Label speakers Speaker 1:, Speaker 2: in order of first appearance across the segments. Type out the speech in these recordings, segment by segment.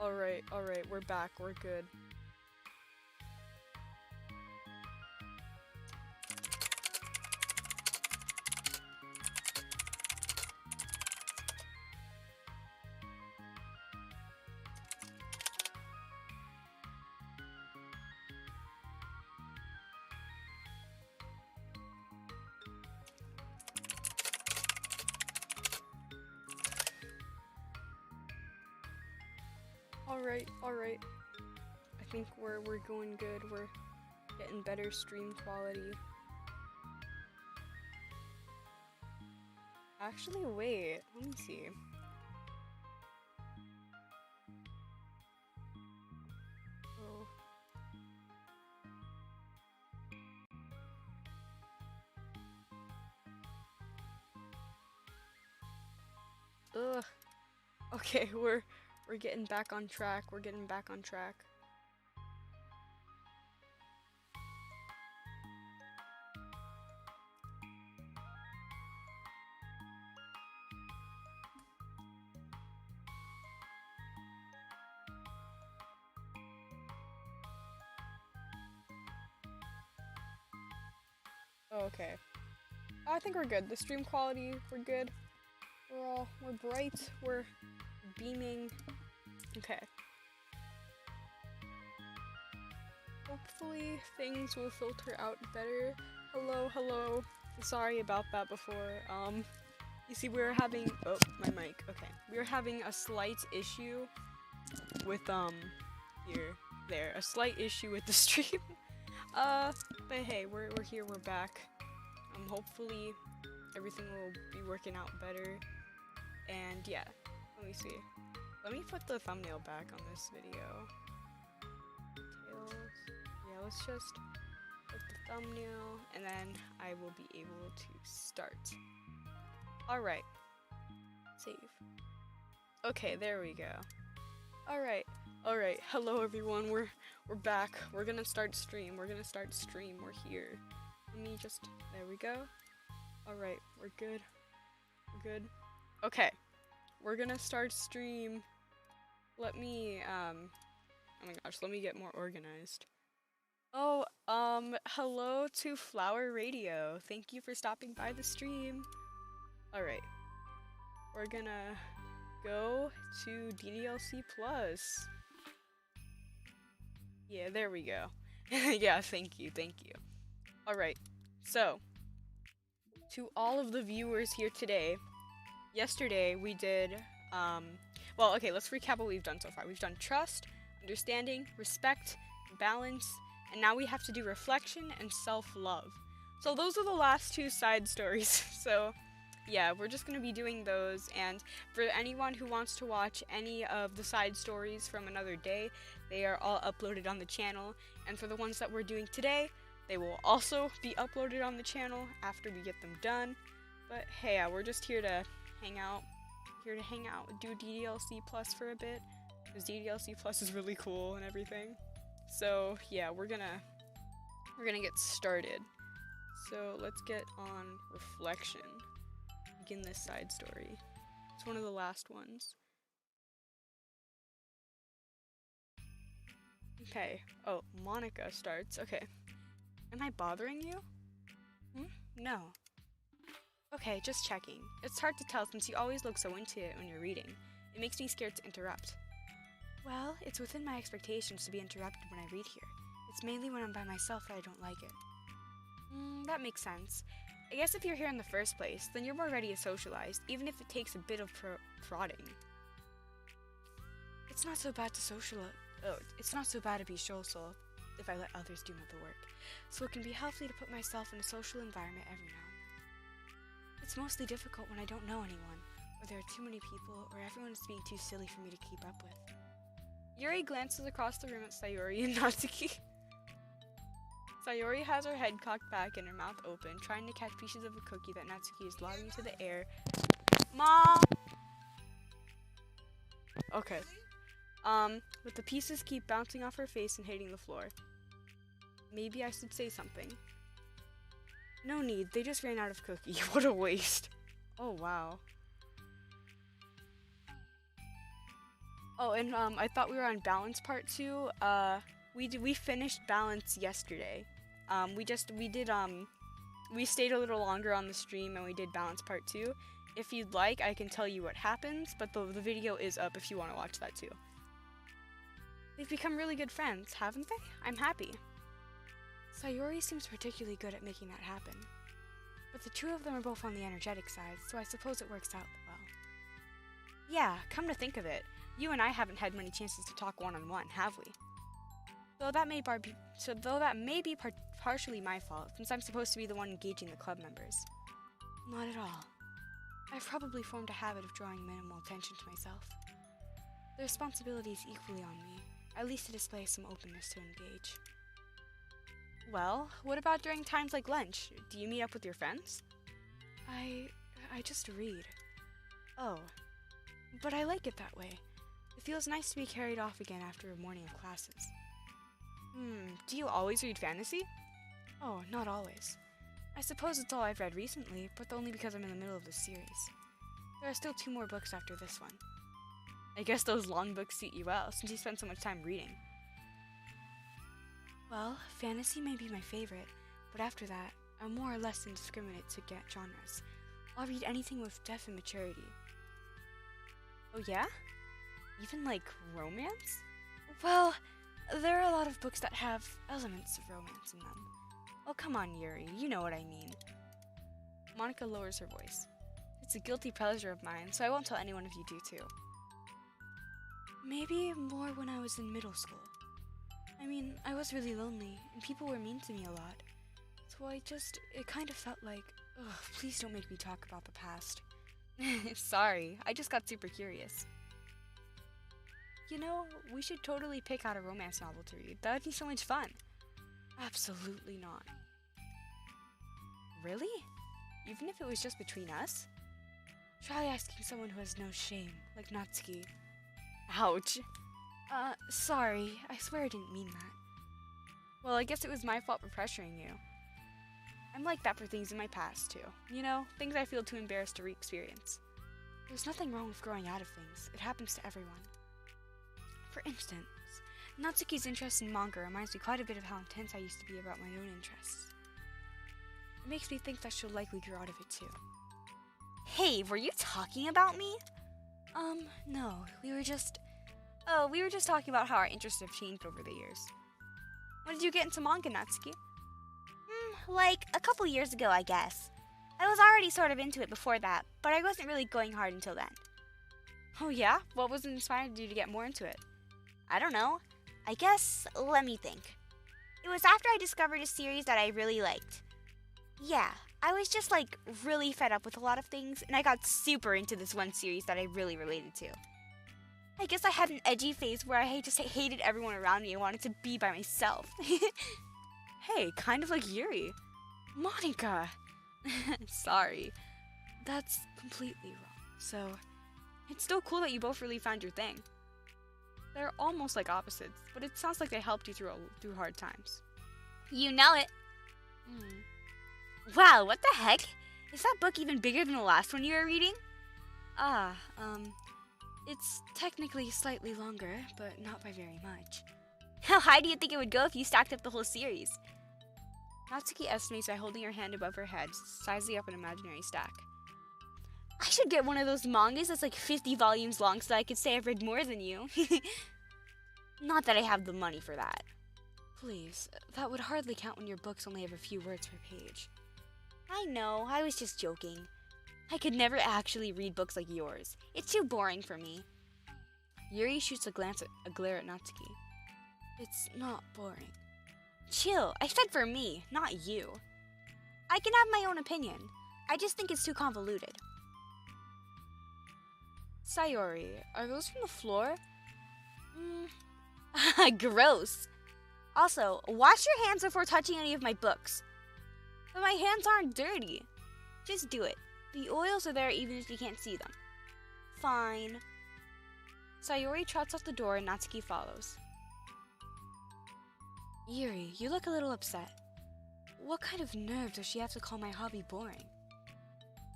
Speaker 1: Alright, we're back, we're good. Alright. I think we're going good. We're getting better stream quality. Actually, wait. Let me see. Oh. Ugh. Okay, we're getting back on track. We're getting back on track. Okay. I think we're good. The stream quality, we're good. We're bright. We're beaming. Okay. Hopefully things will filter out better. Hello. Sorry about that before. You see we were having, oh, my mic. Okay. We were having a slight issue with, a slight issue with the stream. But hey, we're here, we're back. Hopefully everything will be working out better. And yeah, let me see. Let me put the thumbnail back on this video. Details. Yeah, let's just put the thumbnail and then I will be able to start. Alright. Save. Okay, there we go. Alright. Hello everyone. We're back. We're gonna start stream. We're here. Let me just, there we go. Alright, we're good. Okay. We're gonna start stream. Let me, oh my gosh, let me get more organized. Oh, hello to Flower Radio. Thank you for stopping by the stream. Alright. We're gonna go to DDLC PLUS. Yeah, there we go. Yeah, thank you. Alright, so, to all of the viewers here today, yesterday we did, well, okay, let's recap what we've done so far. We've done trust, understanding, respect, balance, and now we have to do reflection and self-love. So those are the last two side stories. So yeah, we're just going to be doing those, and for anyone who wants to watch any of the side stories from another day, they are all uploaded on the channel, and for the ones that we're doing today, they will also be uploaded on the channel after we get them done. But hey, we're just here to hang out, do DDLC Plus for a bit, because DDLC Plus is really cool and everything. So yeah, we're gonna get started. So let's get on reflection. Begin this side story. It's one of the last ones. Okay. Oh, Monica starts. Okay. Am I bothering you? No. Okay, just checking. It's hard to tell since you always look so into it when you're reading. It makes me scared to interrupt. Well, it's within my expectations to be interrupted when I read here. It's mainly when I'm by myself that I don't like it. That makes sense. I guess if you're here in the first place, then you're more ready to socialize, even if it takes a bit of prodding. It's not so bad to be social if I let others do the work, so it can be healthy to put myself in a social environment every now and then. It's mostly difficult when I don't know anyone, or there are too many people, or everyone is being too silly for me to keep up with. Yuri glances across the room at Sayori and Natsuki. Sayori has her head cocked back and her mouth open, trying to catch pieces of a cookie that Natsuki is lobbing into the air. Mom! Okay. But the pieces keep bouncing off her face and hitting the floor. Maybe I should say something. No need, they just ran out of cookie. What a waste. Oh, wow. Oh, and I thought we were on balance part 2. We finished balance yesterday. We stayed a little longer on the stream and we did balance part 2. If you'd like, I can tell you what happens, but the video is up if you want to watch that too. They've become really good friends, haven't they? I'm happy. Sayori seems particularly good at making that happen. But the two of them are both on the energetic side, so I suppose it works out well. Yeah, come to think of it, you and I haven't had many chances to talk one-on-one, have we? Though that may be partially my fault, since I'm supposed to be the one engaging the club members. Not at all. I've probably formed a habit of drawing minimal attention to myself. The responsibility is equally on me, at least to display some openness to engage. Well, what about during times like lunch? Do you meet up with your friends? I just read. Oh, but I like it that way. It feels nice to be carried off again after a morning of classes. Do you always read fantasy? Oh, not always. I suppose it's all I've read recently, but only because I'm in the middle of the series. There are still 2 more books after this one. I guess those long books suit you well, since you spend so much time reading. Well, fantasy may be my favorite, but after that, I'm more or less indiscriminate to get genres. I'll read anything with depth and maturity. Oh yeah? Even like romance? Well, there are a lot of books that have elements of romance in them. Oh come on, Yuri, you know what I mean. Monica lowers her voice. It's a guilty pleasure of mine, so I won't tell anyone if you do too. Maybe more when I was in middle school. I mean, I was really lonely, and people were mean to me a lot. So it kind of felt like, ugh, please don't make me talk about the past. Sorry, I just got super curious. You know, we should totally pick out a romance novel to read. That would be so much fun. Absolutely not. Really? Even if it was just between us? Try asking someone who has no shame, like Natsuki. Ouch. Sorry. I swear I didn't mean that. Well, I guess it was my fault for pressuring you. I'm like that for things in my past, too. You know, things I feel too embarrassed to re-experience. There's nothing wrong with growing out of things. It happens to everyone. For instance, Natsuki's interest in manga reminds me quite a bit of how intense I used to be about my own interests. It makes me think that she'll likely grow out of it, too. Hey, were you talking about me? No, we were just talking about how our interests have changed over the years. When did you get into manga, Natsuki?
Speaker 2: Like a couple years ago, I guess. I was already sort of into it before that, but I wasn't really going hard until then.
Speaker 1: Oh yeah? What was inspired you to get more into it?
Speaker 2: I don't know. I guess, let me think. It was after I discovered a series that I really liked. Yeah, I was just like really fed up with a lot of things, and I got super into this one series that I really related to. I guess I had an edgy phase where I just hated everyone around me and wanted to be by myself.
Speaker 1: Hey, kind of like Yuri. Monica! Sorry. That's completely wrong. So, it's still cool that you both really found your thing. They're almost like opposites, but it sounds like they helped you through hard times.
Speaker 2: You know it. Wow, what the heck? Is that book even bigger than the last one you were reading?
Speaker 1: It's technically slightly longer, but not by very much.
Speaker 2: How high do you think it would go if you stacked up the whole series?
Speaker 1: Natsuki estimates by holding her hand above her head, sizing up an imaginary stack.
Speaker 2: I should get one of those mangas that's like 50 volumes long so I could say I've read more than you. Not that I have the money for that.
Speaker 1: Please, that would hardly count when your books only have a few words per page.
Speaker 2: I know, I was just joking. I could never actually read books like yours. It's too boring for me.
Speaker 1: Yuri shoots a glare at Natsuki. It's not boring.
Speaker 2: Chill, I said for me, not you. I can have my own opinion. I just think it's too convoluted.
Speaker 1: Sayori, are those from the floor?
Speaker 2: Gross. Also, wash your hands before touching any of my books.
Speaker 1: But my hands aren't dirty.
Speaker 2: Just do it.
Speaker 1: The oils are there even if you can't see them.
Speaker 2: Fine.
Speaker 1: Sayori trots out the door and Natsuki follows. Yuri, you look a little upset. What kind of nerve does she have to call my hobby boring?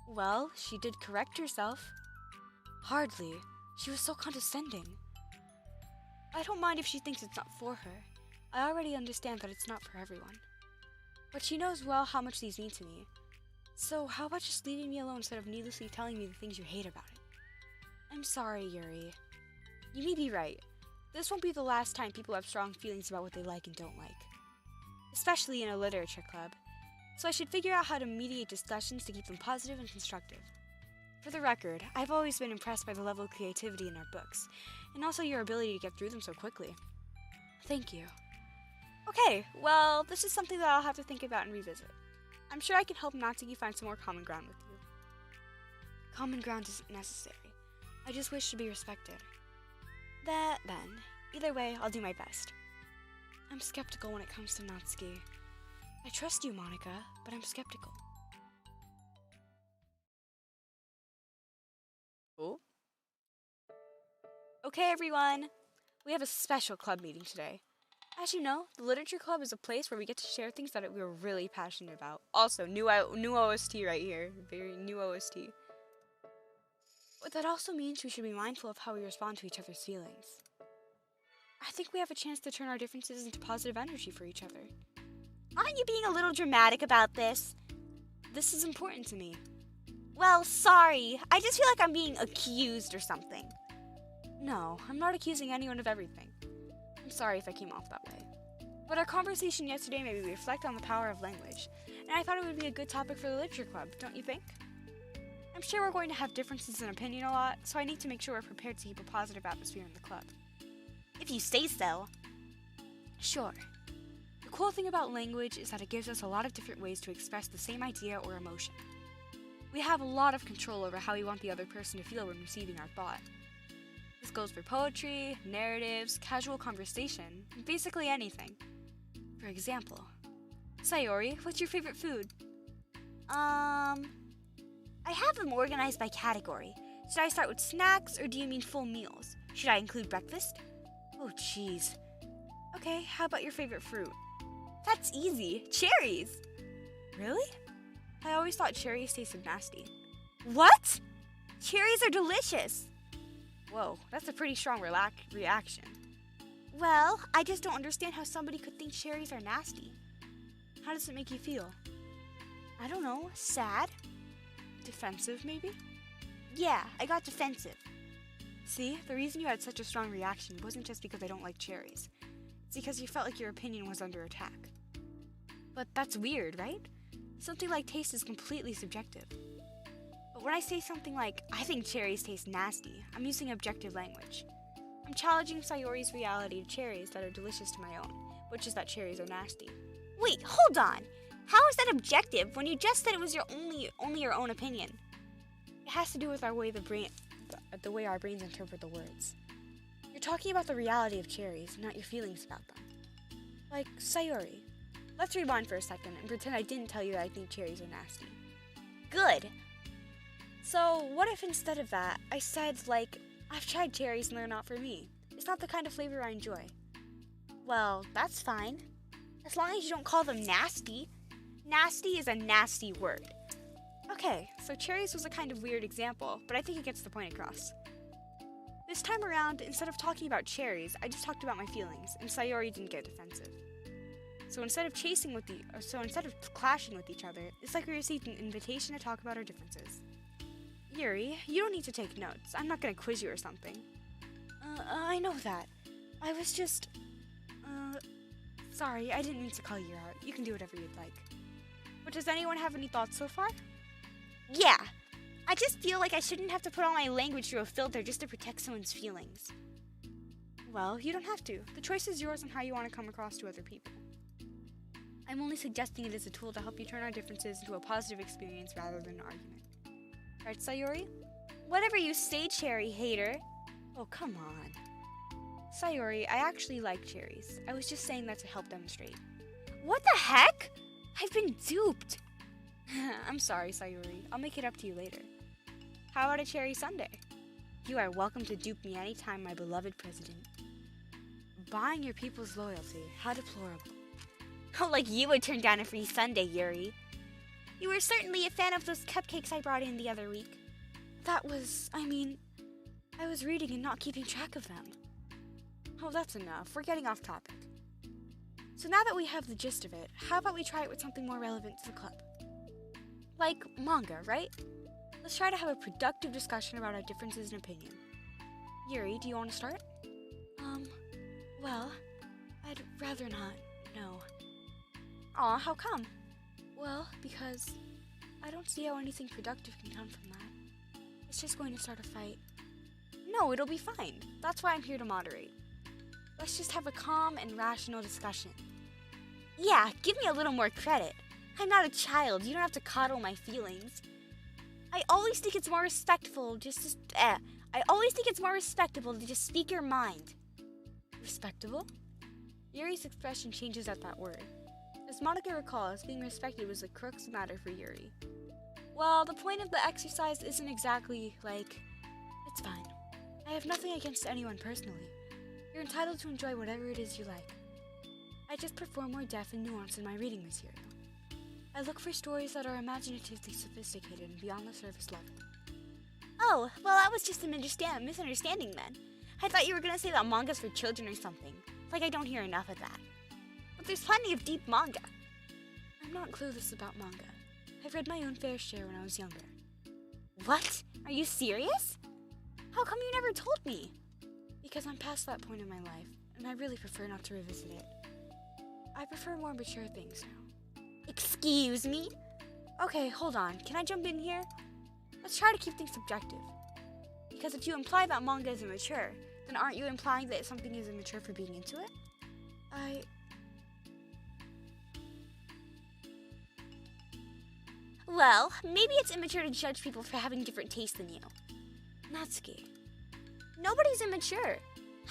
Speaker 1: Well, she did correct herself. Hardly. She was so condescending. I don't mind if she thinks it's not for her. I already understand that it's not for everyone. But she knows well how much these mean to me. So how about just leaving me alone instead of needlessly telling me the things you hate about it? I'm sorry, Yuri. You may be right. This won't be the last time people have strong feelings about what they like and don't like. Especially in a literature club. So I should figure out how to mediate discussions to keep them positive and constructive. For the record, I've always been impressed by the level of creativity in our books, and also your ability to get through them so quickly. Thank you. Okay, well, this is something that I'll have to think about and revisit. I'm sure I can help Natsuki find some more common ground with you. Common ground isn't necessary. I just wish to be respected. That, then. Either way, I'll do my best. I'm skeptical when it comes to Natsuki. I trust you, Monica, but I'm skeptical. Oh? Okay, everyone. We have a special club meeting today. As you know, the Literature Club is a place where we get to share things that we're really passionate about. Also, new OST right here. Very new OST. But that also means we should be mindful of how we respond to each other's feelings. I think we have a chance to turn our differences into positive energy for each other.
Speaker 2: Aren't you being a little dramatic about this?
Speaker 1: This is important to me.
Speaker 2: Well, sorry. I just feel like I'm being accused or something.
Speaker 1: No, I'm not accusing anyone of everything. I'm sorry if I came off that way. But our conversation yesterday made me reflect on the power of language, and I thought it would be a good topic for the Literature Club, don't you think? I'm sure we're going to have differences in opinion a lot, so I need to make sure we're prepared to keep a positive atmosphere in the club.
Speaker 2: If you say so.
Speaker 1: Sure. The cool thing about language is that it gives us a lot of different ways to express the same idea or emotion. We have a lot of control over how we want the other person to feel when receiving our thought. This goes for poetry, narratives, casual conversation, basically anything. For example, Sayori, what's your favorite food?
Speaker 2: I have them organized by category. Should I start with snacks, or do you mean full meals? Should I include breakfast?
Speaker 1: Oh, jeez. Okay, how about your favorite fruit?
Speaker 2: That's easy. Cherries.
Speaker 1: Really? I always thought cherries tasted nasty.
Speaker 2: What? Cherries are delicious.
Speaker 1: Whoa, that's a pretty strong reaction.
Speaker 2: Well, I just don't understand how somebody could think cherries are nasty.
Speaker 1: How does it make you feel?
Speaker 2: I don't know. Sad?
Speaker 1: Defensive, maybe?
Speaker 2: Yeah, I got defensive.
Speaker 1: See, the reason you had such a strong reaction wasn't just because I don't like cherries. It's because you felt like your opinion was under attack. But that's weird, right? Something like taste is completely subjective. But when I say something like, I think cherries taste nasty, I'm using objective language. I'm challenging Sayori's reality to cherries that are delicious to my own, which is that cherries are nasty.
Speaker 2: Wait, hold on. How is that objective when you just said it was only your own opinion?
Speaker 1: It has to do with the way our brains interpret the words. You're talking about the reality of cherries, not your feelings about them. Like, Sayori. Let's rewind for a second and pretend I didn't tell you that I think cherries are nasty.
Speaker 2: Good.
Speaker 1: So, what if instead of that, I said, like, I've tried cherries and they're not for me. It's not the kind of flavor I enjoy.
Speaker 2: Well, that's fine. As long as you don't call them nasty. Nasty is a nasty word.
Speaker 1: Okay, so cherries was a kind of weird example, but I think it gets the point across. This time around, instead of talking about cherries, I just talked about my feelings, and Sayori didn't get defensive. So instead of clashing with each other, it's like we received an invitation to talk about our differences. Yuri, you don't need to take notes. I'm not gonna quiz you or something. I know that. I was just... Sorry, I didn't mean to call you out. You can do whatever you'd like. But does anyone have any thoughts so far?
Speaker 2: Yeah. I just feel like I shouldn't have to put all my language through a filter just to protect someone's feelings.
Speaker 1: Well, you don't have to. The choice is yours on how you want to come across to other people. I'm only suggesting it as a tool to help you turn our differences into a positive experience rather than an argument. Right, Sayori?
Speaker 2: Whatever you say, cherry hater.
Speaker 1: Oh, come on. Sayori, I actually like cherries. I was just saying that to help demonstrate.
Speaker 2: What the heck? I've been duped.
Speaker 1: I'm sorry, Sayori. I'll make it up to you later. How about a cherry sundae? You are welcome to dupe me anytime, my beloved president. Buying your people's loyalty. How deplorable.
Speaker 2: Oh, like you would turn down a free sundae, Yuri. You were certainly a fan of those cupcakes I brought in the other week.
Speaker 1: I was reading and not keeping track of them. Oh, that's enough. We're getting off topic. So now that we have the gist of it, how about we try it with something more relevant to the club? Like manga, right? Let's try to have a productive discussion about our differences in opinion. Yuri, do you want to start?
Speaker 2: Well, I'd rather not, no.
Speaker 1: Aw, how come?
Speaker 2: Well, because I don't see how anything productive can come from that. It's just going to start a fight.
Speaker 1: No, it'll be fine. That's why I'm here to moderate. Let's just have a calm and rational discussion.
Speaker 2: Yeah, give me a little more credit. I'm not a child. You don't have to coddle my feelings. I always think it's more respectful to just speak your mind.
Speaker 1: Respectable? Yuri's expression changes at that word. As Monica recalls, being respected was the crux of the matter for Yuri. Well, the point of the exercise isn't exactly like, it's fine. I have nothing against anyone personally. You're entitled to enjoy whatever it is you like. I just prefer more depth and nuance in my reading material. I look for stories that are imaginatively sophisticated and beyond the surface level.
Speaker 2: Oh, well, that was just a misunderstanding then. I thought you were going to say that manga's for children or something. Like I don't hear enough of that. But there's plenty of deep manga.
Speaker 1: I'm not clueless about manga. I've read my own fair share when I was younger.
Speaker 2: What? Are you serious? How come you never told me?
Speaker 1: Because I'm past that point in my life, and I really prefer not to revisit it. I prefer more mature things now.
Speaker 2: Excuse me?
Speaker 1: Okay, hold on. Can I jump in here? Let's try to keep things subjective. Because if you imply that manga is immature, then aren't you implying that something is immature for being into it?
Speaker 2: Well, maybe it's immature to judge people for having different tastes than you.
Speaker 1: Natsuki.
Speaker 2: Nobody's immature.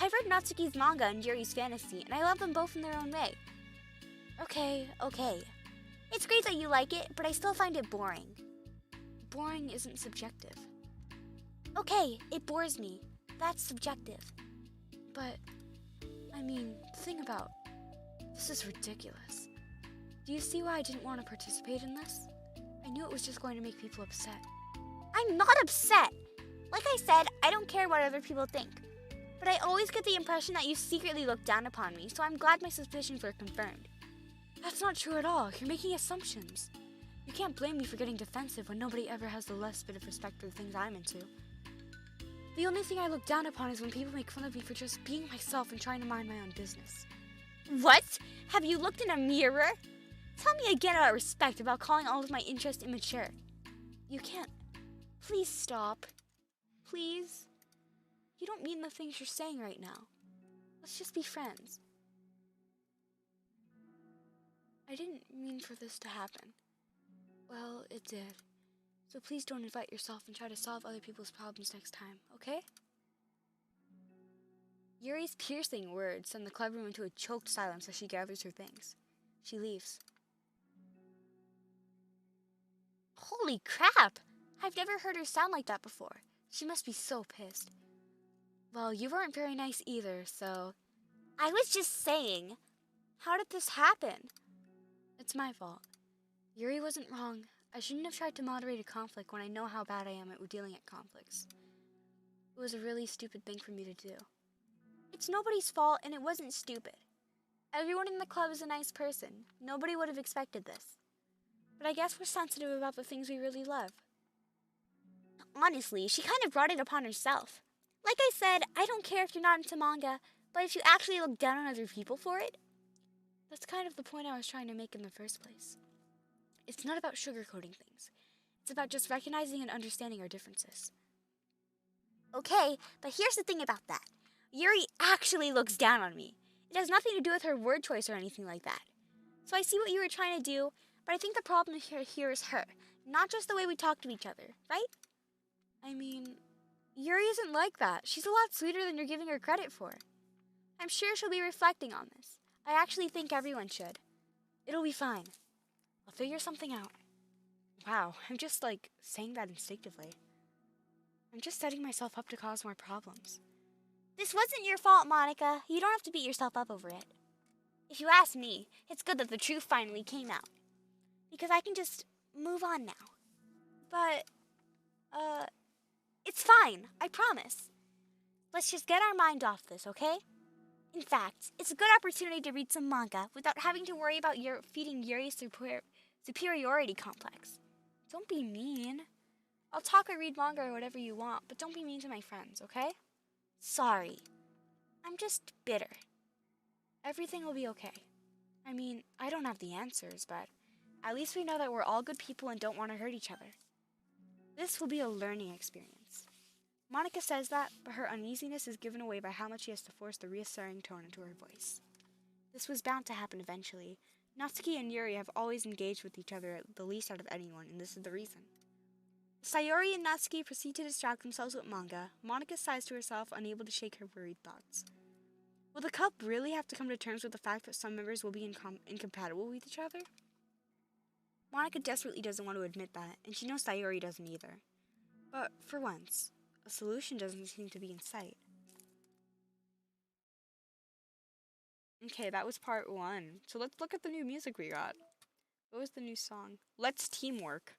Speaker 2: I've read Natsuki's manga and Yuri's fantasy, and I love them both in their own way. Okay. It's great that you like it, but I still find it boring.
Speaker 1: Boring isn't subjective.
Speaker 2: Okay, it bores me. That's subjective.
Speaker 1: But, the thing about, this is ridiculous. Do you see why I didn't want to participate in this? I knew it was just going to make people upset.
Speaker 2: I'm not upset. Like I said, I don't care what other people think. But I always get the impression that you secretly look down upon me, so I'm glad my suspicions were confirmed.
Speaker 1: That's not true at all. You're making assumptions. You can't blame me for getting defensive when nobody ever has the least bit of respect for the things I'm into. The only thing I look down upon is when people make fun of me for just being myself and trying to mind my own business.
Speaker 2: What? Have you looked in a mirror? Tell me again about respect, about calling all of my interest immature.
Speaker 1: You can't. Please stop. Please. You don't mean the things you're saying right now. Let's just be friends. I didn't mean for this to happen. Well, it did. So please don't invite yourself and try to solve other people's problems next time, okay? Yuri's piercing words send the clubroom into a choked silence as she gathers her things. She leaves.
Speaker 2: Holy crap! I've never heard her sound like that before. She must be so pissed.
Speaker 1: Well, you weren't very nice either, so...
Speaker 2: I was just saying. How did this happen?
Speaker 1: It's my fault. Yuri wasn't wrong. I shouldn't have tried to moderate a conflict when I know how bad I am at dealing at conflicts. It was a really stupid thing for me to do.
Speaker 2: It's nobody's fault, and it wasn't stupid. Everyone in the club is a nice person. Nobody would have expected this.
Speaker 1: But I guess we're sensitive about the things we really love.
Speaker 2: Honestly, she kind of brought it upon herself. Like I said, I don't care if you're not into manga, but if you actually look down on other people for it...
Speaker 1: That's kind of the point I was trying to make in the first place. It's not about sugarcoating things. It's about just recognizing and understanding our differences.
Speaker 2: Okay, but here's the thing about that. Yuri actually looks down on me. It has nothing to do with her word choice or anything like that. So I see what you were trying to do, but I think the problem here is her, not just the way we talk to each other, right?
Speaker 1: Yuri isn't like that. She's a lot sweeter than you're giving her credit for. I'm sure she'll be reflecting on this. I actually think everyone should. It'll be fine. I'll figure something out. Wow, I'm just, saying that instinctively. I'm just setting myself up to cause more problems.
Speaker 2: This wasn't your fault, Monica. You don't have to beat yourself up over it. If you ask me, it's good that the truth finally came out. Because I can just move on now. But, it's fine. I promise. Let's just get our mind off this, okay? In fact, it's a good opportunity to read some manga without having to worry about feeding Yuri's superiority complex. Don't be mean. I'll talk or read manga or whatever you want, but don't be mean to my friends, okay? Sorry. I'm just bitter. Everything will be okay. I mean, I don't have the answers, but at least we know that we're all good people and don't want to hurt each other. This will be a learning experience. Monica says that, but her uneasiness is given away by how much she has to force the reassuring tone into her voice. This was bound to happen eventually. Natsuki and Yuri have always engaged with each other the least out of anyone, and this is the reason. Sayori and Natsuki proceed to distract themselves with manga. Monica sighs to herself, unable to shake her worried thoughts. Will the couple really have to come to terms with the fact that some members will be incompatible with each other? Monica desperately doesn't want to admit that, and she knows Sayori doesn't either. But for once, a solution doesn't seem to be in sight. Okay, that was part 1. So let's look at the new music we got. What was the new song? Let's Teamwork.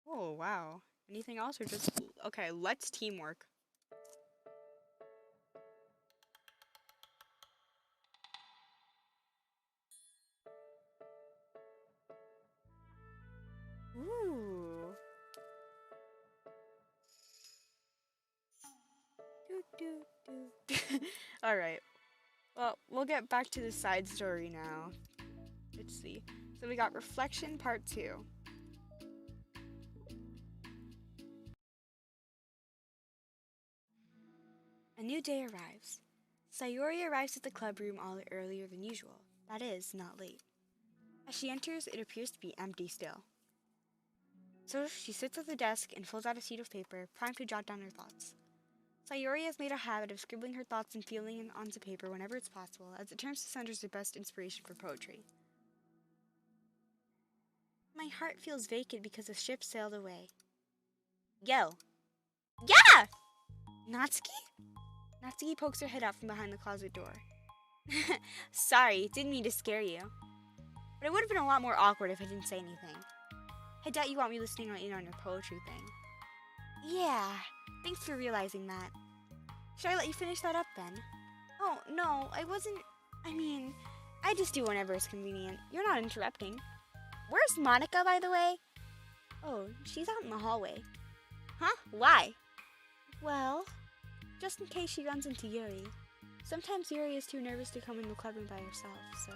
Speaker 2: Oh, wow. Anything else or just... Okay, let's teamwork. Ooh. Alright. Well, we'll get back to the side story now. Let's see. So we got Reflection Part 2. A new day arrives. Sayori arrives at the club room all earlier than usual. That is, not late. As she enters, it appears to be empty still. So she sits at the desk and fills out a sheet of paper, primed to jot down her thoughts. Sayori has made a habit of scribbling her thoughts and feeling onto paper whenever it's possible, as it turns to send her the best inspiration for poetry. My heart feels vacant because the ship sailed away. Yo. Yeah! Natsuki? Natsuki pokes her head out from behind the closet door. Sorry, didn't mean to scare you. But it would have been a lot more awkward if I didn't say anything. I doubt you want me listening in on your poetry thing. Yeah, thanks for realizing that. Should I let you finish that up then? Oh, no, I just do whenever it's convenient. You're not interrupting. Where's Monica, by the way? Oh, she's out in the hallway. Huh? Why? Well, just in case she runs into Yuri. Sometimes Yuri is too nervous to come in the clubroom by herself, so...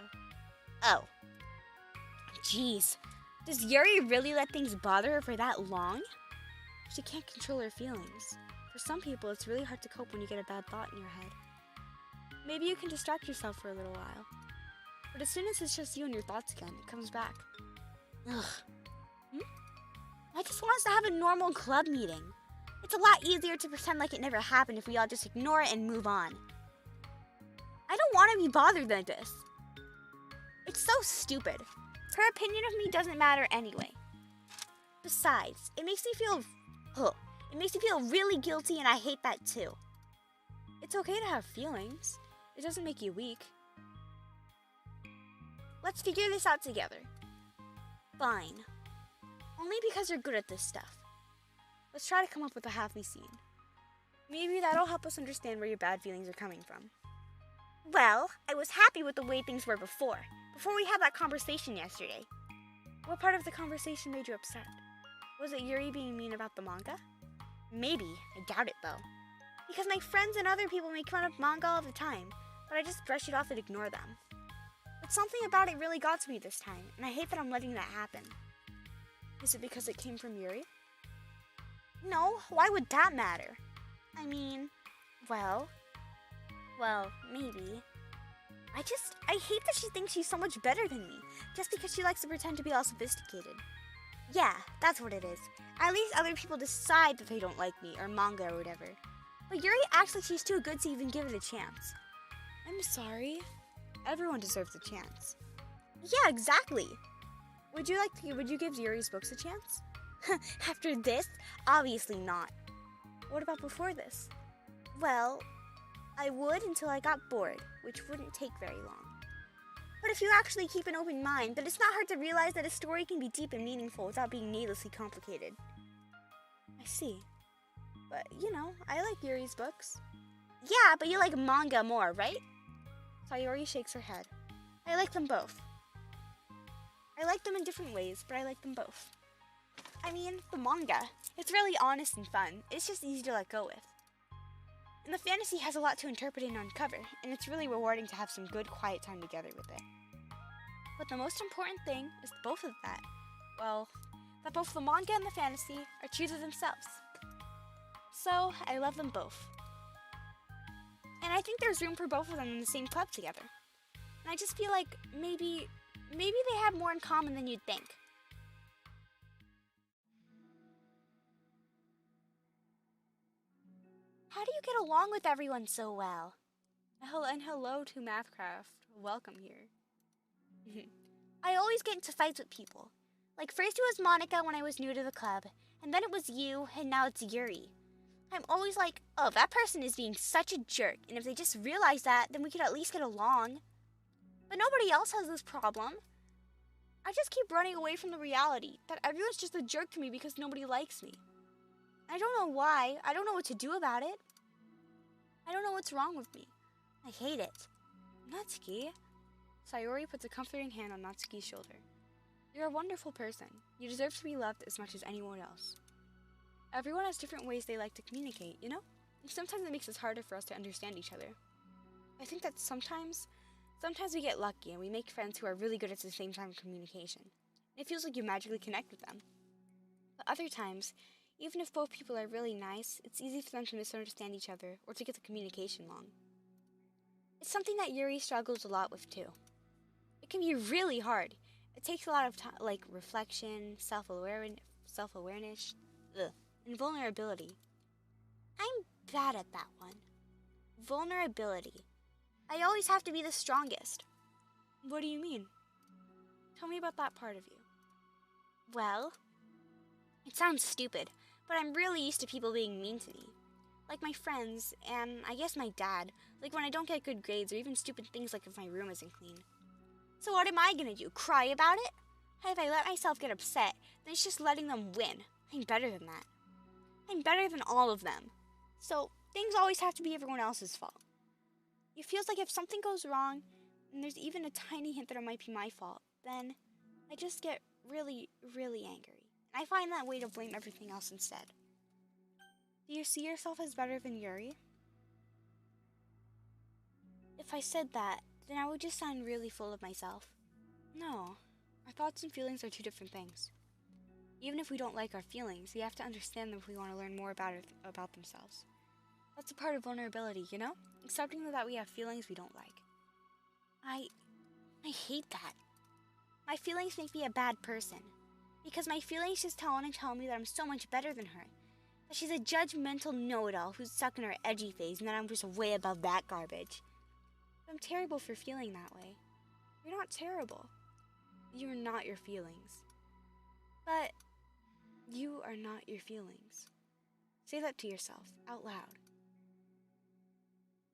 Speaker 2: Oh. Jeez. Does Yuri really let things bother her for that long? She can't control her feelings. For some people, it's really hard to cope when you get a bad thought in your head. Maybe you can distract yourself for a little while. But as soon as it's just you and your thoughts again, it comes back. Ugh. I just want us to have a normal club meeting. It's a lot easier to pretend like it never happened if we all just ignore it and move on. I don't want to be bothered like this. It's so stupid. Her opinion of me doesn't matter anyway. Besides, it makes me feel really guilty, and I hate that too. It's okay to have feelings. It doesn't make you weak. Let's figure this out together. Fine. Only because you're good at this stuff. Let's try to come up with a happy scene. Maybe that'll help us understand where your bad feelings are coming from. Well, I was happy with the way things were before we had that conversation yesterday. What part of the conversation made you upset? Was it Yuri being mean about the manga? Maybe. I doubt it, though. Because my friends and other people make fun of manga all the time, but I just brush it off and ignore them. But something about it really got to me this time, and I hate that I'm letting that happen. Is it because it came from Yuri? No, why would that matter? I mean, well, maybe. I hate that she thinks she's so much better than me, just because she likes to pretend to be all sophisticated. Yeah, that's what it is. At least other people decide that they don't like me, or manga, or whatever. But Yuri acts like she's too good to even give it a chance. I'm sorry. Everyone deserves a chance. Yeah, exactly. Would you give Yuri's books a chance? After this? Obviously not. What about before this? Well, I would until I got bored, which wouldn't take very long. But if you actually keep an open mind, then it's not hard to realize that a story can be deep and meaningful without being needlessly complicated. I see. But, I like Yuri's books. Yeah, but you like manga more, right? Sayori shakes her head. I like them both. I like them in different ways, but I like them both. I mean, the manga. It's really honest and fun. It's just easy to let go with. And the fantasy has a lot to interpret and uncover, and it's really rewarding to have some good quiet time together with it. But the most important thing is both of that. Well, that both the manga and the fantasy are true to themselves. So, I love them both. And I think there's room for both of them in the same club together. And I just feel like maybe they have more in common than you'd think. How do you get along with everyone so well?
Speaker 1: Hello to Mathcraft. Welcome here.
Speaker 2: I always get into fights with people. Like first it was Monica when I was new to the club, and then it was you, and now it's Yuri. I'm always like, oh, that person is being such a jerk, and if they just realize that, then we could at least get along. But nobody else has this problem. I just keep running away from the reality that everyone's just a jerk to me because nobody likes me. I don't know why. I don't know what to do about it. I don't know what's wrong with me. I hate it.
Speaker 1: Natsuki? Sayori puts a comforting hand on Natsuki's shoulder. You're a wonderful person. You deserve to be loved as much as anyone else. Everyone has different ways they like to communicate, you know? And sometimes it makes it harder for us to understand each other. I think that sometimes we get lucky and we make friends who are really good at the same time communication. It feels like you magically connect with them. But other times, even if both people are really nice, it's easy for them to misunderstand each other or to get the communication wrong. It's something that Yuri struggles a lot with too. It can be really hard. It takes a lot of time, like reflection, self-awareness, and vulnerability. I'm bad at that one. Vulnerability. I always have to be the strongest. What do you mean? Tell me about that part of you.
Speaker 2: Well, it sounds stupid, but I'm really used to people being mean to me. Like my friends, and I guess my dad, like when I don't get good grades or even stupid things like if my room isn't clean. So what am I gonna do, cry about it? If I let myself get upset, then it's just letting them win. I'm better than that. I'm better than all of them. So things always have to be everyone else's fault. It feels like if something goes wrong, and there's even a tiny hint that it might be my fault, then I just get really, really angry. And I find that way to blame everything else instead.
Speaker 1: Do you see yourself as better than Yuri?
Speaker 2: If I said that, then I would just sound really full of myself.
Speaker 1: No, our thoughts and feelings are two different things. Even if we don't like our feelings, we have to understand them if we want to learn more about themselves. That's a part of vulnerability, you know? Accepting that we have feelings we don't like.
Speaker 2: I hate that. My feelings make me a bad person. Because my feelings just tell me that I'm so much better than her. That she's a judgmental know-it-all who's stuck in her edgy phase and that I'm just way above that garbage.
Speaker 1: I'm terrible for feeling that way. You're not terrible. You're not your feelings. But you are not your feelings. Say that to yourself, out loud.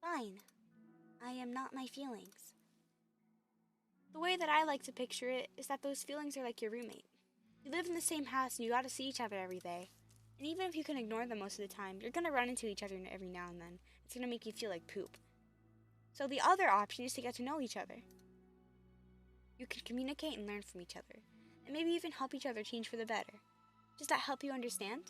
Speaker 2: Fine. I am not my feelings.
Speaker 1: The way that I like to picture it is that those feelings are like your roommate. You live in the same house and you gotta see each other every day. And even if you can ignore them most of the time, you're gonna run into each other every now and then. It's gonna make you feel like poop. So the other option is to get to know each other. You can communicate and learn from each other, and maybe even help each other change for the better. Does that help you understand?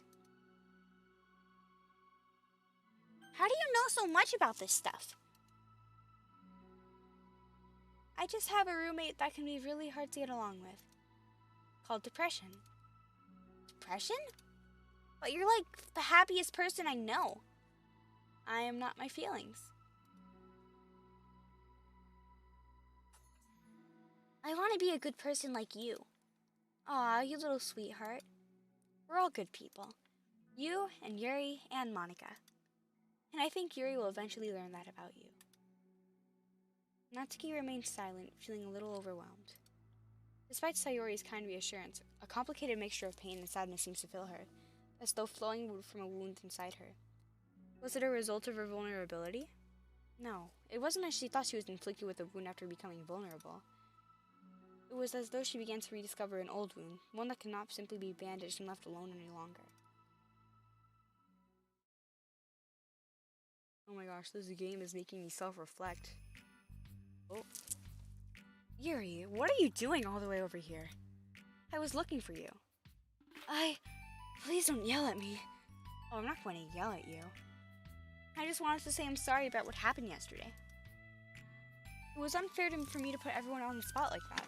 Speaker 2: How do you know so much about this stuff?
Speaker 1: I just have a roommate that can be really hard to get along with. Called depression.
Speaker 2: Depression? But you're like the happiest person I know.
Speaker 1: I am not my feelings.
Speaker 2: I want to be a good person like you.
Speaker 1: Aw, you little sweetheart. We're all good people. You and Yuri and Monica. And I think Yuri will eventually learn that about you. Natsuki remained silent, feeling a little overwhelmed. Despite Sayori's kind reassurance, a complicated mixture of pain and sadness seems to fill her, as though flowing from a wound inside her. Was it a result of her vulnerability? No, it wasn't as she thought she was inflicted with a wound after becoming vulnerable. It was as though she began to rediscover an old wound, one that cannot simply be bandaged and left alone any longer. Oh my gosh, this game is making me self-reflect. Oh. Yuri, what are you doing all the way over here? I was looking for you. Please don't yell at me. Oh, I'm not going to yell at you. I just wanted to say I'm sorry about what happened yesterday. It was unfair for me to put everyone on the spot like that.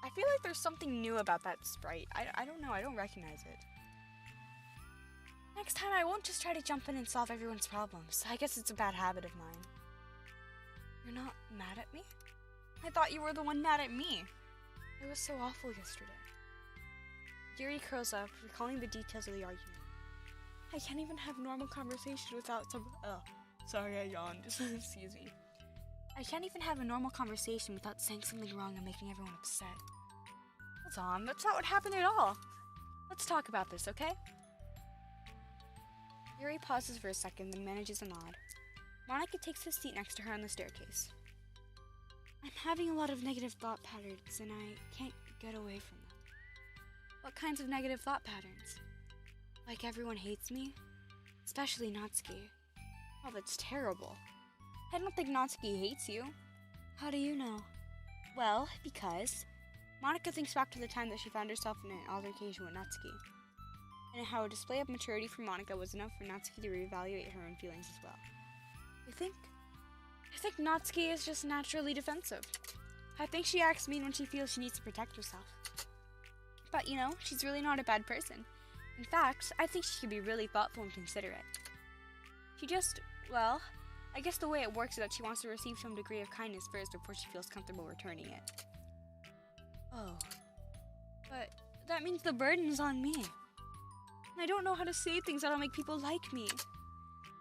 Speaker 1: I feel like there's something new about that sprite. I don't know, I don't recognize it. Next time I won't just try to jump in and solve everyone's problems. I guess it's a bad habit of mine. You're not mad at me? I thought you were the one mad at me. It was so awful yesterday. Yuri curls up, recalling the details of the argument. I can't even have normal conversation without some... Oh, sorry, I yawned. Excuse me. I can't even have a normal conversation without saying something wrong and making everyone upset. Hold on, that's not what happened at all. Let's talk about this, okay? Yuri pauses for a second, then manages a nod. Monica takes his seat next to her on the staircase. I'm having a lot of negative thought patterns, and I can't get away from them. What kinds of negative thought patterns? Like everyone hates me? Especially Natsuki. Oh, that's terrible. I don't think Natsuki hates you. How do you know? Well, because Monica thinks back to the time that she found herself in an altercation with Natsuki, and how a display of maturity from Monica was enough for Natsuki to reevaluate her own feelings as well. I think Natsuki is just naturally defensive. I think she acts mean when she feels she needs to protect herself. But, you know, she's really not a bad person. In fact, I think she can be really thoughtful and considerate. She just, well, I guess the way it works is that she wants to receive some degree of kindness first before she feels comfortable returning it. Oh. But that means the burden is on me. And I don't know how to say things that'll make people like me.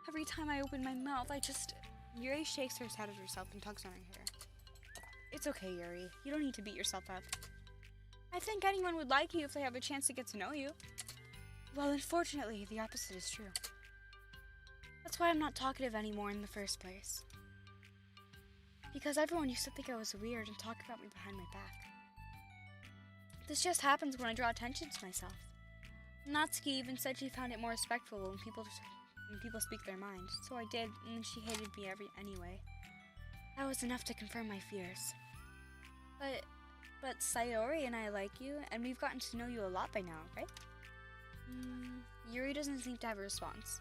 Speaker 1: Every time I open my mouth, Yuri shakes her head at herself and tugs on her hair. It's okay, Yuri. You don't need to beat yourself up. I think anyone would like you if they have a chance to get to know you. Well, unfortunately, the opposite is true. That's why I'm not talkative anymore in the first place. Because everyone used to think I was weird and talk about me behind my back. This just happens when I draw attention to myself. Natsuki even said she found it more respectful when people speak their mind, so I did, and then she hated me anyway. That was enough to confirm my fears. But Sayori and I like you, and we've gotten to know you a lot by now, right? Yuri doesn't seem to have a response.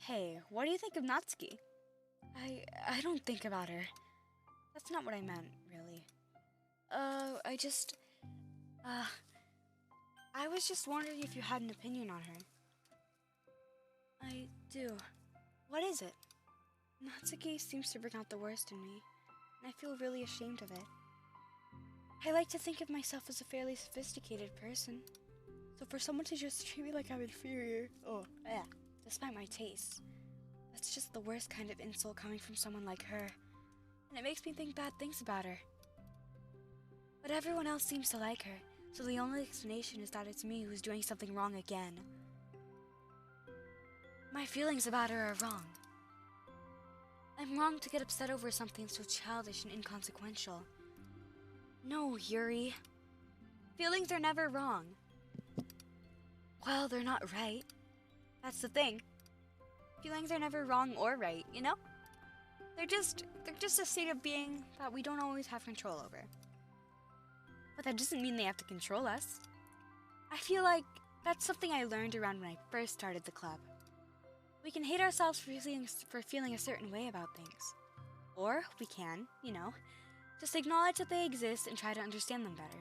Speaker 1: Hey, what do you think of Natsuki? I don't think about her. That's not what I meant, really. I was just wondering if you had an opinion on her. I do. What is it? Natsuki seems to bring out the worst in me, and I feel really ashamed of it. I like to think of myself as a fairly sophisticated person, so for someone to just treat me like I'm inferior, despite my tastes, that's just the worst kind of insult coming from someone like her, and it makes me think bad things about her. But everyone else seems to like her, so the only explanation is that it's me who's doing something wrong again. My feelings about her are wrong. I'm wrong to get upset over something so childish and inconsequential. No, Yuri. Feelings are never wrong. Well, they're not right. That's the thing. Feelings are never wrong or right, you know? They're just a state of being that we don't always have control over. But that doesn't mean they have to control us. I feel like that's something I learned around when I first started the club. We can hate ourselves for feeling a certain way about things. Or we can, you know, just acknowledge that they exist and try to understand them better.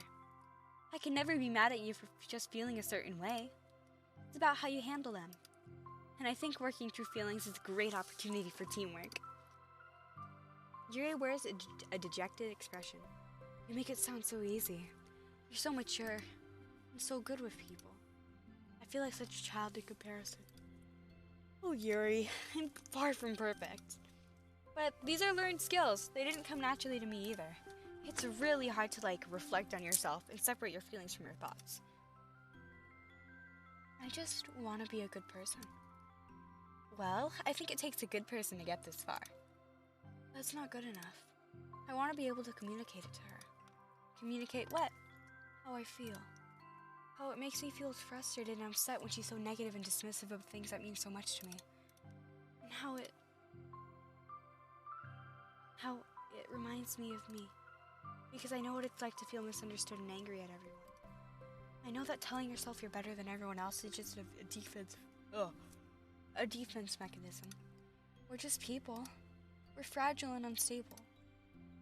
Speaker 1: I can never be mad at you for just feeling a certain way. It's about how you handle them. And I think working through feelings is a great opportunity for teamwork. Yuri wears a dejected expression. You make it sound so easy. You're so mature and so good with people. I feel like such a child in comparison. Oh, Yuri, I'm far from perfect. But these are learned skills. They didn't come naturally to me either. It's really hard to, reflect on yourself and separate your feelings from your thoughts. I just want to be a good person. Well, I think it takes a good person to get this far. That's not good enough. I want to be able to communicate it to her. Communicate what? How I feel. How it makes me feel frustrated and upset when she's so negative and dismissive of things that mean so much to me. And how it
Speaker 2: how it reminds me of me. Because I know what it's like to feel misunderstood and angry at everyone. I know that telling yourself you're better than everyone else is just a defense mechanism. We're just people. We're fragile and unstable.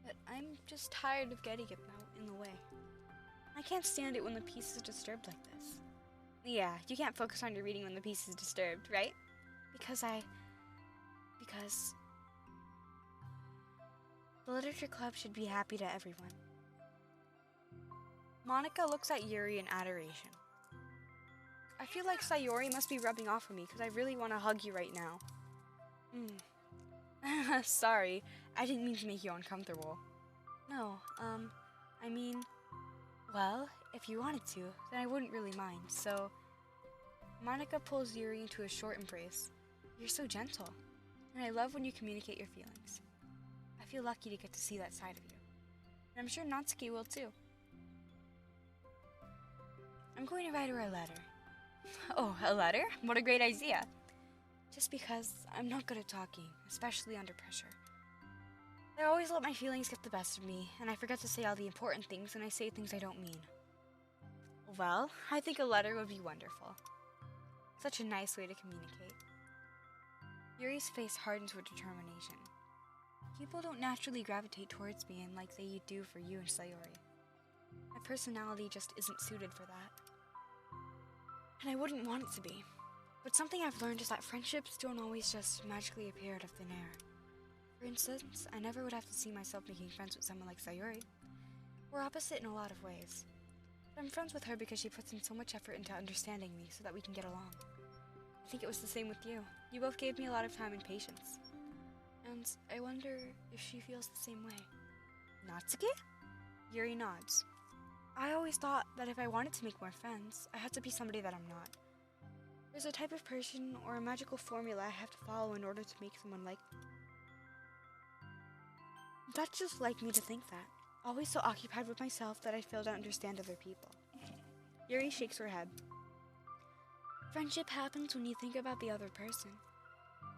Speaker 2: But I'm just tired of getting in the way. I can't stand it when the peace is disturbed like this. Yeah, you can't focus on your reading when the peace is disturbed, right? Because the literature club should be happy to everyone. Monica looks at Yuri in adoration. I feel like Sayori must be rubbing off on me because I really want to hug you right now. Sorry, I didn't mean to make you uncomfortable. No, I mean, well, if you wanted to, then I wouldn't really mind, so... Monica pulls Yuri into a short embrace. You're so gentle, and I love when you communicate your feelings. I feel lucky to get to see that side of you. And I'm sure Natsuki will too. I'm going to write her a letter. Oh, a letter? What a great idea. Just because I'm not good at talking, especially under pressure. I always let my feelings get the best of me, and I forget to say all the important things, and I say things I don't mean. Well, I think a letter would be wonderful. Such a nice way to communicate. Yuri's face hardens with determination. People don't naturally gravitate towards me and like they do for you and Sayori. My personality just isn't suited for that. And I wouldn't want it to be. But something I've learned is that friendships don't always just magically appear out of thin air. For instance, I never would have to see myself making friends with someone like Sayori. We're opposite in a lot of ways. But I'm friends with her because she puts in so much effort into understanding me so that we can get along. I think it was the same with you. You both gave me a lot of time and patience. And I wonder if she feels the same way. Natsuki? Yuri nods. I always thought that if I wanted to make more friends, I had to be somebody that I'm not. There's a type of person or a magical formula I have to follow in order to make someone like me. That's just like me to think that. Always so occupied with myself that I fail to understand other people. Yuri shakes her head. Friendship happens when you think about the other person.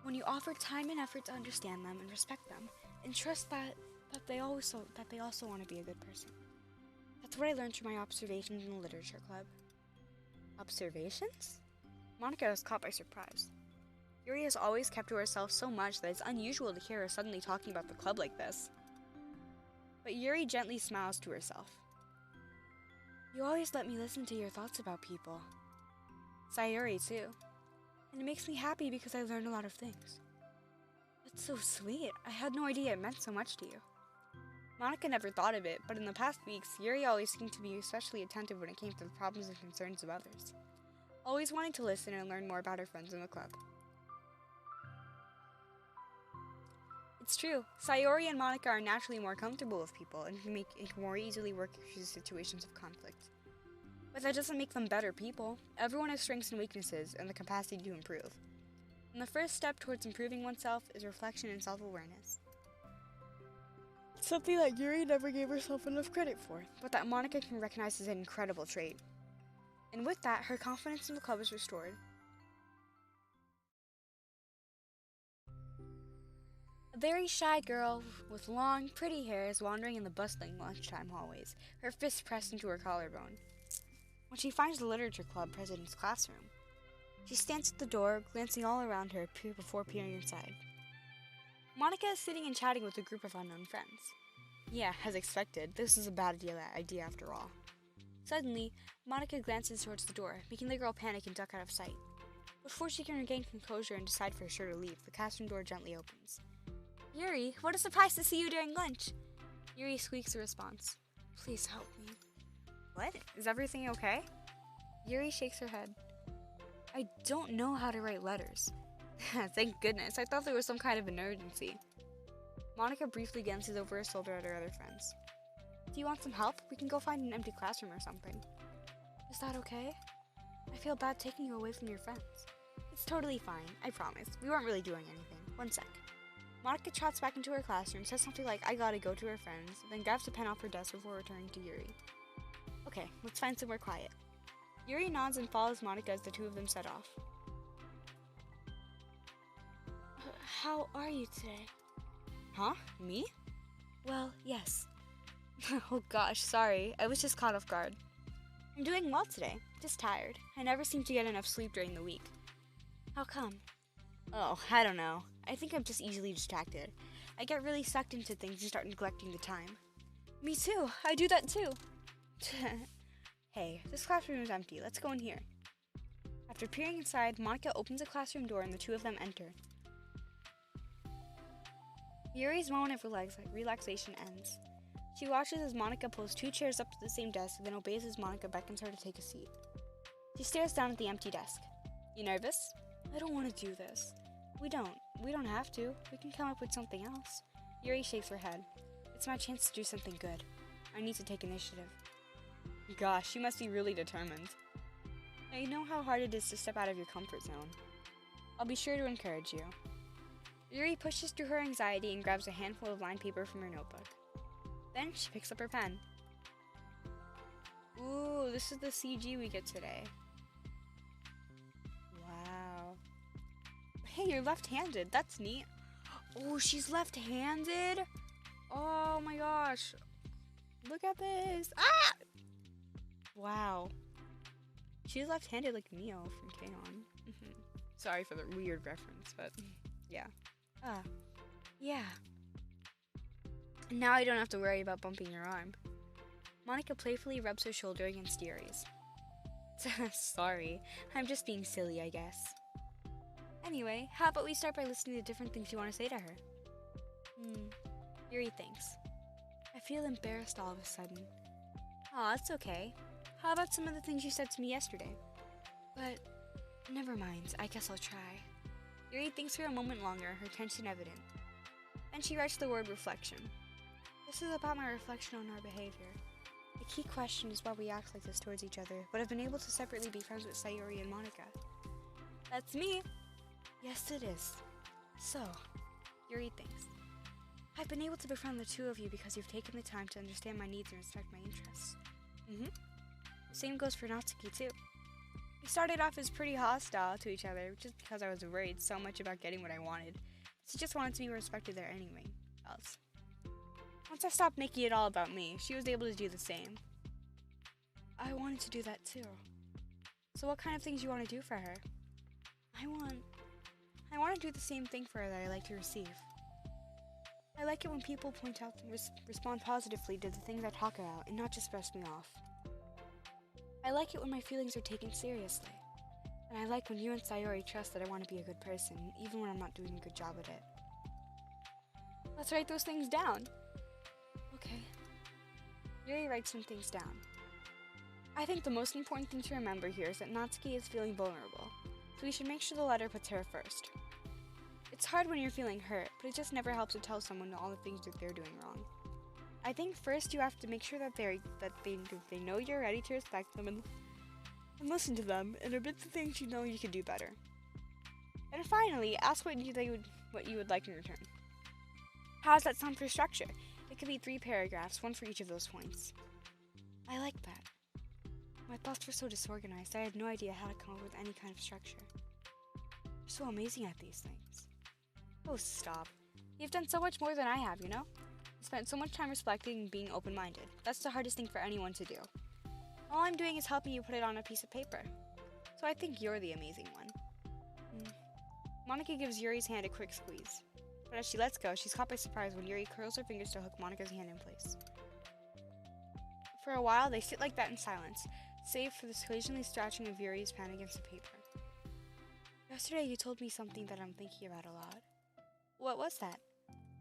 Speaker 2: When you offer time and effort to understand them and respect them, and trust that they also want to be a good person. That's what I learned from my observations in the literature club. Observations? Monica was caught by surprise. Yuri has always kept to herself so much that it's unusual to hear her suddenly talking about the club like this. But Yuri gently smiles to herself. You always let me listen to your thoughts about people. Sayori, too. And it makes me happy because I learn a lot of things. That's so sweet. I had no idea it meant so much to you. Monica never thought of it, but in the past weeks, Yuri always seemed to be especially attentive when it came to the problems and concerns of others. Always wanting to listen and learn more about her friends in the club. It's true, Sayori and Monica are naturally more comfortable with people and can more easily work through situations of conflict. But that doesn't make them better people. Everyone has strengths and weaknesses and the capacity to improve. And the first step towards improving oneself is reflection and self-awareness. Something that Yuri never gave herself enough credit for, but that Monica can recognize as an incredible trait. And with that, her confidence in the club is restored. A very shy girl with long, pretty hair is wandering in the bustling lunchtime hallways, her fists pressed into her collarbone. When she finds the literature club president's classroom, she stands at the door, glancing all around her before peering inside. Monica is sitting and chatting with a group of unknown friends. Yeah, as expected, this is a bad idea after all. Suddenly, Monica glances towards the door, making the girl panic and duck out of sight. Before she can regain composure and decide for sure to leave, the classroom door gently opens. Yuri, what a surprise to see you during lunch! Yuri squeaks a response. Please help me. What? Is everything okay? Yuri shakes her head. I don't know how to write letters. Thank goodness, I thought there was some kind of emergency. Monica briefly glances over her shoulder at her other friends. Do you want some help? We can go find an empty classroom or something. Is that okay? I feel bad taking you away from your friends. It's totally fine, I promise. We weren't really doing anything. One sec. Monica trots back into her classroom, says something like, I gotta go to her friends, then grabs a pen off her desk before returning to Yuri. Okay, let's find somewhere quiet. Yuri nods and follows Monica as the two of them set off. How are you today? Huh? Me? Well, yes.
Speaker 1: Oh gosh, sorry. I was just caught off guard.
Speaker 2: I'm doing well today. Just tired. I never seem to get enough sleep during the week. How come?
Speaker 1: Oh, I don't know.
Speaker 2: I think I'm just easily distracted. I get really sucked into things and start neglecting the time.
Speaker 1: Me too. I do that too. Hey, this classroom is empty. Let's go in here. After peering inside, Monica opens a classroom door and the two of them enter. Yuri's moment of relaxation ends. She watches as Monica pulls 2 chairs up to the same desk and then obeys as Monica beckons her to take a seat. She stares down at the empty desk. You nervous?
Speaker 2: I don't want to do this.
Speaker 1: We don't have to. We can come up with something else. Yuri shakes her head. It's my chance to do something good. I need to take initiative. Gosh, you must be really determined. I know how hard it is to step out of your comfort zone. I'll be sure to encourage you. Yuri pushes through her anxiety and grabs a handful of lined paper from her notebook. Then she picks up her pen. Ooh, this is the CG we get today. Wow. Hey, you're left-handed. That's neat. Oh, she's left-handed? Oh my gosh. Look at this. Ah! Wow. She's left-handed like Neo from K-On! Sorry for the weird reference, but yeah. Yeah. Now I don't have to worry about bumping your arm. Monica playfully rubs her shoulder against Yuri's. Sorry, I'm just being silly, I guess. Anyway, how about we start by listening to different things you want to say to her? Yuri thinks. I feel embarrassed all of a sudden. Aw, it's okay. How about some of the things you said to me yesterday? But, never mind, I guess I'll try. Yuri thinks for a moment longer, her tension evident. Then she writes the word reflection. This is about my reflection on our behavior. The key question is why we act like this towards each other, but have been able to separately be friends with Sayori and Monica. That's me! Yes, it is. So, Yuri thinks. I've been able to befriend the two of you because you've taken the time to understand my needs and respect my interests. The same goes for Natsuki, too. We started off as pretty hostile to each other, just because I was worried so much about getting what I wanted. She just wanted to be respected there anyway. Else. Once I stopped making it all about me, she was able to do the same. I wanted to do that too. So what kind of things do you want to do for her? I want to do the same thing for her that I like to receive. I like it when people point out and respond positively to the things I talk about and not just brush me off. I like it when my feelings are taken seriously. And I like when you and Sayori trust that I want to be a good person, even when I'm not doing a good job at it. Let's write those things down. Okay. Yuri writes some things down. I think the most important thing to remember here is that Natsuki is feeling vulnerable, so we should make sure the letter puts her first. It's hard when you're feeling hurt, but it just never helps to tell someone all the things that they're doing wrong. I think first you have to make sure that they know you're ready to respect them and listen to them, and admit the things you know you could do better. And finally, ask what you would like in return. How does that sound for structure? It could be 3 paragraphs, 1 for each of those points. I like that. My thoughts were so disorganized, I had no idea how to come up with any kind of structure. You're so amazing at these things. Oh, stop. You've done so much more than I have, you know? You spent so much time reflecting and being open-minded. That's the hardest thing for anyone to do. All I'm doing is helping you put it on a piece of paper. So I think you're the amazing one. Monica gives Yuri's hand a quick squeeze. But as she lets go, she's caught by surprise when Yuri curls her fingers to hook Monica's hand in place. For a while, they sit like that in silence, save for the occasionally scratching of Yuri's pen against the paper. Yesterday, you told me something that I'm thinking about a lot. What was that?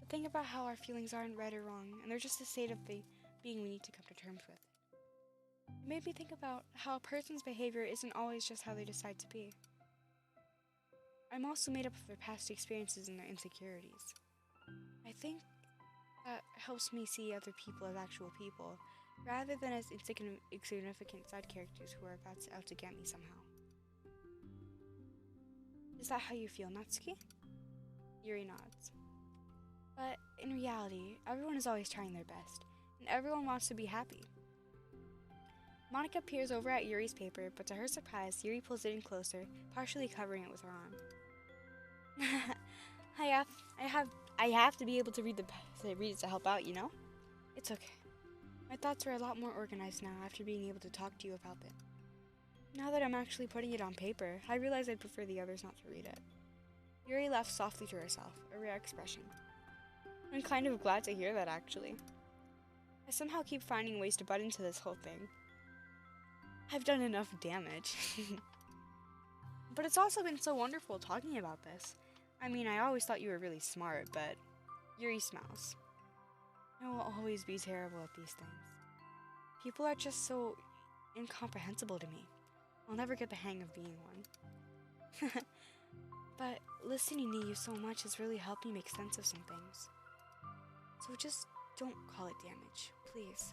Speaker 1: The thing about how our feelings aren't right or wrong, and they're just a state of being we need to come to terms with. It made me think about how a person's behavior isn't always just how they decide to be. I'm also made up of their past experiences and their insecurities. I think that helps me see other people as actual people, rather than as insignificant side characters who are out to get me somehow. Is that how you feel, Natsuki? Yuri nods. But in reality, everyone is always trying their best, and everyone wants to be happy. Monica peers over at Yuri's paper, but to her surprise, Yuri pulls it in closer, partially covering it with her arm. I I have to be able to read it to help out, you know? It's okay. My thoughts are a lot more organized now after being able to talk to you about it. Now that I'm actually putting it on paper, I realize I'd prefer the others not to read it. Yuri laughed softly to herself, a rare expression. I'm kind of glad to hear that, actually. I somehow keep finding ways to butt into this whole thing. I've done enough damage. But it's also been so wonderful talking about this. I mean, I always thought you were really smart, but Yuri smiles. I will always be terrible at these things. People are just so incomprehensible to me. I'll never get the hang of being one. But listening to you so much has really helped me make sense of some things. So just don't call it damage, please.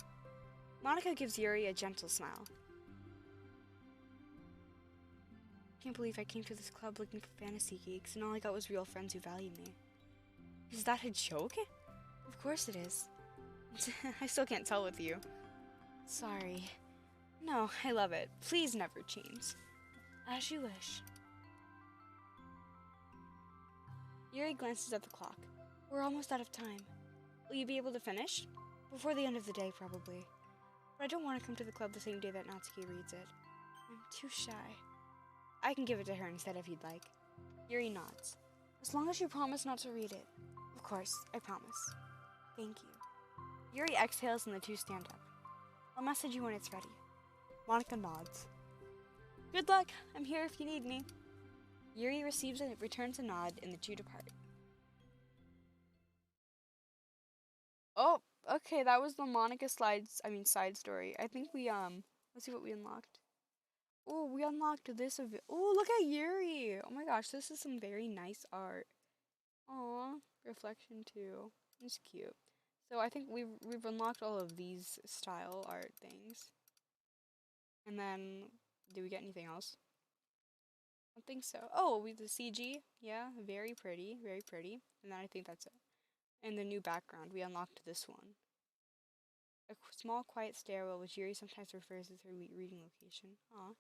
Speaker 1: Monica gives Yuri a gentle smile. Can't believe I came to this club looking for fantasy geeks and all I got was real friends who value me. Is that a joke? Of course it is. I still can't tell with you. Sorry. No, I love it. Please never change. As you wish. Yuri glances at the clock. We're almost out of time. Will you be able to finish? Before the end of the day, probably. But I don't want to come to the club the same day that Natsuki reads it. I'm too shy. I can give it to her instead if you'd like. Yuri nods. As long as you promise not to read it. Of course, I promise. Thank you. Yuri exhales and the two stand up. I'll message you when it's ready. Monica nods. Good luck. I'm here if you need me. Yuri receives and returns a nod and the two depart. Oh, okay, that was the Monica side story. I think we, let's see what we unlocked. Oh, we unlocked this. Oh, look at Yuri. Oh my gosh, this is some very nice art. Aw, reflection too. It's cute. So I think we've unlocked all of these style art things. And then, did we get anything else? I don't think so. Oh, we the CG. Yeah, very pretty, very pretty. And then I think that's it. And the new background, we unlocked this one. A small, quiet stairwell, which Yuri sometimes refers to as her reading location. Aw.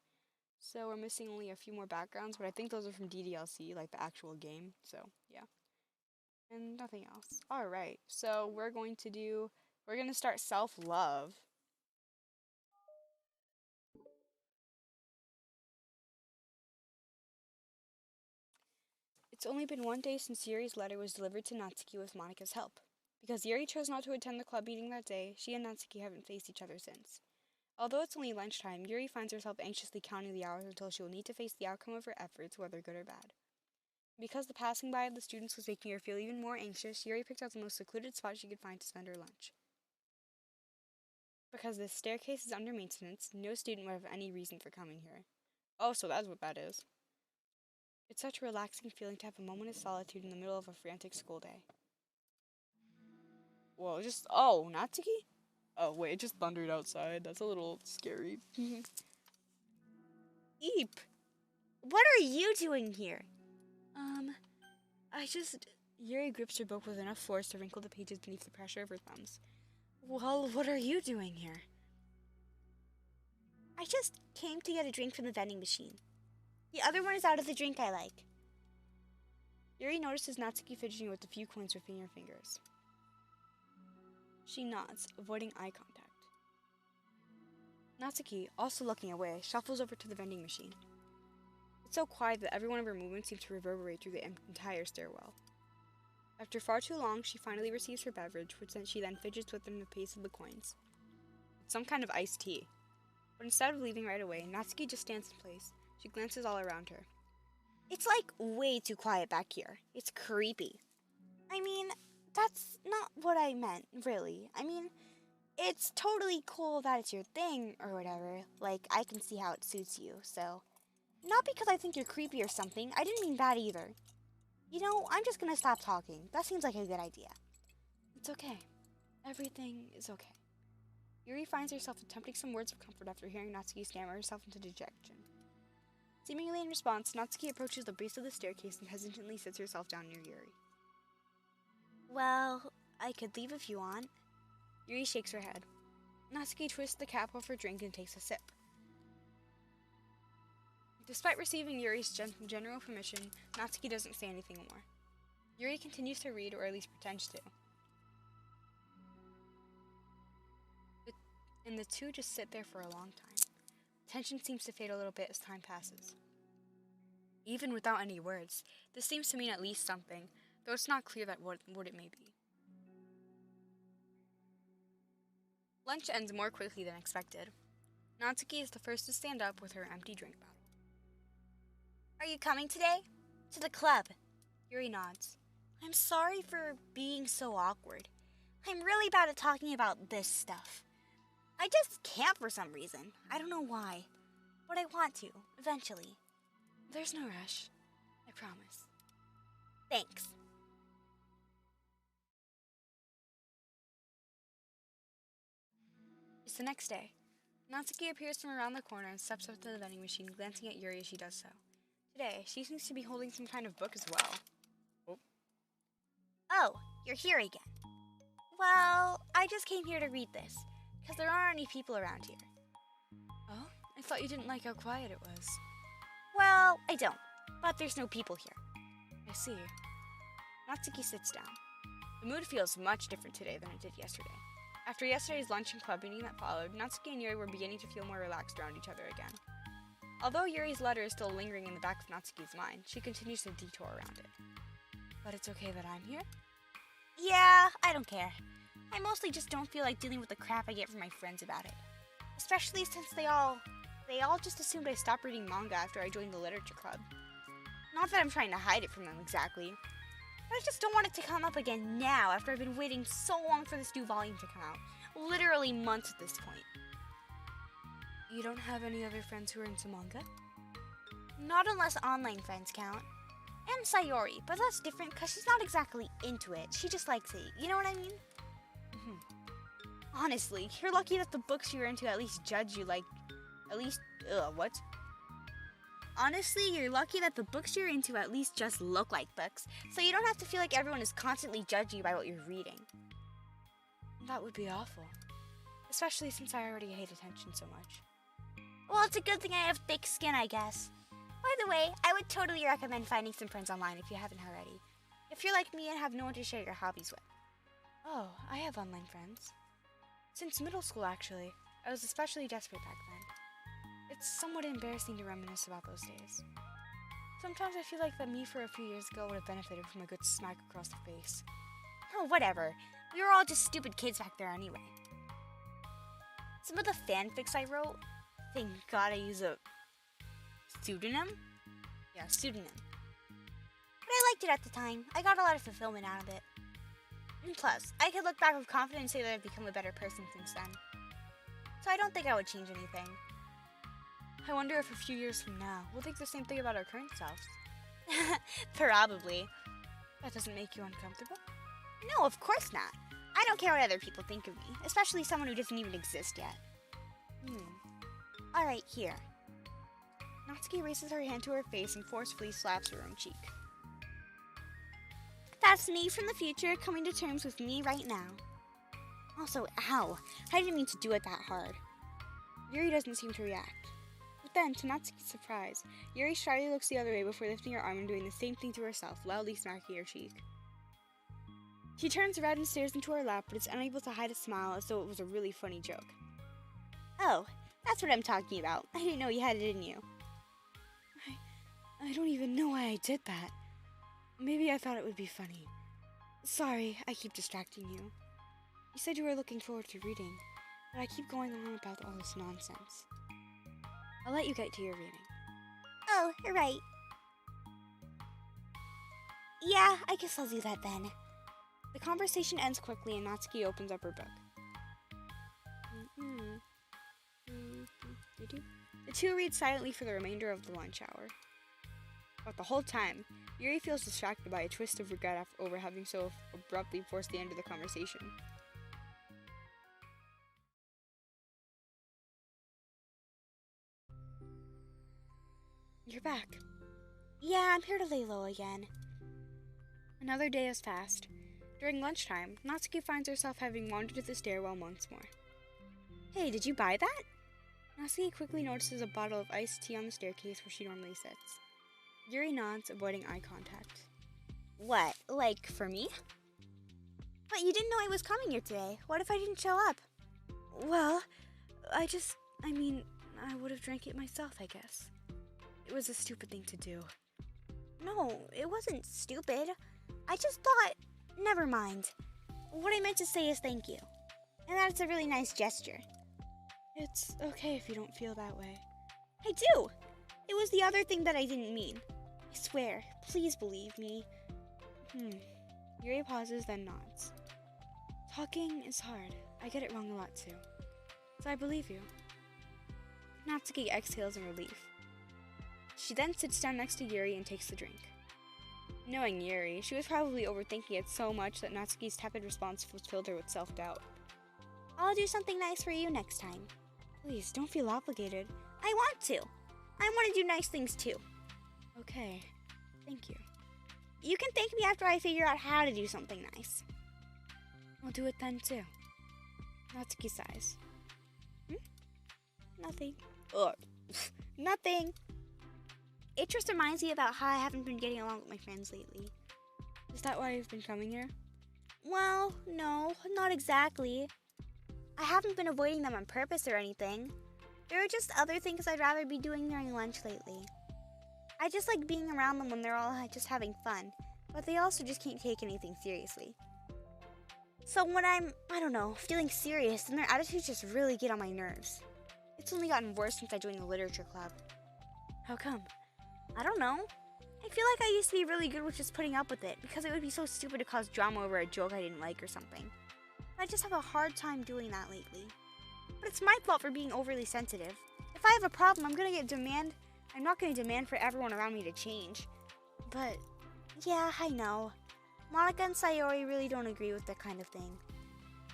Speaker 1: So we're missing only a few more backgrounds, but I think those are from DDLC, like the actual game. So, yeah. And nothing else. Alright, so we're going to start self-love. It's only been one day since Yuri's letter was delivered to Natsuki with Monika's help. Because Yuri chose not to attend the club meeting that day, she and Natsuki haven't faced each other since. Although it's only lunchtime, Yuri finds herself anxiously counting the hours until she will need to face the outcome of her efforts, whether good or bad. Because the passing by of the students was making her feel even more anxious, Yuri picked out the most secluded spot she could find to spend her lunch. Because this staircase is under maintenance, no student would have any reason for coming here. Oh, so that's what that is. It's such a relaxing feeling to have a moment of solitude in the middle of a frantic school day. Whoa, Natsuki? Oh, wait, it just thundered outside. That's a little scary.
Speaker 2: Eep! What are you doing here?
Speaker 1: Yuri grips her book with enough force to wrinkle the pages beneath the pressure of her thumbs. Well, what are you doing here?
Speaker 2: I just came to get a drink from the vending machine. The other one is out of the drink I like.
Speaker 1: Yuri notices Natsuki fidgeting with the few coins within her fingers. She nods, avoiding eye contact. Natsuki, also looking away, shuffles over to the vending machine. It's so quiet that every one of her movements seems to reverberate through the entire stairwell. After far too long, she finally receives her beverage, which she then fidgets within the pace of the coins. It's some kind of iced tea. But instead of leaving right away, Natsuki just stands in place. She glances all around her.
Speaker 2: It's like way too quiet back here. It's creepy. I mean, that's not what I meant, really. I mean, it's totally cool that it's your thing or whatever. Like, I can see how it suits you, so. Not because I think you're creepy or something. I didn't mean that either. You know, I'm just gonna stop talking. That seems like a good idea.
Speaker 1: It's okay. Everything is okay. Yuri finds herself attempting some words of comfort after hearing Natsuki stammer herself into dejection. Seemingly in response, Natsuki approaches the base of the staircase and hesitantly sits herself down near Yuri.
Speaker 2: Well, I could leave if you want.
Speaker 1: Yuri shakes her head. Natsuki twists the cap off her drink and takes a sip. Despite receiving Yuri's general permission, Natsuki doesn't say anything more. Yuri continues to read, or at least pretends to. And the two just sit there for a long time. Tension seems to fade a little bit as time passes. Even without any words, this seems to mean at least something, though it's not clear that what it may be. Lunch ends more quickly than expected. Natsuki is the first to stand up with her empty drink bottle.
Speaker 2: Are you coming today? To the club.
Speaker 1: Yuri nods.
Speaker 2: I'm sorry for being so awkward. I'm really bad at talking about this stuff. I just can't for some reason. I don't know why. But I want to, eventually.
Speaker 1: There's no rush. I promise.
Speaker 2: Thanks.
Speaker 1: It's the next day. Natsuki appears from around the corner and steps up to the vending machine, glancing at Yuri as she does so. Today, she seems to be holding some kind of book as well.
Speaker 2: Oh, you're here again. Well, I just came here to read this, because there aren't any people around here.
Speaker 1: Oh? I thought you didn't like how quiet it was.
Speaker 2: Well, I don't, but there's no people here.
Speaker 1: I see. Natsuki sits down. The mood feels much different today than it did yesterday. After yesterday's lunch and club meeting that followed, Natsuki and Yuri were beginning to feel more relaxed around each other again. Although Yuri's letter is still lingering in the back of Natsuki's mind, she continues to detour around it. But it's okay that I'm here?
Speaker 2: Yeah, I don't care. I mostly just don't feel like dealing with the crap I get from my friends about it. Especially since they all just assumed I stopped reading manga after I joined the literature club. Not that I'm trying to hide it from them exactly, but I just don't want it to come up again now after I've been waiting so long for this new volume to come out. Literally months at this point.
Speaker 1: You don't have any other friends who are into manga?
Speaker 2: Not unless online friends count. And Sayori, but that's different because she's not exactly into it. She just likes it. You know what I mean? Honestly, you're lucky that the books you're into at least judge you like... what? Honestly, you're lucky that the books you're into at least just look like books, so you don't have to feel like everyone is constantly judging you by what you're reading.
Speaker 1: That would be awful. Especially since I already hate attention so much.
Speaker 2: Well, it's a good thing I have thick skin, I guess. By the way, I would totally recommend finding some friends online if you haven't already. If you're like me and have no one to share your hobbies with.
Speaker 1: Oh, I have online friends. Since middle school, actually. I was especially desperate back then. It's somewhat embarrassing to reminisce about those days. Sometimes I feel like that me for a few years ago would have benefited from a good smack across the face.
Speaker 2: Oh, whatever. We were all just stupid kids back there anyway. Some of the fanfics I wrote, thank God I use a pseudonym? Yeah, pseudonym. But I liked it at the time. I got a lot of fulfillment out of it. And plus, I could look back with confidence and say that I've become a better person since then. So I don't think I would change anything.
Speaker 1: I wonder if a few years from now, we'll think the same thing about our current selves.
Speaker 2: Probably.
Speaker 1: That doesn't make you uncomfortable?
Speaker 2: No, of course not. I don't care what other people think of me, especially someone who doesn't even exist yet. Alright, here.
Speaker 1: Natsuki raises her hand to her face and forcefully slaps her own cheek.
Speaker 2: That's me from the future coming to terms with me right now. Also, ow. I didn't mean to do it that hard.
Speaker 1: Yuri doesn't seem to react. But then, to Natsuki's surprise, Yuri shyly looks the other way before lifting her arm and doing the same thing to herself, loudly smacking her cheek. She turns red and stares into her lap, but is unable to hide a smile as though it was a really funny joke.
Speaker 2: Oh, that's what I'm talking about. I didn't know you had it in you.
Speaker 1: I don't even know why I did that. Maybe I thought it would be funny. Sorry, I keep distracting you. You said you were looking forward to reading, but I keep going on about all this nonsense. I'll let you get to your reading.
Speaker 2: Oh, right. Yeah, I guess I'll do that then.
Speaker 1: The conversation ends quickly and Natsuki opens up her book. The two read silently for the remainder of the lunch hour. But the whole time, Yuri feels distracted by a twist of regret over having so abruptly forced the end of the conversation. You're back.
Speaker 2: Yeah, I'm here to lay low again.
Speaker 1: Another day has passed. During lunchtime, Natsuki finds herself having wandered to the stairwell once more. Hey, did you buy that? Natsuki quickly notices a bottle of iced tea on the staircase where she normally sits. Yuri nods, avoiding eye contact.
Speaker 2: What, like for me? But you didn't know I was coming here today. What if I didn't show up?
Speaker 1: Well, I would have drank it myself, I guess. It was a stupid thing to do.
Speaker 2: No, it wasn't stupid. I just thought, never mind. What I meant to say is thank you. And that's a really nice gesture.
Speaker 1: It's okay if you don't feel that way.
Speaker 2: I do. It was the other thing that I didn't mean. I swear, please believe me.
Speaker 1: Yuri pauses, then nods. Talking is hard. I get it wrong a lot too. So I believe you. Natsuki exhales in relief. She then sits down next to Yuri and takes the drink. Knowing Yuri, she was probably overthinking it so much that Natsuki's tepid response filled her with self-doubt.
Speaker 2: I'll do something nice for you next time.
Speaker 1: Please, don't feel obligated.
Speaker 2: I want to. I want to do nice things too.
Speaker 1: Okay, thank you.
Speaker 2: You can thank me after I figure out how to do something nice.
Speaker 1: I'll do it then too. Natsuki sighs.
Speaker 2: Nothing.
Speaker 1: Ugh.
Speaker 2: Nothing. It just reminds me about how I haven't been getting along with my friends lately.
Speaker 1: Is that why you've been coming here?
Speaker 2: Well, no, not exactly. I haven't been avoiding them on purpose or anything. There are just other things I'd rather be doing during lunch lately. I just like being around them when they're all just having fun, but they also just can't take anything seriously. So when I'm, feeling serious, then their attitudes just really get on my nerves. It's only gotten worse since I joined the literature club.
Speaker 1: How come?
Speaker 2: I don't know. I feel like I used to be really good with just putting up with it because it would be so stupid to cause drama over a joke I didn't like or something. I just have a hard time doing that lately. But it's my fault for being overly sensitive. If I have a problem, I'm not going to demand for everyone around me to change. But, yeah, I know. Monica and Sayori really don't agree with that kind of thing.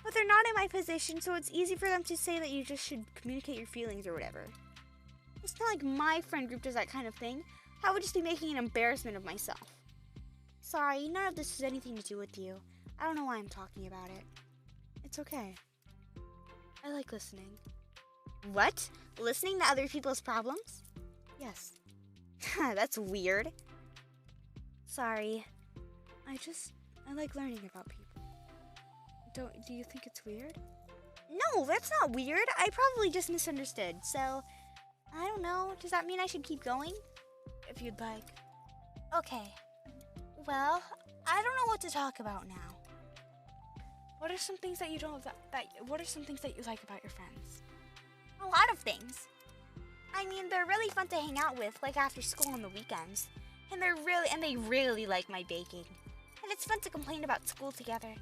Speaker 2: But they're not in my position, so it's easy for them to say that you just should communicate your feelings or whatever. It's not like my friend group does that kind of thing. I would just be making an embarrassment of myself. Sorry, none of this has anything to do with you. I don't know why I'm talking about it.
Speaker 1: It's okay. I like listening.
Speaker 2: What? Listening to other people's problems?
Speaker 1: Yes.
Speaker 2: That's weird. Sorry.
Speaker 1: I like learning about people. Do you think it's weird?
Speaker 2: No, that's not weird. I probably just misunderstood. So, I don't know. Does that mean I should keep going?
Speaker 1: If you'd like.
Speaker 2: Okay. Well, I don't know what to talk about now.
Speaker 1: What are some things that you don't what are some things that you like about your friends?
Speaker 2: A lot of things. They're really fun to hang out with, like after school on the weekends. And they really like my baking. And it's fun to complain about school together.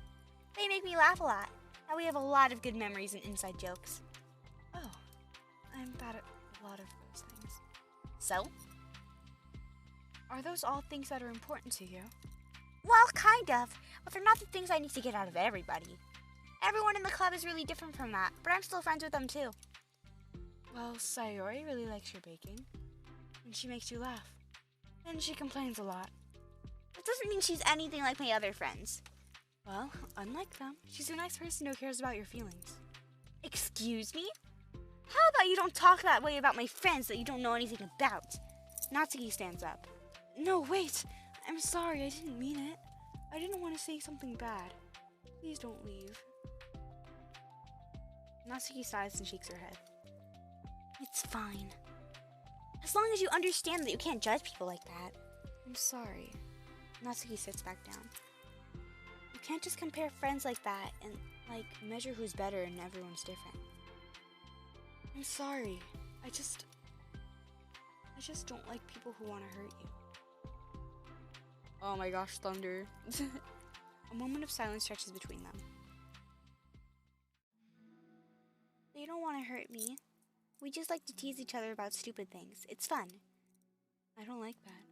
Speaker 2: They make me laugh a lot. And we have a lot of good memories and inside jokes.
Speaker 1: Oh, I'm bad at a lot of those things.
Speaker 2: So?
Speaker 1: Are those all things that are important to you?
Speaker 2: Well, kind of. But they're not the things I need to get out of everybody. Everyone in the club is really different from that, but I'm still friends with them too.
Speaker 1: Well, Sayori really likes your baking. And she makes you laugh. And she complains a lot.
Speaker 2: That doesn't mean she's anything like my other friends.
Speaker 1: Well, unlike them, she's a nice person who cares about your feelings.
Speaker 2: Excuse me? How about you don't talk that way about my friends that you don't know anything about?
Speaker 1: Natsuki stands up. No, wait! I'm sorry, I didn't mean it. I didn't want to say something bad. Please don't leave. Natsuki sighs and shakes her head.
Speaker 2: It's fine. As long as you understand that you can't judge people like that.
Speaker 1: I'm sorry. Natsuki sits back down. You can't just compare friends like that and, measure who's better and everyone's different. I'm sorry. I just don't like people who want to hurt you. Oh my gosh, thunder. A moment of silence stretches between them.
Speaker 2: They don't want to hurt me. We just like to tease each other about stupid things. It's fun.
Speaker 1: I don't like that.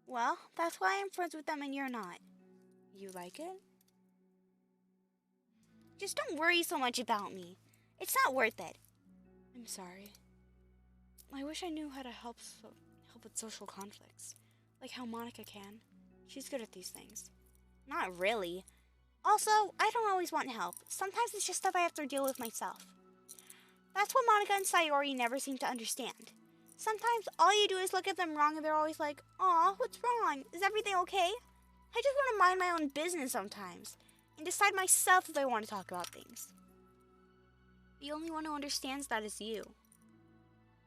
Speaker 2: Well, that's why I'm friends with them and you're not.
Speaker 1: You like it?
Speaker 2: Just don't worry so much about me. It's not worth it.
Speaker 1: I'm sorry. I wish I knew how to help with social conflicts. Like how Monica can. She's good at these things.
Speaker 2: Not really. Also, I don't always want help. Sometimes it's just stuff I have to deal with myself. That's what Monica and Sayori never seem to understand. Sometimes all you do is look at them wrong and they're always like, "Aw, what's wrong? Is everything okay?" I just want to mind my own business sometimes and decide myself if I want to talk about things. The only one who understands that is you.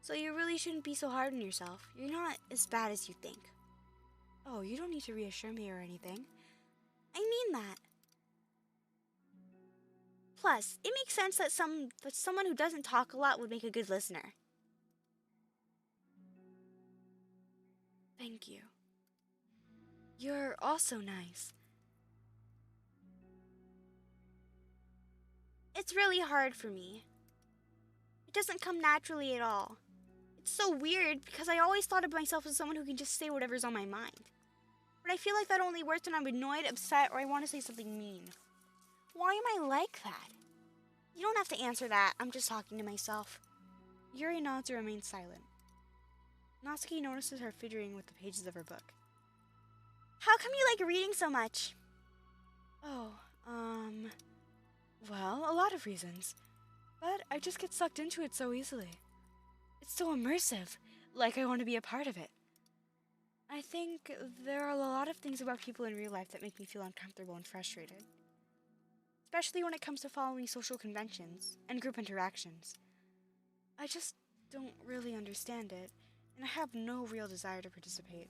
Speaker 2: So you really shouldn't be so hard on yourself. You're not as bad as you think. Oh, you don't need to reassure me or anything. I mean that. Plus, it makes sense that someone who doesn't talk a lot would make a good listener. Thank you. You're also nice. It's really hard for me. It doesn't come naturally at all. It's so weird because I always thought of myself as someone who can just say whatever's on my mind. But I feel like that only works when I'm annoyed, upset, or I want to say something mean. Why am I like that? You don't have to answer that. I'm just talking to myself. Yuri nods and remains silent. Natsuki notices her fidgeting with the pages of her book. How come you like reading so much? Oh, well, a lot of reasons. But I just get sucked into it so easily. It's so immersive, like I want to be a part of it. I think there are a lot of things about people in real life that make me feel uncomfortable and frustrated. Especially when it comes to following social conventions and group interactions. I just don't really understand it, and I have no real desire to participate.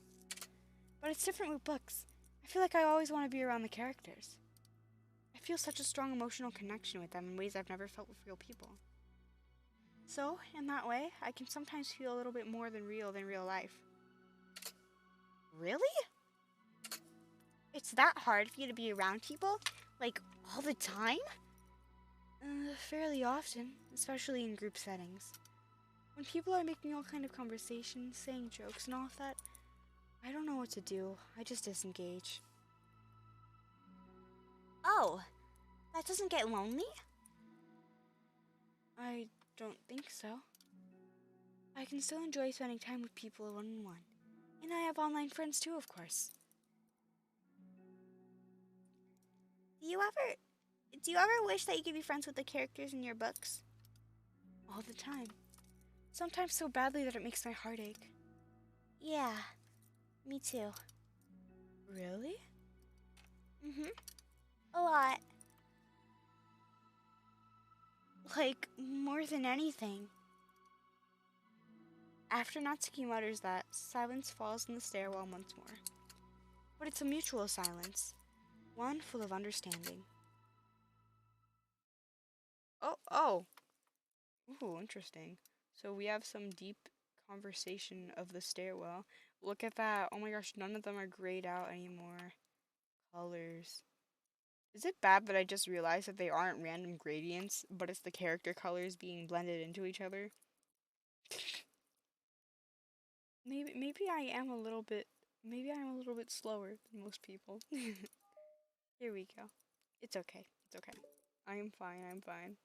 Speaker 2: But it's different with books. I feel like I always want to be around the characters. I feel such a strong emotional connection with them in ways I've never felt with real people. So, in that way, I can sometimes feel a little bit more than real life. Really? It's that hard for you to be around people? Like, all the time? Fairly often, especially in group settings. When people are making all kind of conversations, saying jokes and all of that, I don't know what to do. I just disengage. Oh, that doesn't get lonely? I don't think so. I can still enjoy spending time with people one-on-one. And I have online friends too, of course. Do you ever wish that you could be friends with the characters in your books? All the time. Sometimes so badly that it makes my heart ache. Yeah, me too. Really? A lot. Like, more than anything. After Natsuki mutters that, silence falls in the stairwell once more. But it's a mutual silence. One full of understanding. Oh. Ooh, interesting. So we have some deep conversation of the stairwell. Look at that. Oh my gosh, none of them are grayed out anymore. Colors. Is it bad that I just realized that they aren't random gradients, but it's the character colors being blended into each other? Maybe I'm a little bit slower than most people. Here we go. It's okay. I am fine.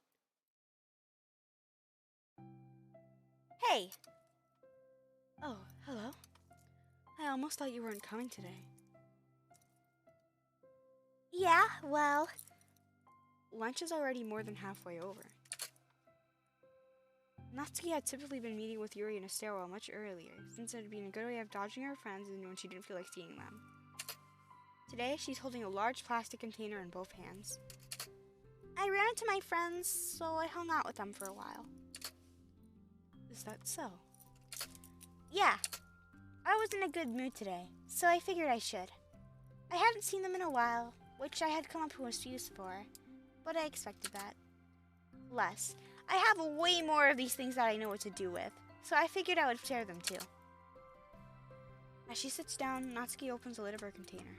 Speaker 2: Hey! Oh, hello. I almost thought you weren't coming today. Yeah, well... Lunch is already more than halfway over. Natsuki had typically been meeting with Yuri in a stairwell much earlier, since it had been a good way of dodging her friends and when she didn't feel like seeing them. Today, she's holding a large plastic container in both hands. I ran into my friends, so I hung out with them for a while. Is that so? Yeah. I was in a good mood today, so I figured I should. I hadn't seen them in a while, which I had come up with an excuse for, but I expected that. Plus, I have way more of these things that I know what to do with, so I figured I would share them too. As she sits down, Natsuki opens the lid of her container.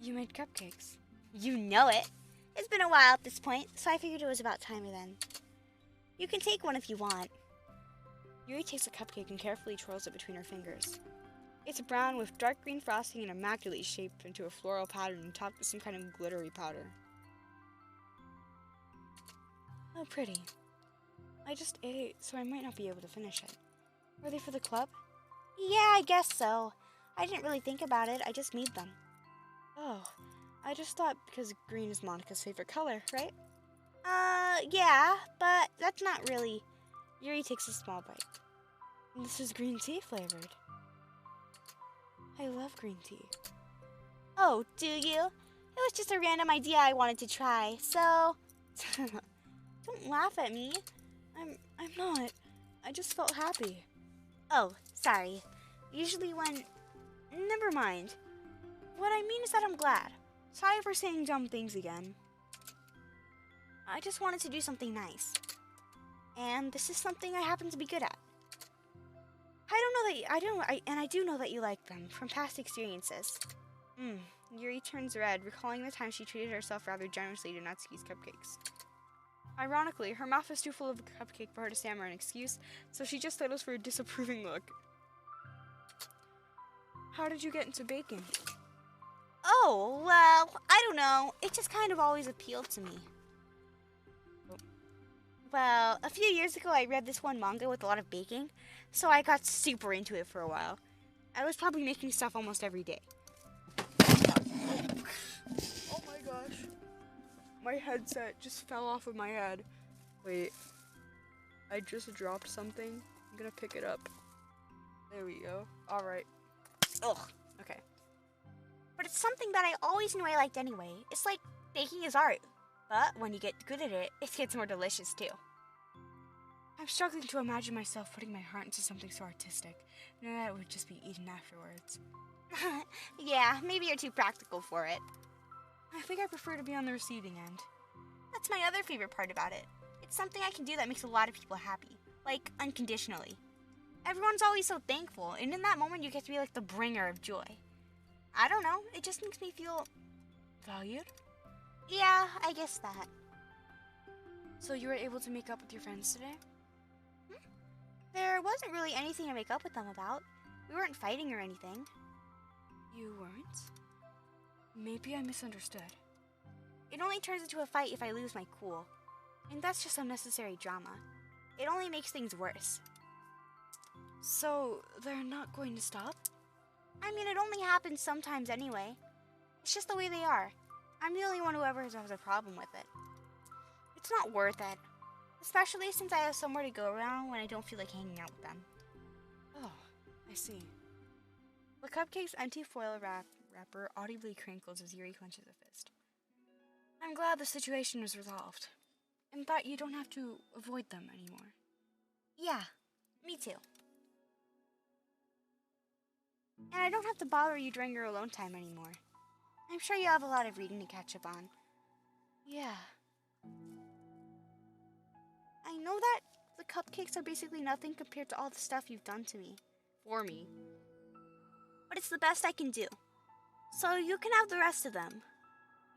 Speaker 2: You made cupcakes. You know it. It's been a while at this point, so I figured it was about time then. You can take one if you want. Yuri takes a cupcake and carefully twirls it between her fingers. It's brown with dark green frosting and immaculately shaped into a floral pattern and topped with some kind of glittery powder. Oh, pretty. I just ate, so I might not be able to finish it. Are they for the club? Yeah, I guess so. I didn't really think about it, I just made them. Oh, I just thought because green is Monica's favorite color, right? Yeah, but that's not really... Yuri takes a small bite. This is green tea flavored. I love green tea. Oh, do you? It was just a random idea I wanted to try, so... Don't laugh at me.
Speaker 1: I'm not. I just felt happy.
Speaker 2: Oh, sorry. Usually when...
Speaker 1: Never mind. What I mean is that I'm glad. Sorry for saying dumb things again.
Speaker 2: I just wanted to do something nice. And this is something I happen to be good at.
Speaker 1: I do know that you like them from past experiences. Yuri turns red, recalling the time she treated herself rather generously to Natsuki's cupcakes. Ironically, her mouth is too full of a cupcake for her to stammer an excuse, so she just settles for a disapproving look. How did you get into baking?
Speaker 2: Oh, well, I don't know. It just kind of always appealed to me. Well, a few years ago I read this one manga with a lot of baking, so I got super into it for a while. I was probably making stuff almost every day.
Speaker 1: Oh my gosh. My headset just fell off of my head. Wait. I just dropped something. I'm gonna pick it up. There we go. Alright.
Speaker 2: Ugh.
Speaker 1: Okay.
Speaker 2: But it's something that I always knew I liked anyway. It's like baking is art. But when you get good at it, it gets more delicious too.
Speaker 1: I'm struggling to imagine myself putting my heart into something so artistic, and that it would just be eaten afterwards.
Speaker 2: Yeah, maybe you're too practical for it.
Speaker 1: I think I prefer to be on the receiving end.
Speaker 2: That's my other favorite part about it. It's something I can do that makes a lot of people happy. Like, unconditionally. Everyone's always so thankful, and in that moment you get to be like the bringer of joy. I don't know, it just makes me feel...
Speaker 1: Valued?
Speaker 2: Yeah, I guess that.
Speaker 1: So you were able to make up with your friends today?
Speaker 2: There wasn't really anything to make up with them about. We weren't fighting or anything.
Speaker 1: You weren't? Maybe I misunderstood.
Speaker 2: It only turns into a fight if I lose my cool. And that's just unnecessary drama. It only makes things worse.
Speaker 1: So, they're not going to stop?
Speaker 2: I mean, it only happens sometimes anyway. It's just the way they are. I'm the only one who ever has a problem with it. It's not worth it. Especially since I have somewhere to go around when I don't feel like hanging out with them.
Speaker 1: Oh, I see. The cupcake's empty foil wrapper audibly crinkles as Yuri clenches a fist. I'm glad the situation was resolved, and that you don't have to avoid them anymore.
Speaker 2: Yeah, me too. And I don't have to bother you during your alone time anymore. I'm sure you have a lot of reading to catch up on.
Speaker 1: Yeah.
Speaker 2: I know that the cupcakes are basically nothing compared to all the stuff you've done to me.
Speaker 1: For me.
Speaker 2: But it's the best I can do. So you can have the rest of them.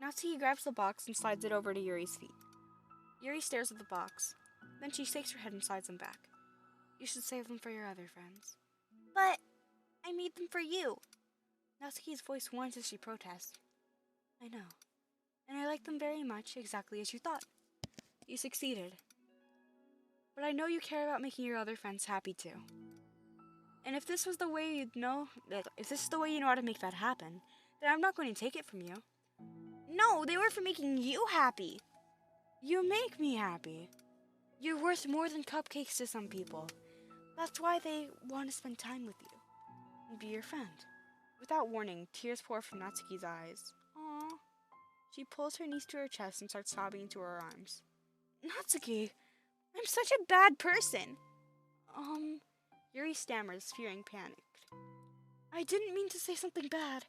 Speaker 1: Natsuki grabs the box and slides it over to Yuri's feet. Yuri stares at the box. Then she shakes her head and slides them back. You should save them for your other friends.
Speaker 2: But I made them for you.
Speaker 1: Natsuki's voice warns as she protests. I know. And I like them very much, exactly as you thought. You succeeded. But I know you care about making your other friends happy too. And if this was the way if this is the way you know how to make that happen, then I'm not going to take it from you.
Speaker 2: No, they were for making you happy.
Speaker 1: You make me happy. You're worth more than cupcakes to some people. That's why they want to spend time with you and be your friend. Without warning, tears pour from Natsuki's eyes. Aww. She pulls her niece to her chest and starts sobbing into her arms.
Speaker 2: Natsuki, I'm such a bad person.
Speaker 1: Yuri stammers, fearing panicked. I didn't mean to say something bad.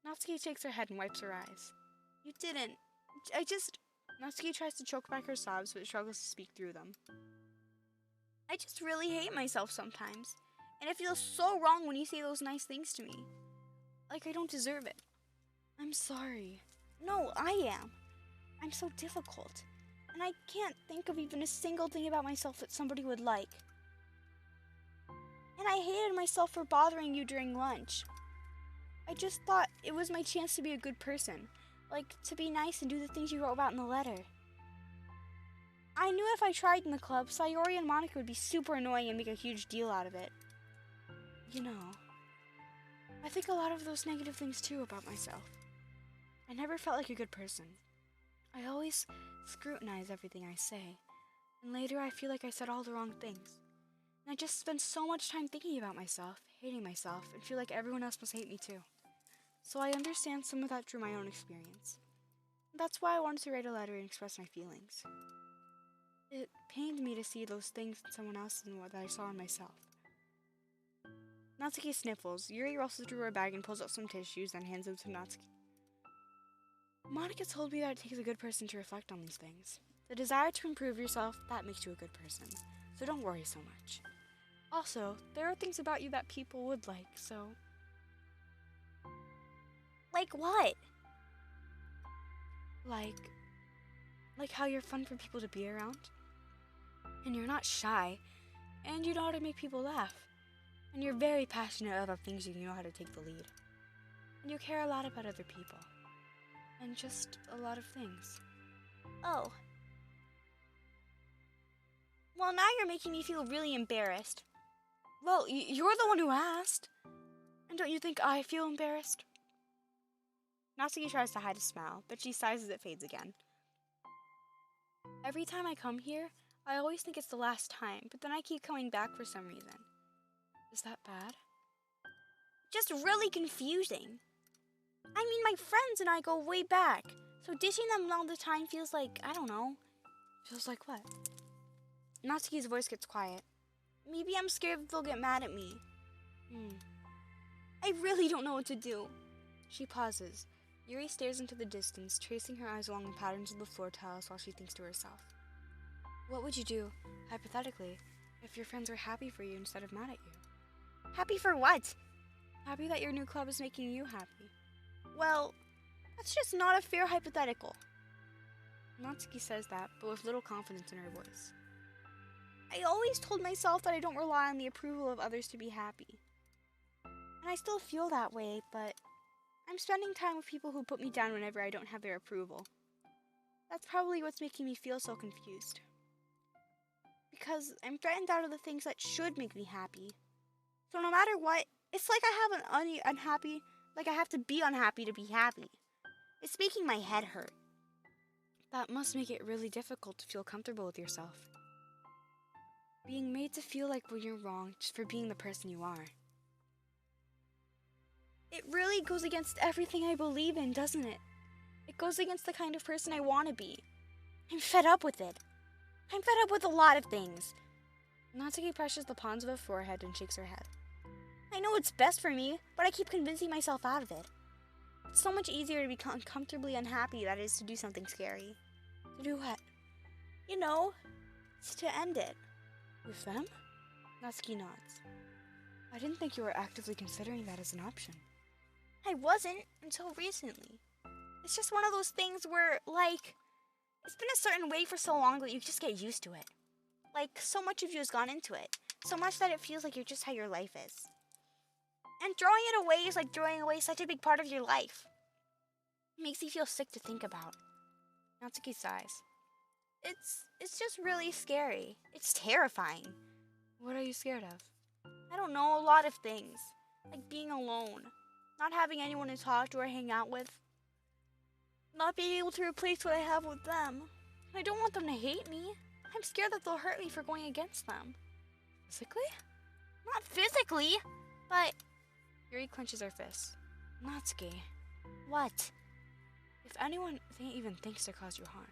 Speaker 1: Natsuki shakes her head and wipes her eyes. You didn't. Natsuki tries to choke back her sobs, but struggles to speak through them.
Speaker 2: I just really hate myself sometimes. And it feels so wrong when you say those nice things to me. Like I don't deserve it.
Speaker 1: I'm sorry.
Speaker 2: No, I am. I'm so difficult. And I can't think of even a single thing about myself that somebody would like. And I hated myself for bothering you during lunch. I just thought it was my chance to be a good person. Like, to be nice and do the things you wrote about in the letter. I knew if I tried in the club, Sayori and Monica would be super annoying and make a huge deal out of it.
Speaker 1: You know, I think a lot of those negative things too about myself. I never felt like a good person. I always scrutinize everything I say, and later I feel like I said all the wrong things. And I just spend so much time thinking about myself, hating myself, and feel like everyone else must hate me too. so I understand some of that through my own experience. That's why I wanted to write a letter and express my feelings. It pained me to see those things in someone else and what I saw in myself. Natsuki sniffles. Yuri rustles through her bag and pulls out some tissues, then hands them to Natsuki. Monica told me that it takes a good person to reflect on these things. The desire to improve yourself, that makes you a good person. So don't worry so much. Also, there are things about you that people would like, so...
Speaker 2: Like what?
Speaker 1: Like how you're fun for people to be around. And you're not shy. And you know how to make people laugh. And you're very passionate about things you know how to take the lead. And you care a lot about other people. And just a lot of things.
Speaker 2: Oh. Well, now you're making me feel really embarrassed.
Speaker 1: Well, you're the one who asked. And don't you think I feel embarrassed? Natsuki tries to hide a smile, but she sighs as it fades again. Every time I come here, I always think it's the last time, but then I keep coming back for some reason. Is that bad?
Speaker 2: Just really confusing. I mean, my friends and I go way back, so ditching them all the time feels like, I don't know.
Speaker 1: Feels like what? Natsuki's voice gets quiet.
Speaker 2: Maybe I'm scared they'll get mad at me. I really don't know what to do.
Speaker 1: She pauses. Yuri stares into the distance, tracing her eyes along the patterns of the floor tiles while she thinks to herself. What would you do, hypothetically, if your friends were happy for you instead of mad at you?
Speaker 2: Happy for what?
Speaker 1: Happy that your new club is making you happy.
Speaker 2: Well, that's just not a fair hypothetical.
Speaker 1: Natsuki says that, but with little confidence in her voice.
Speaker 2: I always told myself that I don't rely on the approval of others to be happy. And I still feel that way, but I'm spending time with people who put me down whenever I don't have their approval. That's probably what's making me feel so confused. Because I'm threatened out of the things that should make me happy. So no matter what, it's like I have an unhappy, like I have to be unhappy to be happy. It's making my head hurt.
Speaker 1: That must make it really difficult to feel comfortable with yourself. Being made to feel like when you're wrong just for being the person you are.
Speaker 2: It really goes against everything I believe in, doesn't it? It goes against the kind of person I want to be. I'm fed up with it. I'm fed up with a lot of things.
Speaker 1: Natsuki presses the palms of her forehead and shakes her head.
Speaker 2: I know it's best for me, but I keep convincing myself out of it. It's so much easier to be uncomfortably unhappy than it is to do something scary.
Speaker 1: To do what?
Speaker 2: You know, it's to end it.
Speaker 1: With them? Natsuki nods. I didn't think you were actively considering that as an option.
Speaker 2: I wasn't until recently. It's just one of those things where, like, it's been a certain way for so long that you just get used to it. Like, so much of you has gone into it. So much that it feels like you're just how your life is. And throwing it away is like throwing away such a big part of your life. It makes me feel sick to think about.
Speaker 1: Natsuki sighs.
Speaker 2: It's just really scary. It's terrifying.
Speaker 1: What are you scared of?
Speaker 2: I don't know, a lot of things. Like being alone. Not having anyone to talk to or hang out with. Not being able to replace what I have with them. I don't want them to hate me. I'm scared that they'll hurt me for going against them.
Speaker 1: Physically?
Speaker 2: Not physically, but...
Speaker 1: Yuri clenches her fists. Natsuki.
Speaker 2: What?
Speaker 1: If anyone even thinks to cause you harm,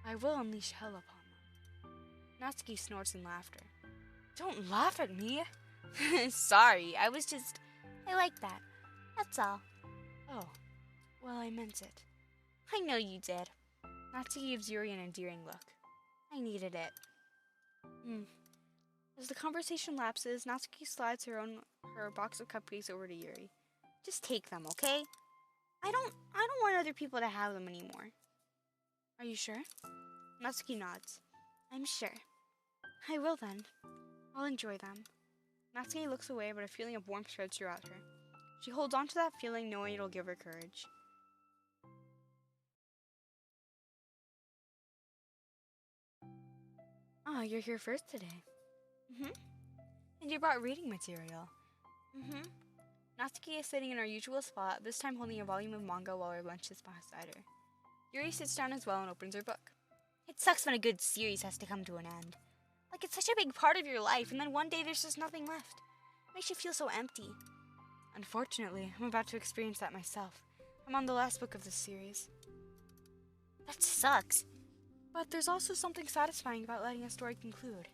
Speaker 1: I will unleash hell upon them. Natsuki snorts in laughter. Don't laugh at me.
Speaker 2: Sorry, I like that. That's all.
Speaker 1: Oh, well, I meant it.
Speaker 2: I know you did.
Speaker 1: Natsuki gives Yuri an endearing look.
Speaker 2: I needed it.
Speaker 1: As the conversation lapses, Natsuki slides her box of cupcakes over to Yuri.
Speaker 2: Just take them, okay? I don't want other people to have them anymore.
Speaker 1: Are you sure?
Speaker 2: Natsuki nods. I'm sure.
Speaker 1: I will then. I'll enjoy them. Natsuki looks away, but a feeling of warmth spreads throughout her. She holds on to that feeling, knowing it'll give her courage. Ah, you're here first today. And you brought reading material. Natsuki is sitting in her usual spot, this time holding a volume of manga while her lunch is beside her. Yuri sits down as well and opens her book.
Speaker 2: It sucks when a good series has to come to an end. Like, it's such a big part of your life, and then one day there's just nothing left. It makes you feel so empty.
Speaker 1: Unfortunately, I'm about to experience that myself. I'm on the last book of this series.
Speaker 2: That sucks.
Speaker 1: But there's also something satisfying about letting a story conclude.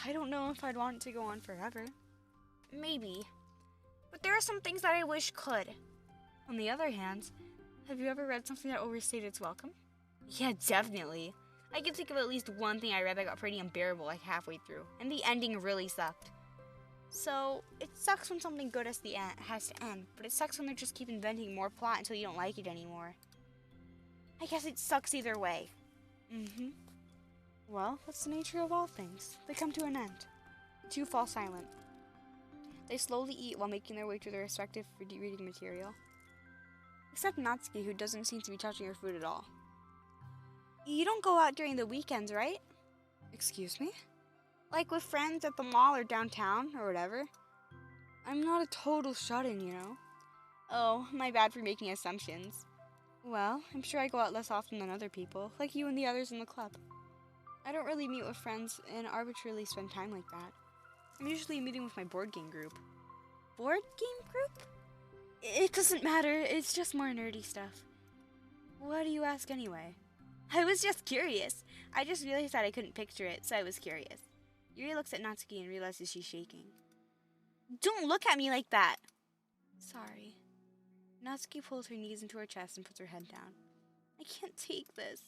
Speaker 1: I don't know if I'd want it to go on forever.
Speaker 2: Maybe. But there are some things that I wish could.
Speaker 1: On the other hand, have you ever read something that overstayed its welcome?
Speaker 2: Yeah, definitely. I can think of at least one thing I read that got pretty unbearable like halfway through, and the ending really sucked. So, it sucks when something good has to end, but it sucks when they just keep inventing more plot until you don't like it anymore. I guess it sucks either way.
Speaker 1: Mm-hmm. Well, that's the nature of all things. They come to an end. The two fall silent. They slowly eat while making their way to their respective reading material. Except Natsuki, who doesn't seem to be touching her food at all.
Speaker 2: You don't go out during the weekends, right?
Speaker 1: Excuse me?
Speaker 2: Like with friends at the mall or downtown or whatever?
Speaker 1: I'm not a total shut-in, you know.
Speaker 2: Oh, my bad for making assumptions.
Speaker 1: Well, I'm sure I go out less often than other people, like you and the others in the club. I don't really meet with friends and arbitrarily spend time like that. I'm usually meeting with my board game group.
Speaker 2: Board game group?
Speaker 1: It doesn't matter, it's just more nerdy stuff. Why do you ask anyway?
Speaker 2: I was just curious. I just realized that I couldn't picture it, so I was curious.
Speaker 1: Yuri looks at Natsuki and realizes she's shaking.
Speaker 2: Don't look at me like that!
Speaker 1: Sorry. Natsuki pulls her knees into her chest and puts her head down. I can't take this.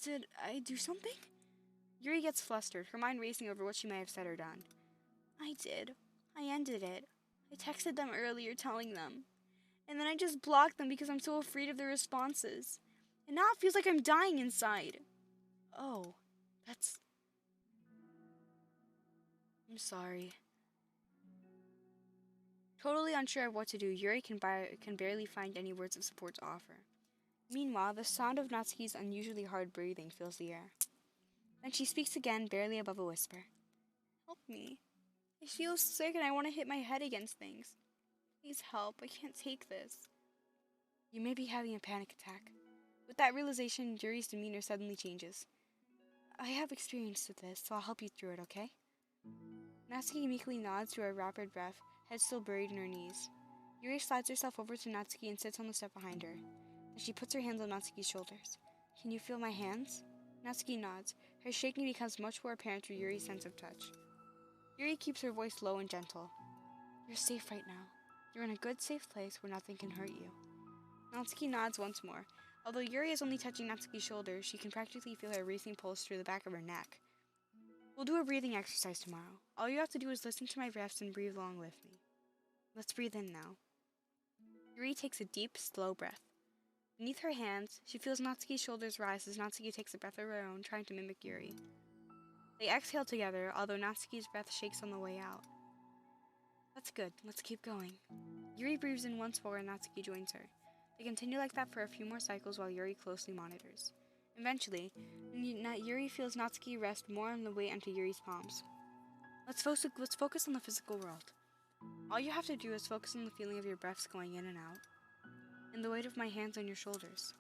Speaker 1: Did I do something? Yuri gets flustered, her mind racing over what she may have said or done. I did. I ended it. I texted them earlier telling them. And then I just blocked them because I'm so afraid of their responses. And now it feels like I'm dying inside. Oh, that's... I'm sorry. Totally unsure of what to do, Yuri can barely find any words of support to offer. Meanwhile, the sound of Natsuki's unusually hard breathing fills the air. Then she speaks again, barely above a whisper. Help me. I feel sick and I want to hit my head against things. Please help, I can't take this. You may be having a panic attack. With that realization, Yuri's demeanor suddenly changes. I have experience with this, so I'll help you through it, okay? Natsuki meekly nods to her rapid breath, head still buried in her knees. Yuri slides herself over to Natsuki and sits on the step behind her. Then she puts her hands on Natsuki's shoulders. Can you feel my hands? Natsuki nods. Her shaking becomes much more apparent through Yuri's sense of touch. Yuri keeps her voice low and gentle. You're safe right now. You're in a good, safe place where nothing can hurt you. Natsuki nods once more. Although Yuri is only touching Natsuki's shoulder, she can practically feel her racing pulse through the back of her neck. We'll do a breathing exercise tomorrow. All you have to do is listen to my breaths and breathe along with me. Let's breathe in now. Yuri takes a deep, slow breath. Beneath her hands, she feels Natsuki's shoulders rise as Natsuki takes a breath of her own, trying to mimic Yuri. They exhale together, although Natsuki's breath shakes on the way out. That's good. Let's keep going. Yuri breathes in once more and Natsuki joins her. They continue like that for a few more cycles while Yuri closely monitors. Eventually, Yuri feels Natsuki rest more on the weight onto Yuri's palms. Let's focus on the physical world. All you have to do is focus on the feeling of your breaths going in and out, and the weight of my hands on your shoulders.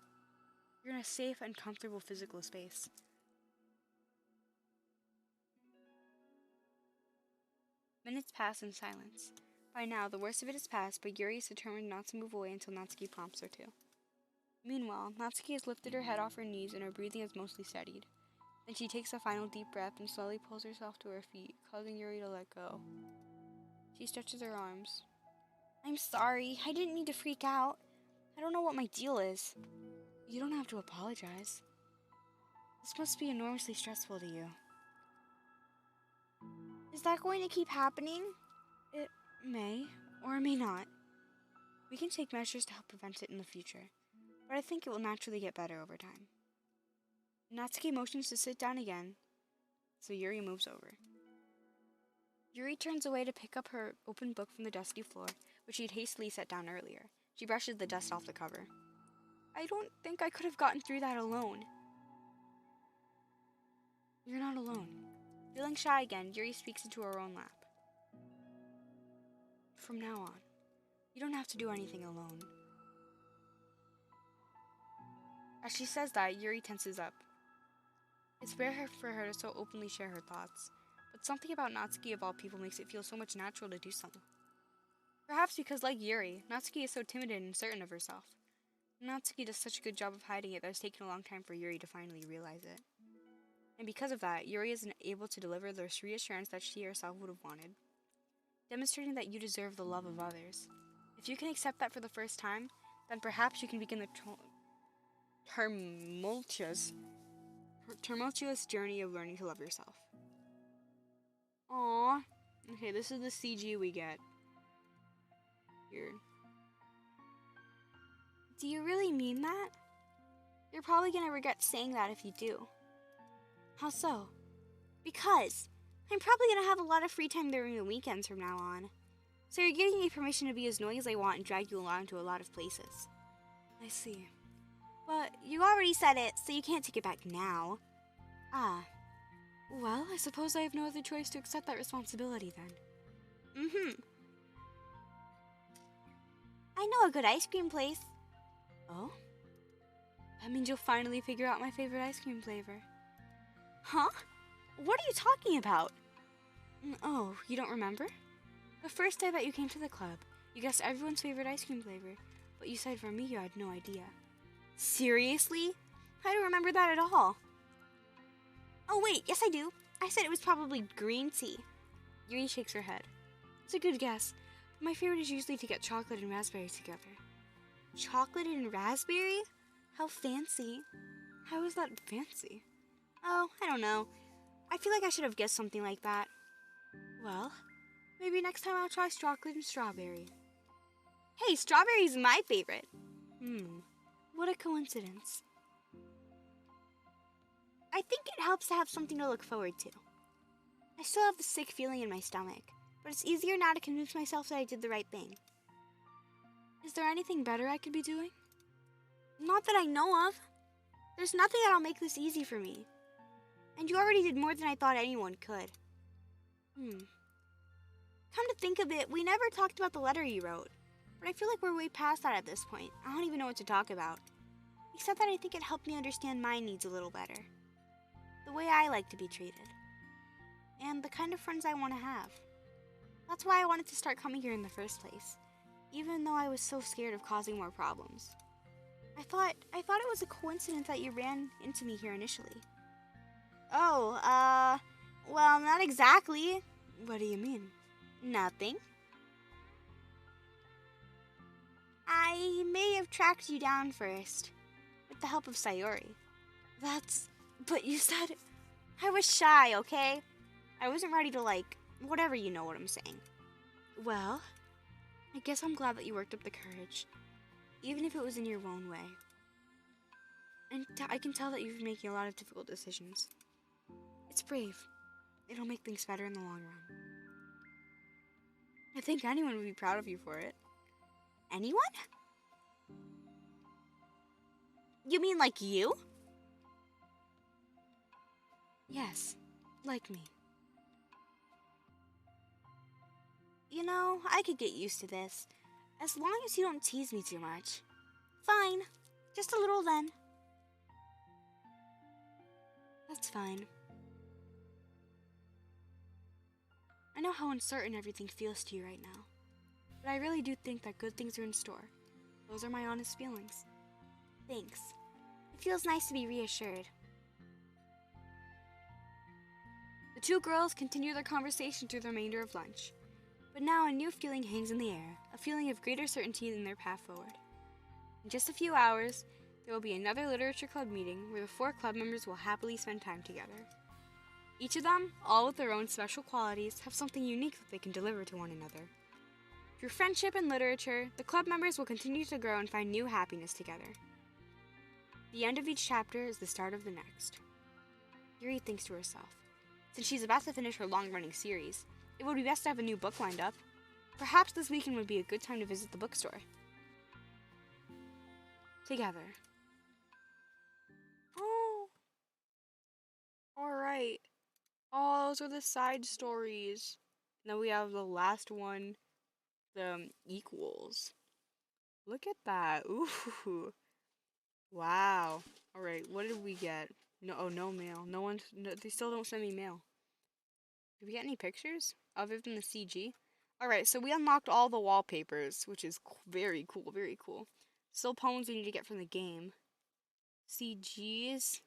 Speaker 1: You're in a safe and comfortable physical space. Minutes pass in silence. By now, the worst of it is past, but Yuri is determined not to move away until Natsuki prompts her to. Meanwhile, Natsuki has lifted her head off her knees and her breathing is mostly steadied. Then she takes a final deep breath and slowly pulls herself to her feet, causing Yuri to let go. She stretches her arms. I'm sorry, I didn't mean to freak out. I don't know what my deal is. You don't have to apologize. This must be enormously stressful to you.
Speaker 2: Is that going to keep happening?
Speaker 1: It may, or may not. We can take measures to help prevent it in the future, but I think it will naturally get better over time. Natsuki motions to sit down again, so Yuri moves over. Yuri turns away to pick up her open book from the dusty floor, which she had hastily set down earlier. She brushes the dust off the cover. I don't think I could have gotten through that alone. You're not alone. Feeling shy again, Yuri speaks into her own lap. From now on, you don't have to do anything alone. As she says that, Yuri tenses up. It's rare for her to so openly share her thoughts, but something about Natsuki of all people makes it feel so much natural to do so. Perhaps because, like Yuri, Natsuki is so timid and certain of herself. Natsuki does such a good job of hiding it that it's taken a long time for Yuri to finally realize it. And because of that, Yuri isn't able to deliver the reassurance that she herself would have wanted, demonstrating that you deserve the love of others. If you can accept that for the first time, then perhaps you can begin the tumultuous journey of learning to love yourself. Aww. Okay, this is the CG we get. Here.
Speaker 2: Do you really mean that? You're probably gonna regret saying that if you do. How so? Because I'm probably gonna have a lot of free time during the weekends from now on. So you're giving me permission to be as annoying as I want and drag you along to a lot of places.
Speaker 1: I see.
Speaker 2: But you already said it, so you can't take it back now.
Speaker 1: Ah. Well, I suppose I have no other choice to accept that responsibility then.
Speaker 2: I know a good ice cream place.
Speaker 1: Oh? That means you'll finally figure out my favorite ice cream flavor.
Speaker 2: Huh? What are you talking about?
Speaker 1: Oh, you don't remember? The first day that you came to the club, you guessed everyone's favorite ice cream flavor, but you said for me you had no idea.
Speaker 2: Seriously? I don't remember that at all. Oh wait, yes I do. I said it was probably green tea.
Speaker 1: Yuri shakes her head. It's a good guess. My favorite is usually to get chocolate and raspberry together.
Speaker 2: Chocolate and raspberry? How fancy.
Speaker 1: How is that fancy?
Speaker 2: Oh, I don't know. I feel like I should have guessed something like that.
Speaker 1: Well, maybe next time I'll try chocolate and strawberry.
Speaker 2: Hey, strawberry's my favorite.
Speaker 1: What a coincidence.
Speaker 2: I think it helps to have something to look forward to. I still have the sick feeling in my stomach, but it's easier now to convince myself that I did the right thing.
Speaker 1: Is there anything better I could be doing?
Speaker 2: Not that I know of. There's nothing that'll make this easy for me. And you already did more than I thought anyone could. Come to think of it, we never talked about the letter you wrote. But I feel like we're way past that at this point. I don't even know what to talk about. Except that I think it helped me understand my needs a little better. The way I like to be treated. And the kind of friends I want to have. That's why I wanted to start coming here in the first place. Even though I was so scared of causing more problems. I thought it was a coincidence that you ran into me here initially. Oh, well, not exactly.
Speaker 1: What do you mean?
Speaker 2: Nothing. I may have tracked you down first, with the help of Sayori.
Speaker 1: But you said...
Speaker 2: I was shy, okay? I wasn't ready to, whatever, you know what I'm saying.
Speaker 1: Well, I guess I'm glad that you worked up the courage, even if it was in your own way. And I can tell that you've been making a lot of difficult decisions. It's brave. It'll make things better in the long run. I think anyone would be proud of you for it.
Speaker 2: Anyone? You mean like you?
Speaker 1: Yes, like me.
Speaker 2: You know, I could get used to this, as long as you don't tease me too much. Fine, just a little then.
Speaker 1: That's fine. I know how uncertain everything feels to you right now, but I really do think that good things are in store. Those are my honest feelings.
Speaker 2: Thanks. It feels nice to be reassured.
Speaker 1: The two girls continue their conversation through the remainder of lunch, but now a new feeling hangs in the air, a feeling of greater certainty in their path forward. In just a few hours, there will be another literature club meeting where the 4 club members will happily spend time together. Each of them, all with their own special qualities, have something unique that they can deliver to one another. Through friendship and literature, the club members will continue to grow and find new happiness together. The end of each chapter is the start of the next. Yuri thinks to herself, since she's about to finish her long-running series, it would be best to have a new book lined up. Perhaps this weekend would be a good time to visit the bookstore. Together. Oh. Alright. Oh, those are the side stories. Now we have the last one, the equals. Look at that. Ooh. Wow. Alright, what did we get? No mail. They still don't send me mail. Did we get any pictures other than the CG? Alright, so we unlocked all the wallpapers, which is very cool, very cool. Still poems we need to get from the game. CGs.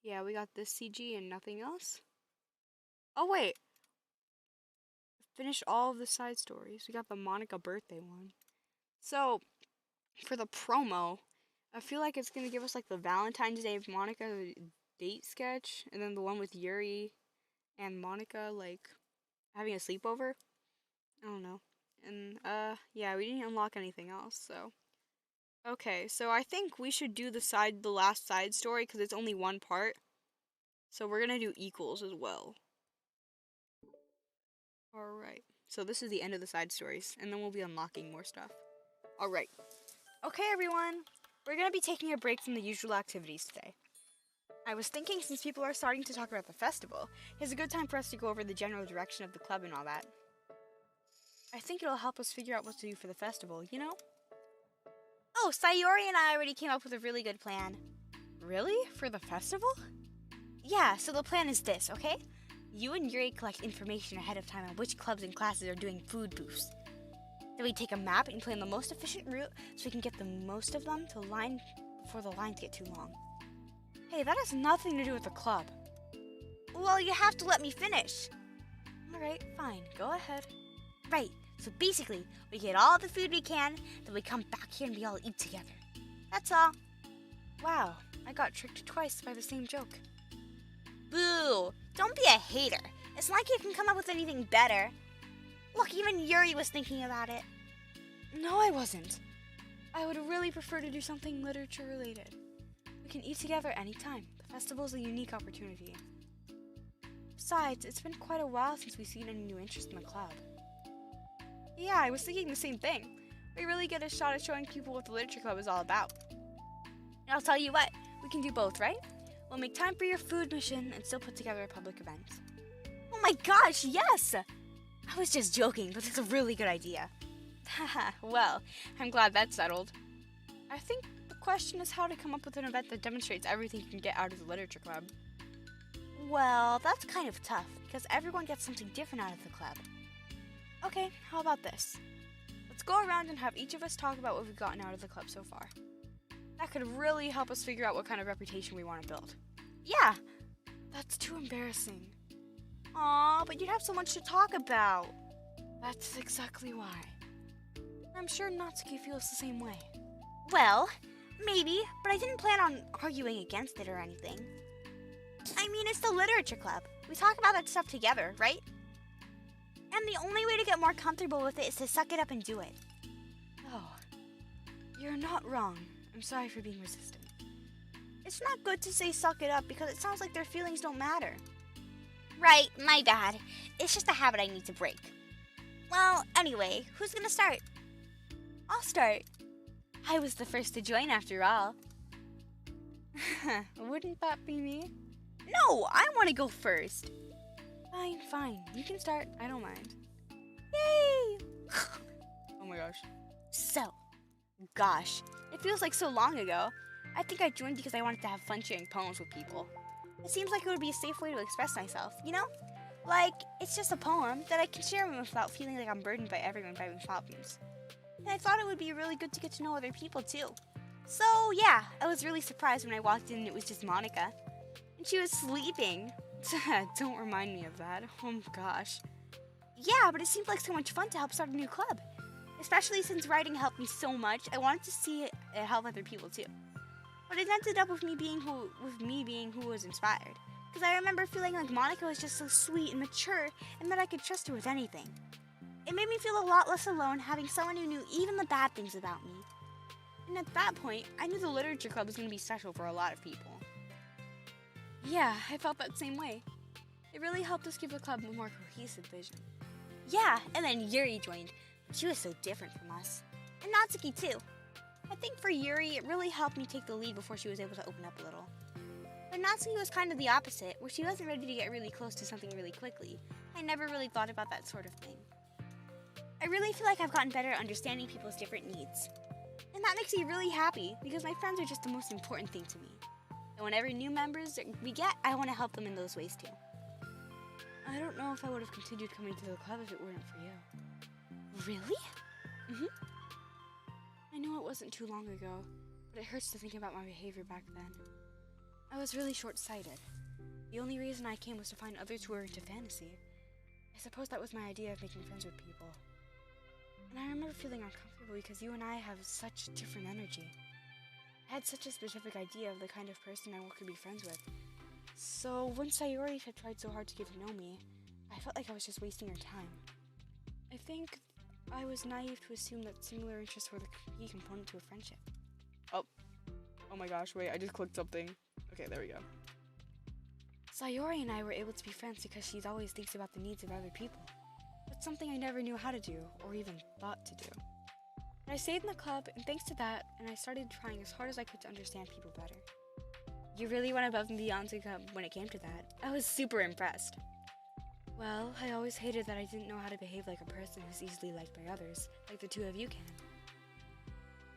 Speaker 1: Yeah, we got this CG and nothing else. Oh, wait. Finished all of the side stories. We got the Monica birthday one. So, for the promo, I feel like it's going to give us like the Valentine's Day of Monica date sketch, and then the one with Yuri and Monica like having a sleepover. I don't know. And yeah, we didn't unlock anything else, so okay, so I think we should do the last side story because it's only one part. So we're gonna do equals as well. Alright. So this is the end of the side stories, and then we'll be unlocking more stuff. Alright. Okay, everyone. We're gonna be taking a break from the usual activities today. I was thinking since people are starting to talk about the festival, it's a good time for us to go over the general direction of the club and all that. I think it'll help us figure out what to do for the festival, you know?
Speaker 2: Oh, Sayori and I already came up with a really good plan.
Speaker 1: Really? For the festival?
Speaker 2: Yeah, so the plan is this, okay? You and Yuri collect information ahead of time on which clubs and classes are doing food booths. Then we take a map and plan the most efficient route so we can get the most of them to line before the lines get too long.
Speaker 1: Hey, that has nothing to do with the club.
Speaker 2: Well, you have to let me finish.
Speaker 1: Alright, fine. Go ahead.
Speaker 2: Right, so basically, we get all the food we can, then we come back here and we all eat together. That's all.
Speaker 1: Wow, I got tricked twice by the same joke.
Speaker 2: Boo! Don't be a hater. It's not like you can come up with anything better. Look, even Yuri was thinking about it.
Speaker 1: No, I wasn't. I would really prefer to do something literature related. We can eat together anytime. The festival is a unique opportunity. Besides, it's been quite a while since we've seen any new interest in the club. Yeah, I was thinking the same thing. We really get a shot at showing people what the literature club is all about.
Speaker 2: And I'll tell you what,
Speaker 1: We can do both, right? We'll make time for your food mission and still put together a public event.
Speaker 2: oh my gosh, yes! I was just joking, but it's a really good idea.
Speaker 1: Haha, well, I'm glad that's settled. I think the question is how to come up with an event that demonstrates everything you can get out of the literature club.
Speaker 2: Well, that's kind of tough, because everyone gets something different out of the club.
Speaker 1: Okay, how about this? Let's go around and have each of us talk about what we've gotten out of the club so far. That could really help us figure out what kind of reputation we want to build.
Speaker 2: Yeah.
Speaker 1: That's too embarrassing.
Speaker 2: Aw, but you'd have so much to talk about.
Speaker 1: That's exactly why. I'm sure Natsuki feels the same way.
Speaker 2: Well, maybe, but I didn't plan on arguing against it or anything. I mean, it's the literature club. We talk about that stuff together, right? And the only way to get more comfortable with it is to suck it up and do it.
Speaker 1: Oh, you're not wrong. I'm sorry for being resistant.
Speaker 2: It's not good to say suck it up because it sounds like their feelings don't matter. Right, my bad. It's just a habit I need to break. Well, anyway, who's gonna start?
Speaker 1: I'll start.
Speaker 2: I was the first to join after all.
Speaker 1: Wouldn't that be me?
Speaker 2: No, I want to go first.
Speaker 1: Fine, fine. You can start. I don't mind.
Speaker 2: Yay!
Speaker 1: Oh my gosh.
Speaker 2: So, gosh, it feels like so long ago. I think I joined because I wanted to have fun sharing poems with people. It seems like it would be a safe way to express myself, you know? Like, it's just a poem that I can share without feeling like I'm burdened by everyone having problems. And I thought it would be really good to get to know other people too. So, yeah, I was really surprised when I walked in and it was just Monica. And she was sleeping.
Speaker 1: Don't remind me of that. Oh gosh.
Speaker 2: Yeah, but it seemed like so much fun to help start a new club. Especially since writing helped me so much, I wanted to see it help other people too. But it ended up with me being who was inspired. Because I remember feeling like Monica was just so sweet and mature and that I could trust her with anything. It made me feel a lot less alone having someone who knew even the bad things about me.
Speaker 1: And at that point, I knew the literature club was going to be special for a lot of people. Yeah, I felt that same way. It really helped us give the club a more cohesive vision.
Speaker 2: Yeah, and then Yuri joined. She was so different from us. And Natsuki too. I think for Yuri, it really helped me take the lead before she was able to open up a little. But Natsuki was kind of the opposite, where she wasn't ready to get really close to something really quickly. I never really thought about that sort of thing. I really feel like I've gotten better at understanding people's different needs. And that makes me really happy, because my friends are just the most important thing to me. And whenever new members we get, I want to help them in those ways too.
Speaker 1: I don't know if I would have continued coming to the club if it weren't for you.
Speaker 2: Really?
Speaker 1: I know it wasn't too long ago, but it hurts to think about my behavior back then. I was really short-sighted. The only reason I came was to find others who were into fantasy. I suppose that was my idea of making friends with people. And I remember feeling uncomfortable because you and I have such different energy. I had such a specific idea of the kind of person I could be friends with. So when Sayori had tried so hard to get to know me, I felt like I was just wasting her time. I think I was naive to assume that similar interests were the key component to a friendship. Oh my gosh, wait, I just clicked something. Okay, there we go. Sayori and I were able to be friends because she always thinks about the needs of other people. That's something I never knew how to do, or even thought to do. But I stayed in the club, and thanks to that, I started trying as hard as I could to understand people better. You really went above and beyond when it came to that. I was super impressed. Well, I always hated that I didn't know how to behave like a person who's easily liked by others, like the two of you can.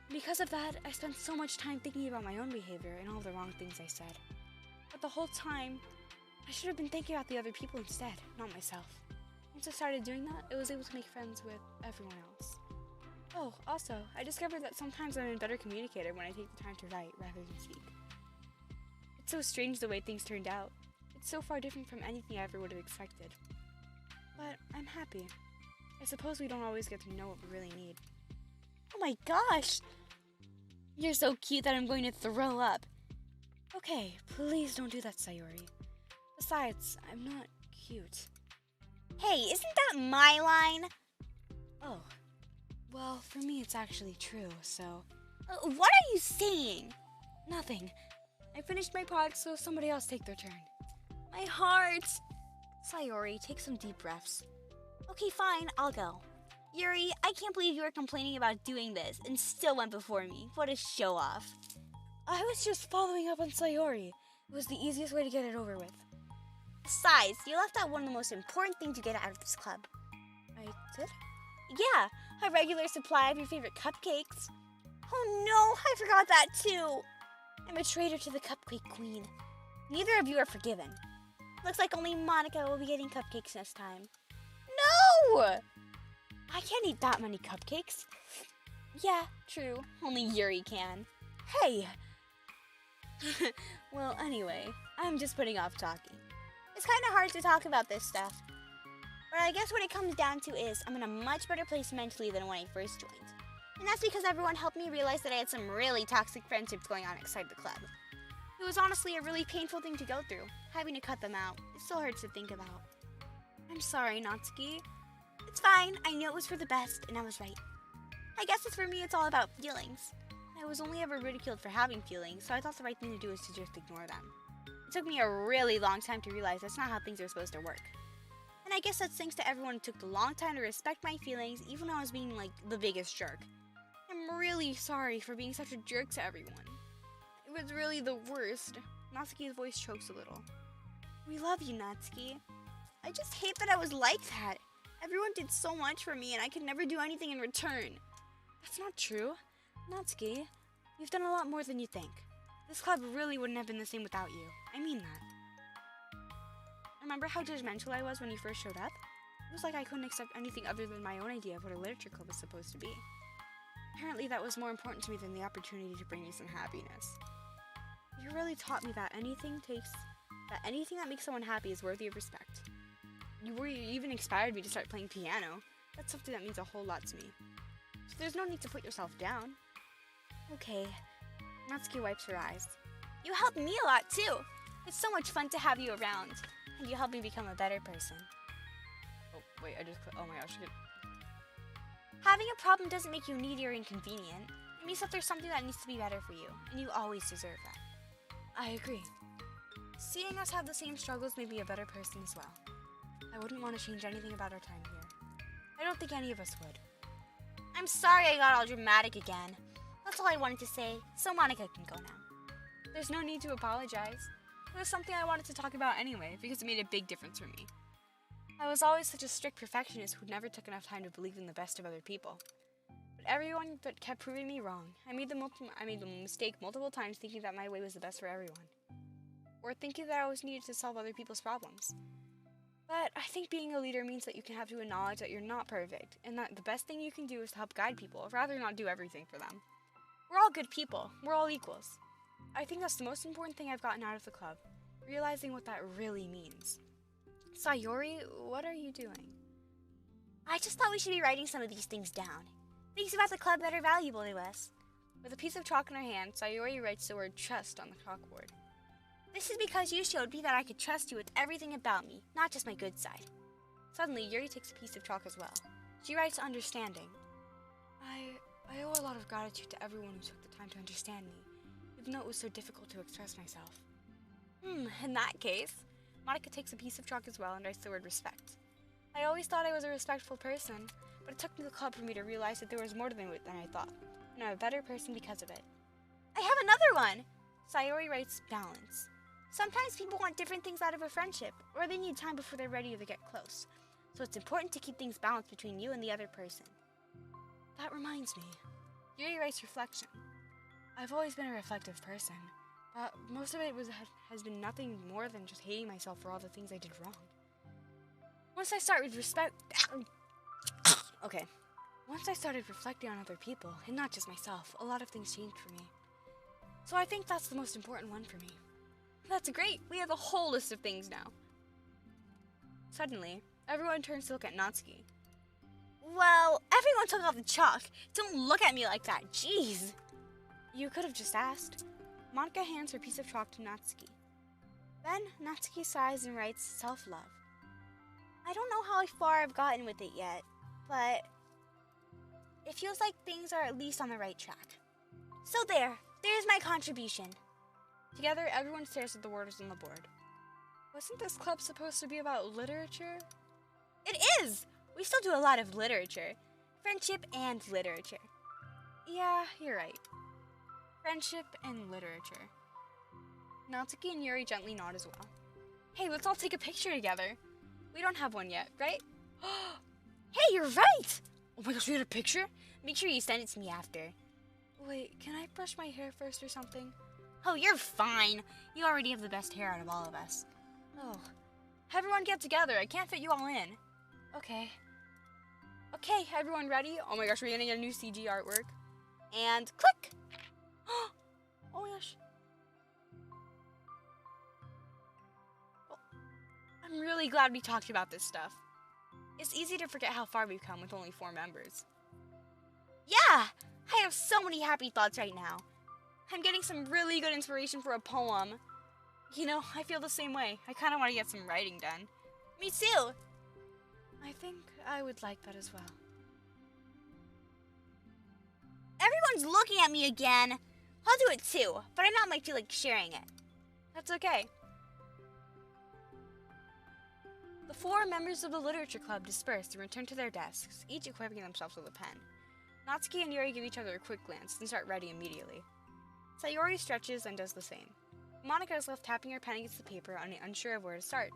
Speaker 1: Because of that, I spent so much time thinking about my own behavior and all the wrong things I said. But the whole time, I should have been thinking about the other people instead, not myself. Once I started doing that, I was able to make friends with everyone else. Oh, also, I discovered that sometimes I'm a better communicator when I take the time to write rather than speak. It's so strange the way things turned out. It's so far different from anything I ever would have expected. But I'm happy. I suppose we don't always get to know what we really need.
Speaker 2: Oh my gosh! You're so cute that I'm going to throw up.
Speaker 1: Okay, please don't do that, Sayori. Besides, I'm not cute.
Speaker 2: Hey, isn't that my line?
Speaker 1: Oh. Well, for me it's actually true, so...
Speaker 2: What are you saying?
Speaker 1: Nothing. I finished my part, so somebody else take their turn.
Speaker 2: My heart!
Speaker 1: Sayori, take some deep breaths.
Speaker 2: Okay, fine, I'll go. Yuri, I can't believe you were complaining about doing this and still went before me. What a show-off.
Speaker 1: I was just following up on Sayori. It was the easiest way to get it over with.
Speaker 2: Besides, you left out one of the most important things you get out of this club.
Speaker 1: I did?
Speaker 2: Yeah, a regular supply of your favorite cupcakes. Oh no, I forgot that too. I'm a traitor to the cupcake queen. Neither of you are forgiven. Looks like only Monica will be getting cupcakes next time. No! I can't eat that many cupcakes. Yeah, true. Only Yuri can.
Speaker 1: Hey! Well, anyway, I'm just putting off talking.
Speaker 2: It's kind of hard to talk about this stuff. But I guess what it comes down to is I'm in a much better place mentally than when I first joined. And that's because everyone helped me realize that I had some really toxic friendships going on outside the club. It was honestly a really painful thing to go through, having to cut them out. It still hurts to think about.
Speaker 1: I'm sorry, Natsuki.
Speaker 2: It's fine. I knew it was for the best, and I was right. I guess for me, it's all about feelings. I was only ever ridiculed for having feelings, so I thought the right thing to do was to just ignore them. It took me a really long time to realize that's not how things are supposed to work. And I guess that's thanks to everyone who took the long time to respect my feelings, even when I was being, like, the biggest jerk. I'm really sorry for being such a jerk to everyone. It was really the worst. Natsuki's voice chokes a little. We love you, Natsuki. I just hate that I was like that. Everyone did so much for me, and I could never do anything in return.
Speaker 1: That's not true. Natsuki, you've done a lot more than you think. This club really wouldn't have been the same without you. I mean that. Remember how judgmental I was when you first showed up? It was like I couldn't accept anything other than my own idea of what a literature club was supposed to be. Apparently that was more important to me than the opportunity to bring you some happiness. You really taught me that anything that makes someone happy is worthy of respect. You even inspired me to start playing piano. That's something that means a whole lot to me. So there's no need to put yourself down.
Speaker 2: Okay.
Speaker 1: Natsuki wipes her eyes.
Speaker 2: You helped me a lot too. It's so much fun to have you around. And you helped me become a better person.
Speaker 1: Oh, wait, oh my gosh.
Speaker 2: Having a problem doesn't make you needy or inconvenient. It means that there's something that needs to be better for you, and you always deserve that.
Speaker 1: I agree. Seeing us have the same struggles made me a better person as well. I wouldn't want to change anything about our time here. I don't think any of us would.
Speaker 2: I'm sorry I got all dramatic again. That's all I wanted to say, so Monica can go now.
Speaker 1: There's no need to apologize. It was something I wanted to talk about anyway, because it made a big difference for me. I was always such a strict perfectionist who never took enough time to believe in the best of other people. But everyone kept proving me wrong. I made the mistake multiple times thinking that my way was the best for everyone. Or thinking that I always needed to solve other people's problems. But I think being a leader means that you can have to acknowledge that you're not perfect, and that the best thing you can do is to help guide people, rather than not do everything for them. We're all good people. We're all equals. I think that's the most important thing I've gotten out of the club, realizing what that really means. Sayori, what are you doing?
Speaker 2: I just thought we should be writing some of these things down. Things about the club that are valuable to us.
Speaker 1: With a piece of chalk in her hand, Sayori writes the word trust on the chalkboard.
Speaker 2: This is because you showed me that I could trust you with everything about me, not just my good side.
Speaker 1: Suddenly, Yuri takes a piece of chalk as well. She writes understanding. I owe a lot of gratitude to everyone who took the time to understand me, even though it was so difficult to express myself. In that case, Monica takes a piece of chalk as well and writes the word respect. I always thought I was a respectful person, but it took me to the club for me to realize that there was more to me than I thought, and I'm a better person because of it.
Speaker 2: I have another one!
Speaker 1: Sayori writes balance.
Speaker 2: Sometimes people want different things out of a friendship, or they need time before they're ready to get close. So it's important to keep things balanced between you and the other person.
Speaker 1: That reminds me. Yuri writes reflection. I've always been a reflective person, but most of it has been nothing more than just hating myself for all the things I did wrong. Once I started reflecting on other people, and not just myself, a lot of things changed for me. So I think that's the most important one for me. That's great! We have a whole list of things now. Suddenly, everyone turns to look at Natsuki.
Speaker 2: Well, everyone took off the chalk. Don't look at me like that, jeez.
Speaker 1: You could have just asked. Monica hands her piece of chalk to Natsuki. Then, Natsuki sighs and writes self-love.
Speaker 2: I don't know how far I've gotten with it yet, but it feels like things are at least on the right track. So there's my contribution.
Speaker 1: Together, everyone stares at the words on the board. Wasn't this club supposed to be about literature?
Speaker 2: It is! We still do a lot of literature. Friendship and literature.
Speaker 1: Yeah, you're right. Friendship and literature. Natsuki and Yuri gently nod as well. Hey, let's all take a picture together. We don't have one yet, right?
Speaker 2: Hey, you're right!
Speaker 1: Oh my gosh, we had a picture?
Speaker 2: Make sure you send it to me after.
Speaker 1: Wait, can I brush my hair first or something?
Speaker 2: Oh, you're fine. You already have the best hair out of all of us.
Speaker 1: Oh. Everyone get together. I can't fit you all in. Okay. Okay, everyone ready? Oh my gosh, we're gonna get a new CG artwork.
Speaker 2: And click!
Speaker 1: Oh my gosh. Oh, I'm really glad we talked about this stuff. It's easy to forget how far we've come with only 4 members.
Speaker 2: Yeah! I have so many happy thoughts right now.
Speaker 1: I'm getting some really good inspiration for a poem. You know, I feel the same way. I kind of want to get some writing done.
Speaker 2: Me too!
Speaker 1: I think I would like that as well.
Speaker 2: Everyone's looking at me again. I'll do it too, but I not might feel like sharing it.
Speaker 1: That's okay. The 4 members of the literature club disperse and return to their desks, each equipping themselves with a pen. Natsuki and Yuri give each other a quick glance and start writing immediately. Sayori stretches and does the same. Monica is left tapping her pen against the paper, unsure of where to start.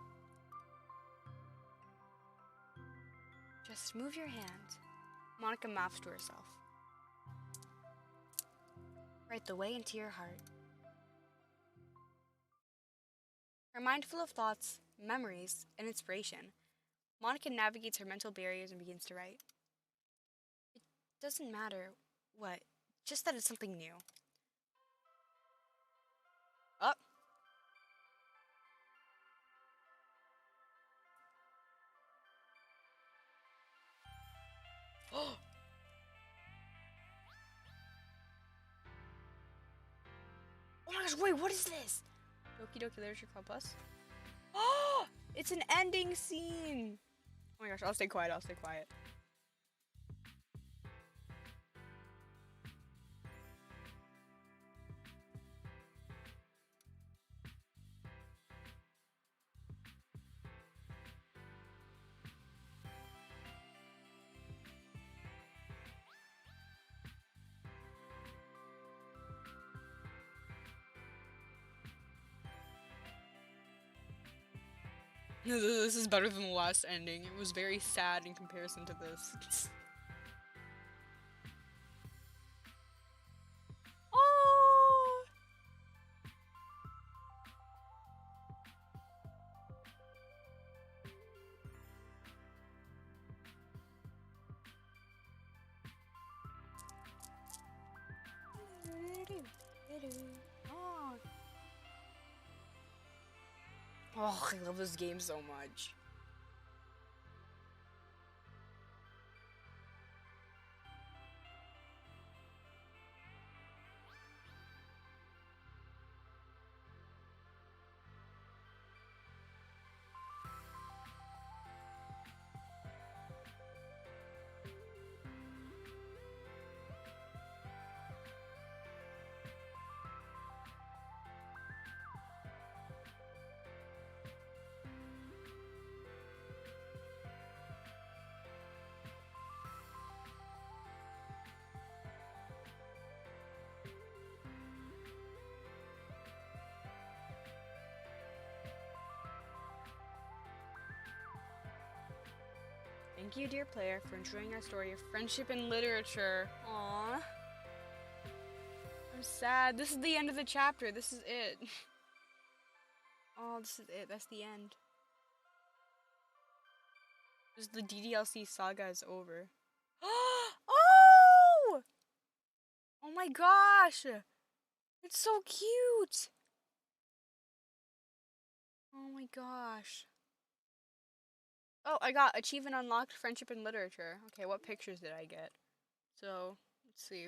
Speaker 1: Just move your hand. Monica mouths to herself. Write the way into your heart. Her mind full of thoughts, memories, and inspiration, Monica navigates her mental barriers and begins to write. It doesn't matter what, just that it's something new. Up. Oh! Oh my gosh, wait, what is this? Doki Doki Literature Club Plus? Oh! It's an ending scene! Oh my gosh, I'll stay quiet. This is better than the last ending. It was very sad in comparison to this. Oh! Oh, I love this game so much. Thank you, dear player, for enjoying our story of friendship and literature. Aww. I'm sad. This is the end of the chapter. This is it. Oh, this is it. That's the end. Just the DDLC saga is over. Oh! Oh my gosh! It's so cute! Oh my gosh. Oh, I got achievement unlocked, friendship and literature. Okay, what pictures did I get? So, let's see.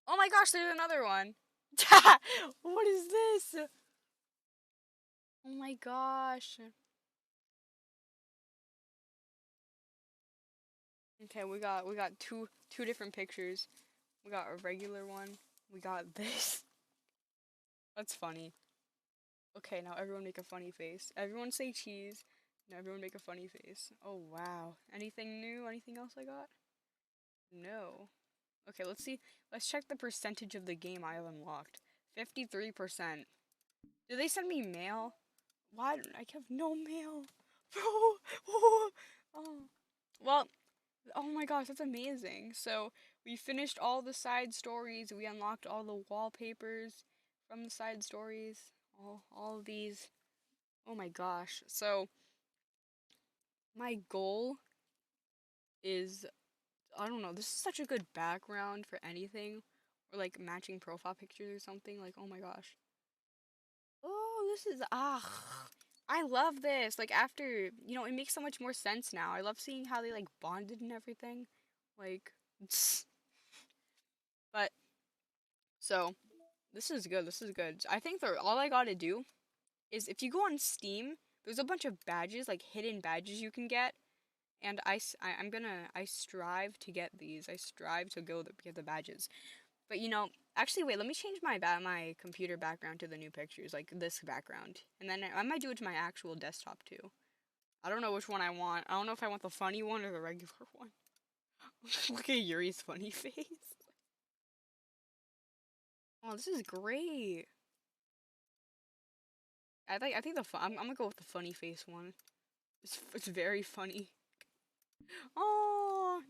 Speaker 1: Oh my gosh, there's another one. What is this? Oh my gosh. Okay, we got two different pictures. We got a regular one. We got this. That's funny. Okay, now everyone make a funny face. Everyone say cheese. Now everyone make a funny face. Oh wow. Anything new? Anything else I got? No. Okay, let's see. Let's check the percentage of the game I have unlocked. 53%. Did they send me mail? Why? I have no mail. Oh. Well, oh my gosh, that's amazing. So, we finished all the side stories. We unlocked all the wallpapers from the side stories. All of these. Oh my gosh. So, my goal is, I don't know, this is such a good background for anything. Or like matching profile pictures or something. Like, oh my gosh. Oh, this is, I love this. Like, after, it makes so much more sense now. I love seeing how they, like, bonded and everything. Like, but, so, this is good. This is good. I think all I gotta do is if you go on Steam, there's a bunch of badges, like, hidden badges you can get. And I strive to get these. I strive to get the badges. But actually wait, let me change my computer background to the new pictures, like this background. And then I might do it to my actual desktop too. I don't know which one I want. I don't know if I want the funny one or the regular one. Look at Yuri's funny face. Oh, this is great. I think I'm gonna go with the funny face one. It's very funny. Oh,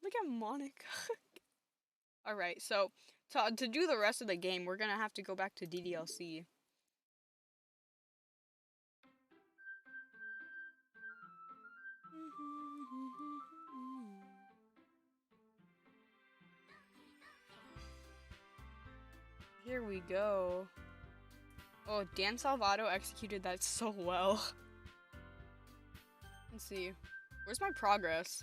Speaker 1: look at Monica. Alright, so to do the rest of the game, we're gonna have to go back to DDLC. Here we go. Oh, Dan Salvato executed that so well. Let's see. Where's my progress?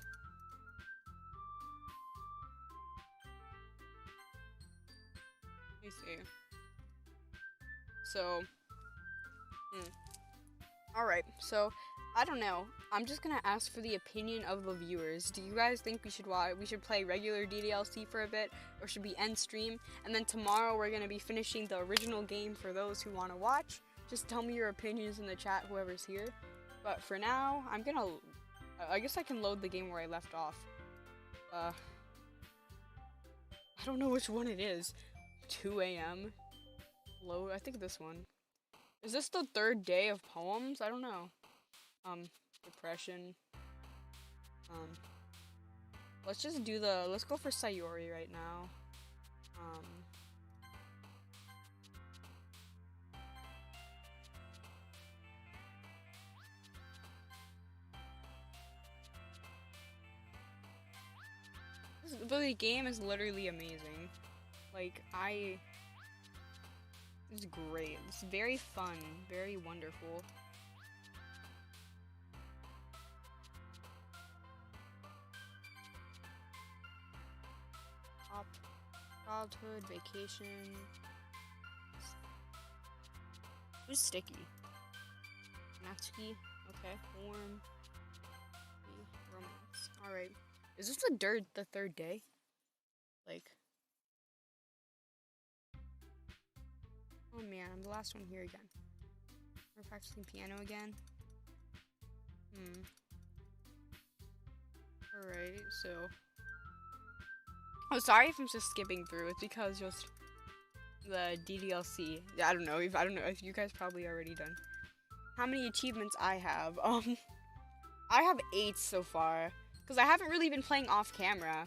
Speaker 1: Let me see. So, alright, so, I don't know. I'm just gonna ask for the opinion of the viewers. Do you guys think we should play regular DDLC for a bit, or should we end stream? And then tomorrow we're gonna be finishing the original game for those who wanna watch. Just tell me your opinions in the chat, whoever's here. But for now, I guess I can load the game where I left off. I don't know which one it is. 2 a.m. Load, I think this one. Is this the third day of poems? I don't know. Depression. Let's go for Sayori right now. The game is literally amazing. Like, it's great. It's very fun, very wonderful. Top, childhood, vacation. Who's sticky? Natsuki. Okay. Warm. Romance. Alright. Is this the third day? Like. Oh man, I'm the last one here again. We're practicing piano again. Alright, so. Oh, sorry if I'm just skipping through. It's because just the DDLC. I don't know if you guys probably already done. How many achievements I have? I have 8 so far. Because I haven't really been playing off camera.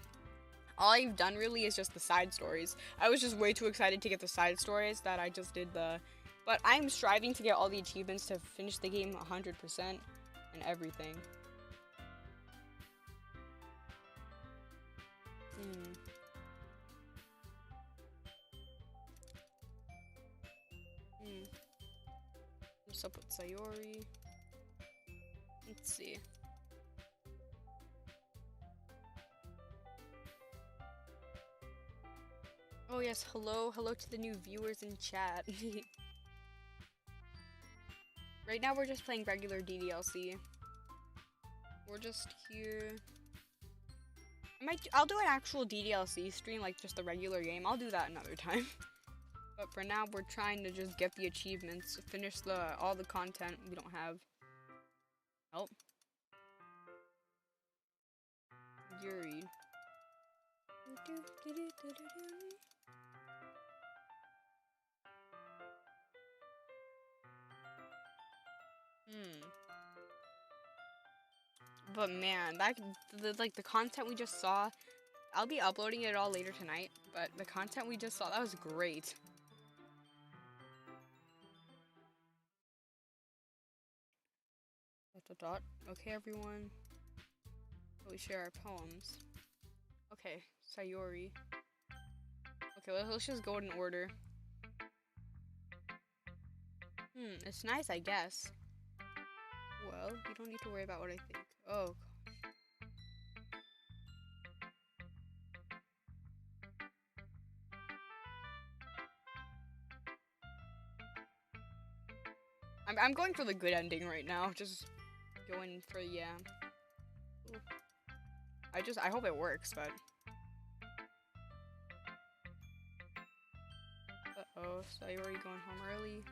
Speaker 1: All I've done really is just the side stories. I was just way too excited to get the side stories that I just did the... But I'm striving to get all the achievements to finish the game 100% and everything. What's up with Sayori? Let's see. Oh yes, hello to the new viewers in chat. Right now we're just playing regular DDLC. We're just here. I'll do an actual DDLC stream, like just the regular game. I'll do that another time. But for now, we're trying to just get the achievements, finish all the content we don't have. Oh. Yuri. But man, the content we just saw, I'll be uploading it all later tonight, but the content we just saw, that was great. Okay, everyone. We share our poems. Okay, Sayori. Okay, let's just go in order. It's nice, I guess. Well, you don't need to worry about what I think. Oh. I'm going for the good ending right now. Just going for, yeah. Ooh. I hope it works, but. Uh-oh, Sayori going home early.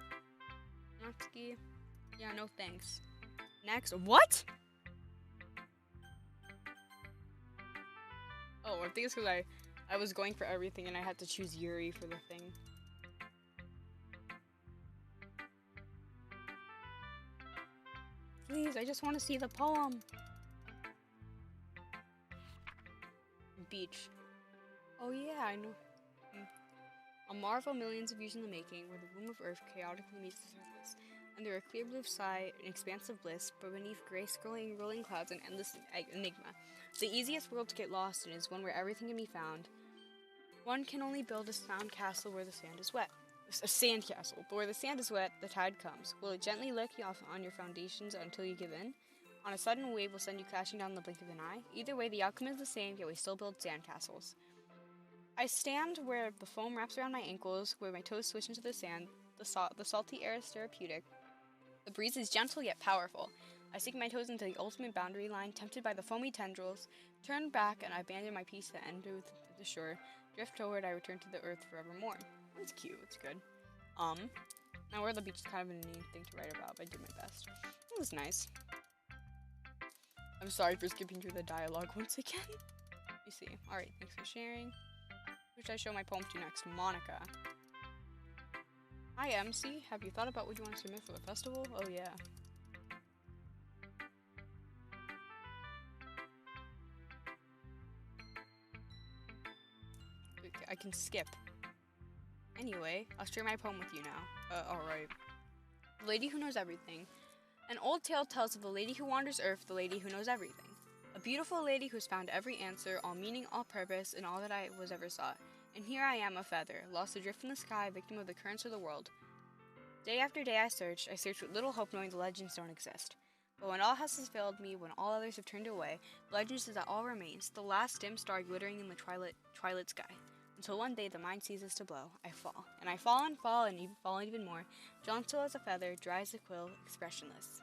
Speaker 1: Natsuki. Yeah, no thanks. Next. What? Oh, I think it's because I was going for everything and I had to choose Yuri for the thing. Please, I just want to see the poem. Beach. Oh yeah, I know. A marvel millions of years in the making, where the womb of Earth chaotically meets the surface. Under a clear blue sky, an expansive bliss, but beneath gray-scrolling rolling clouds, an endless enigma. The easiest world to get lost in is one where everything can be found. One can only build a sound castle where the sand is wet. A sand castle, but where the sand is wet, the tide comes. Will it gently lick you off on your foundations until you give in? On a sudden wave will send you crashing down the blink of an eye? Either way, the outcome is the same, yet we still build sand castles. I stand where the foam wraps around my ankles, where my toes swish into the sand. The salty air is therapeutic. The breeze is gentle yet powerful. I sink my toes into the ultimate boundary line, tempted by the foamy tendrils, turn back, and I abandon my peace to end with the shore. Drift toward, I return to the earth forevermore. That's cute, it's good. Now where the beach is kind of a neat thing to write about, but I did my best. It was nice. I'm sorry for skipping through the dialogue once again. You see. Alright, thanks for sharing. Who should I show my poem to next? Monica. Hi, MC. Have you thought about what you want to submit for the festival? Oh, yeah. Okay, I can skip. Anyway, I'll share my poem with you now. Alright. The Lady Who Knows Everything. An old tale tells of the lady who wanders Earth, the lady who knows everything. A beautiful lady who's found every answer, all meaning, all purpose, in all that I was ever sought. And here I am, a feather, lost adrift in the sky, victim of the currents of the world. Day after day I searched with little hope, knowing the legends don't exist. But when all has failed me, when all others have turned away, the legend is that all remains, the last dim star glittering in the twilight sky. Until one day the mind ceases to blow, I fall. And I fall and fall even more, gentle as a feather, dry as a quill, expressionless.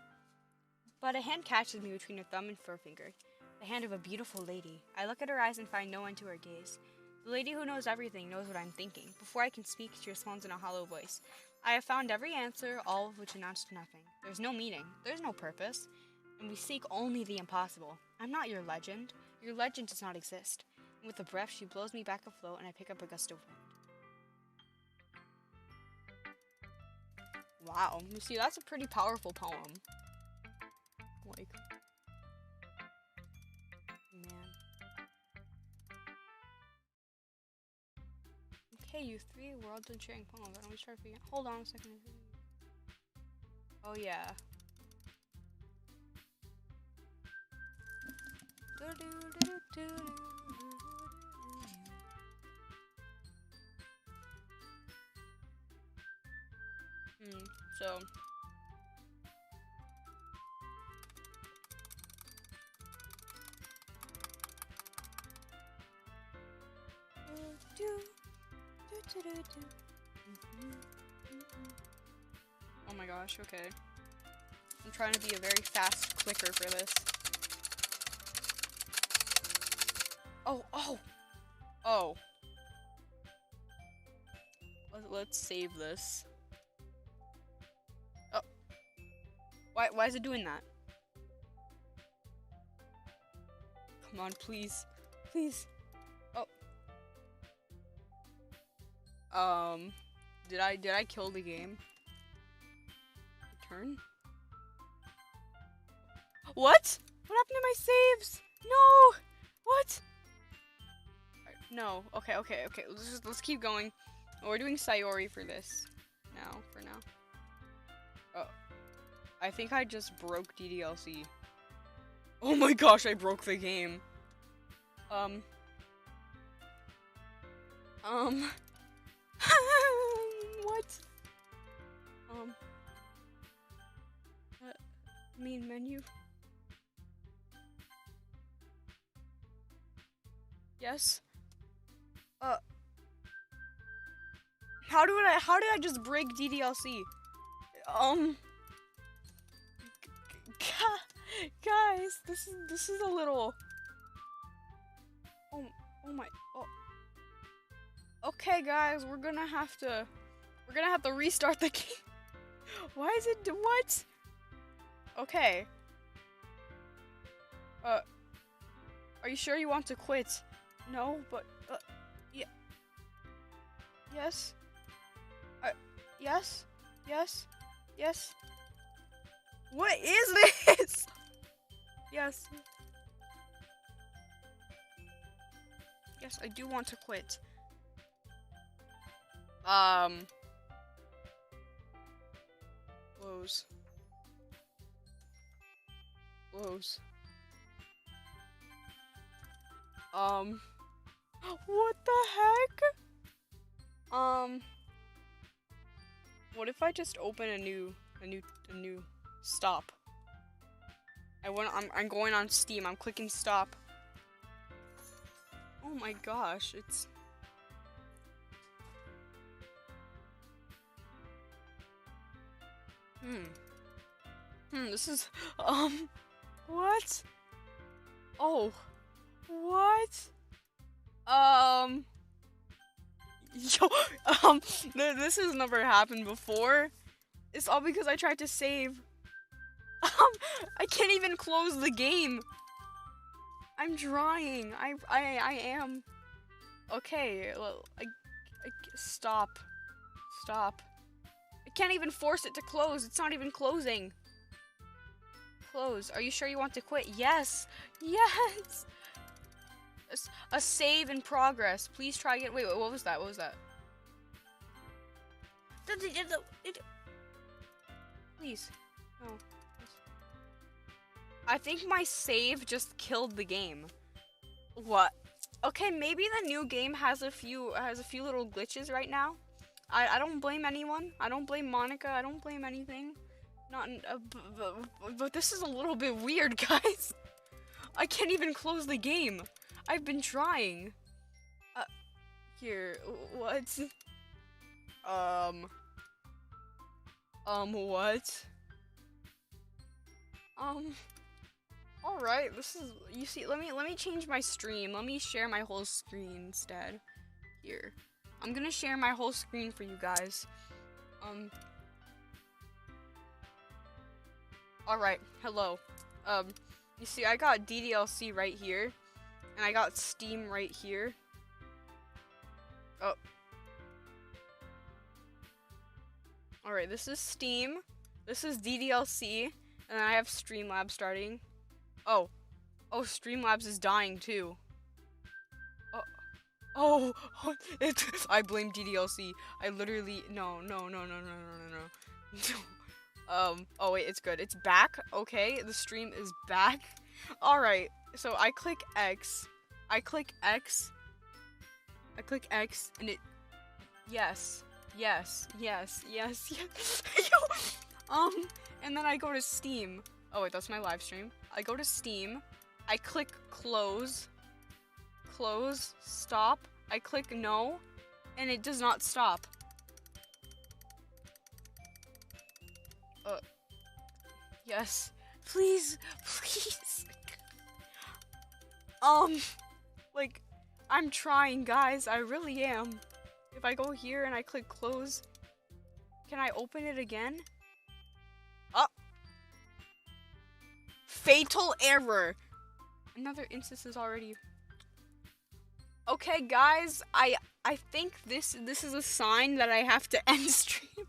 Speaker 1: But a hand catches me between her thumb and forefinger, the hand of a beautiful lady. I look at her eyes and find no end to her gaze. The lady who knows everything knows what I'm thinking. Before I can speak, she responds in a hollow voice. I have found every answer, all of which amounts to nothing. There's no meaning, there's no purpose, and we seek only the impossible. I'm not your legend. Your legend does not exist. And with a breath, she blows me back afloat, and I pick up a gust of wind. Wow, you see, that's a pretty powerful poem. Like, man. Okay, you three worlds and sharing poems. I don't start figuring. Hold on a second. Oh yeah. So. Oh my gosh, okay. I'm trying to be a very fast clicker for this. Oh. Let's save this. Oh. Why is it doing that? Come on, please. Please. Oh. Did I kill the game? Return? What? What happened to my saves? No! What? No. Okay. Let's keep going. We're doing Sayori for this. For now. Oh. I think I just broke DDLC. Oh my gosh, I broke the game. What? Main menu. Yes. How did I just break DDLC? Guys, this is a little. Oh my. Oh. Okay, guys, we're gonna have to restart the game. Why is it what? Okay. Are you sure you want to quit? No, but yeah. Yes. Yes. What is this? Yes. Yes, I do want to quit. Close. What the heck? What if I just open a new stop? I'm going on Steam. I'm clicking stop. Oh my gosh, it's. This is, what? Oh, what? Yo, this has never happened before. It's all because I tried to save. I can't even close the game. I'm trying. I am. Okay, well, stop. I can't even force it to close. It's not even closing. Close. Are you sure you want to quit? Yes. A save in progress. Please try again. Wait, what was that? Please. No. I think my save just killed the game. What? Okay, maybe the new game has a few little glitches right now. I don't blame anyone. I don't blame Monica. I don't blame anything. Not but this is a little bit weird, guys. I can't even close the game. I've been trying. Here, what? What? Alright, this is, you see, let me change my stream. Let me share my whole screen instead. Here. I'm gonna share my whole screen for you guys. Alright, hello. You see, I got DDLC right here, and I got Steam right here. Oh. Alright, this is Steam, this is DDLC, and then I have Streamlabs starting. Oh. Oh, Streamlabs is dying too. Oh, I blame DDLC. I literally, no. Oh wait, it's good. It's back. Okay, the stream is back. Alright, so I click X. I click X, and it, yes. And then I go to Steam. Oh wait, that's my live stream. I go to Steam. I click close, stop. I click no, and it does not stop. Yes. Please. Like, I'm trying, guys. I really am. If I go here and I click close, can I open it again? Fatal error. Another instance is already. Okay, guys, I think this is a sign that I have to end stream.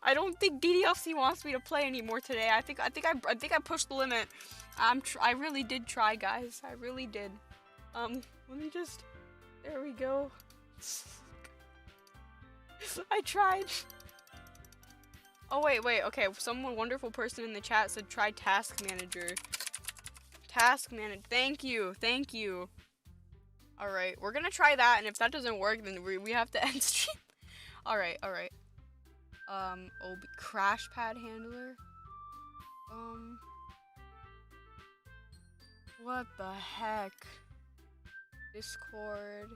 Speaker 1: I don't think DDLC wants me to play anymore today. I think I pushed the limit. I really did try, guys. I really did. Let me just. There we go. I tried. Oh wait. Okay, someone wonderful person in the chat said try Task Manager. Task Manager. Thank you. All right, we're gonna try that, and if that doesn't work, then we have to end stream. All right. Crash pad handler. What the heck? Discord.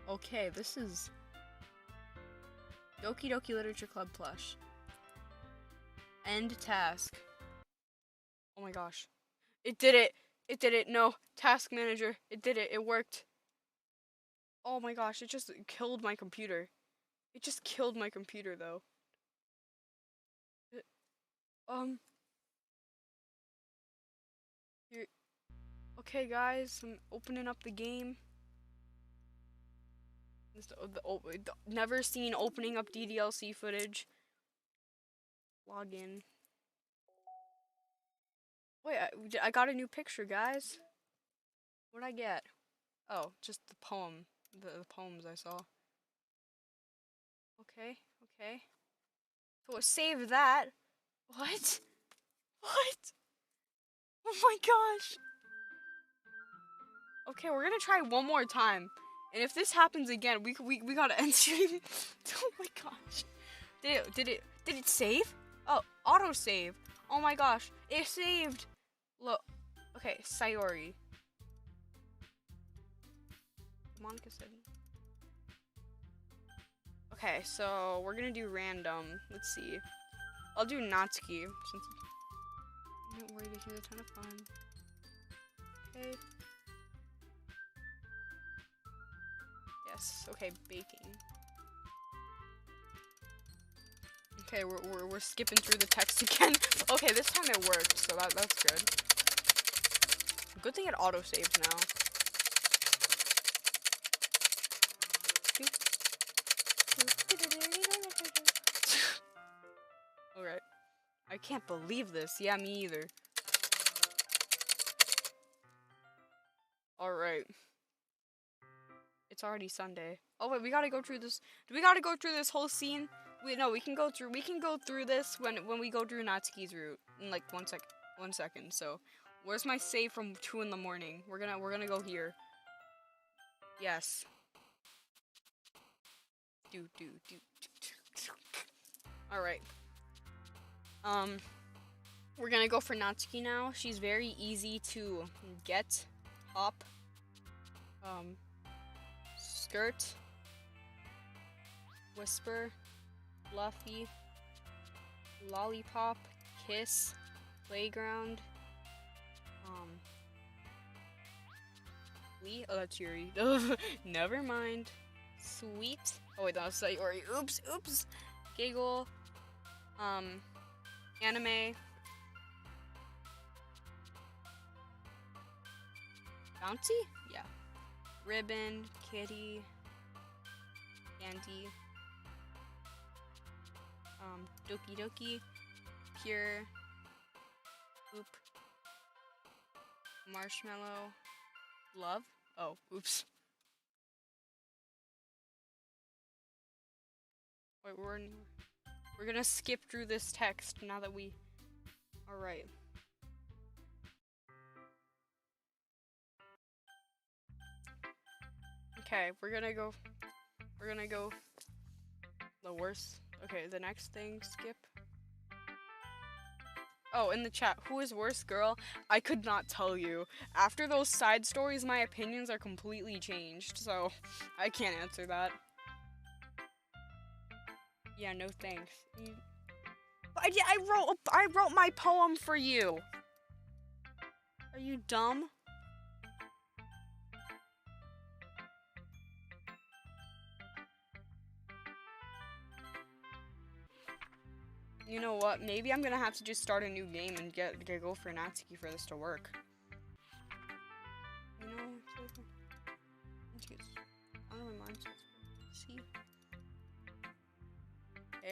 Speaker 1: Okay, this is Doki Doki Literature Club plush. End task. Oh my gosh. It did it. No. Task Manager. It did it. It worked. Oh my gosh. It just killed my computer. It just killed my computer, though. Here. Okay, guys. I'm opening up the game. Never seen opening up DDLC footage. Log in. Wait, I got a new picture, guys. What'd I get? Oh, just the poem. The poems I saw. Okay. So save that. What? Oh my gosh. Okay, we're gonna try one more time. And if this happens again, we gotta end stream. Oh my gosh. Did it save? Oh, auto save. Oh my gosh, it saved. Look. Okay, Sayori. Monica said. Okay, so we're gonna do random. Let's see. I'll do Natsuki since. Don't worry, this is a ton of fun. Okay. Yes. Okay, baking. Okay, we're skipping through the text again. Okay, this time it worked, so that's good. Good thing it auto saves now. Alright. I can't believe this. Yeah, me either. Alright. it's already Sunday. Oh wait, we gotta go through this. Do we gotta go through this whole scene? No, we can go through this when we go through Natsuki's route in like 1 second. So, where's my save from 2 in the morning? We're gonna go here. Yes. All right. We're gonna go for Natsuki now. She's very easy to get. Hop. Skirt. Whisper. Fluffy. Lollipop. Kiss. Playground. Sweet. Oh, that's Yuri. Never mind. Sweet. Oh wait, that was Sayori. Oops. Giggle. Anime. Bouncy? Yeah. Ribbon, kitty, candy, doki doki, pure, oop, marshmallow, love. Oh, oops. Wait, we're gonna skip through this text now that we. All right. Okay, we're gonna go the worst. Okay, the next thing, skip. Oh, in the chat, who is worse, girl? I could not tell you. After those side stories, my opinions are completely changed, so I can't answer that. Yeah, no thanks. I wrote my poem for you. Are you dumb? You know what? Maybe I'm gonna have to just start a new game and go for Natsuki for this to work. You know, I don't know my mind's see.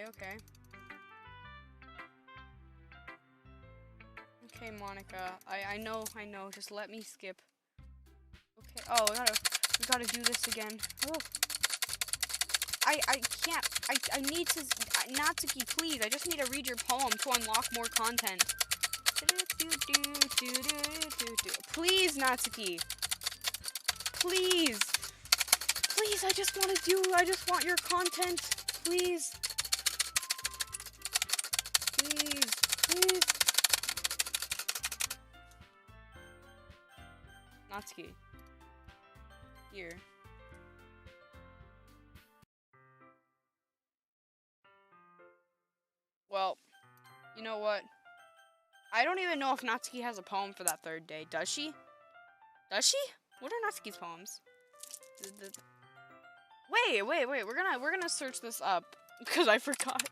Speaker 1: Okay. Okay, Monica. I know. Just let me skip. Okay. Oh, we gotta do this again. Oh. I can't. I need to. Natsuki, please. I just need to read your poem to unlock more content. Please, Natsuki. Please. Please, I just want your content. Please. Please. Natsuki. Here. Well, you know what? I don't even know if Natsuki has a poem for that third day. Does she? What are Natsuki's poems? Wait. We're gonna search this up because I forgot.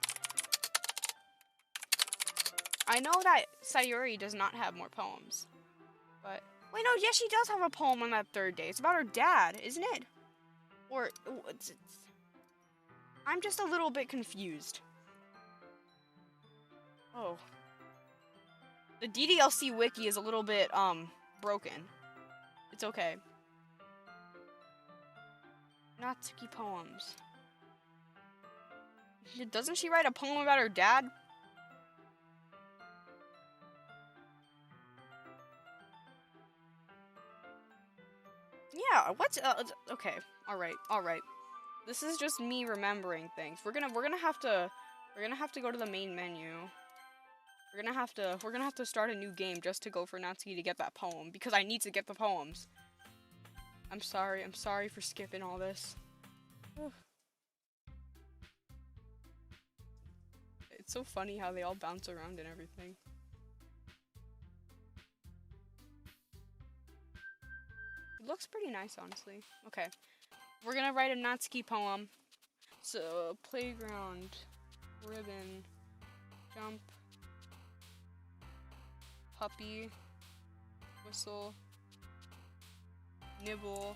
Speaker 1: I know that Sayori does not have more poems, but wait, no, yes, she does have a poem on that third day. It's about her dad, isn't it? Or I'm just a little bit confused. Oh. The DDLC wiki is a little bit, broken. It's okay. Natsuki poems. Doesn't she write a poem about her dad? Yeah, what's, okay. Alright. This is just me remembering things. We're gonna have to go to the main menu. We're gonna have to start a new game just to go for Natsuki to get that poem because I need to get the poems. I'm sorry for skipping all this. It's so funny how they all bounce around and everything. It looks pretty nice, honestly. Okay, we're gonna write a Natsuki poem. So, playground, ribbon, jump, puppy, whistle, nibble,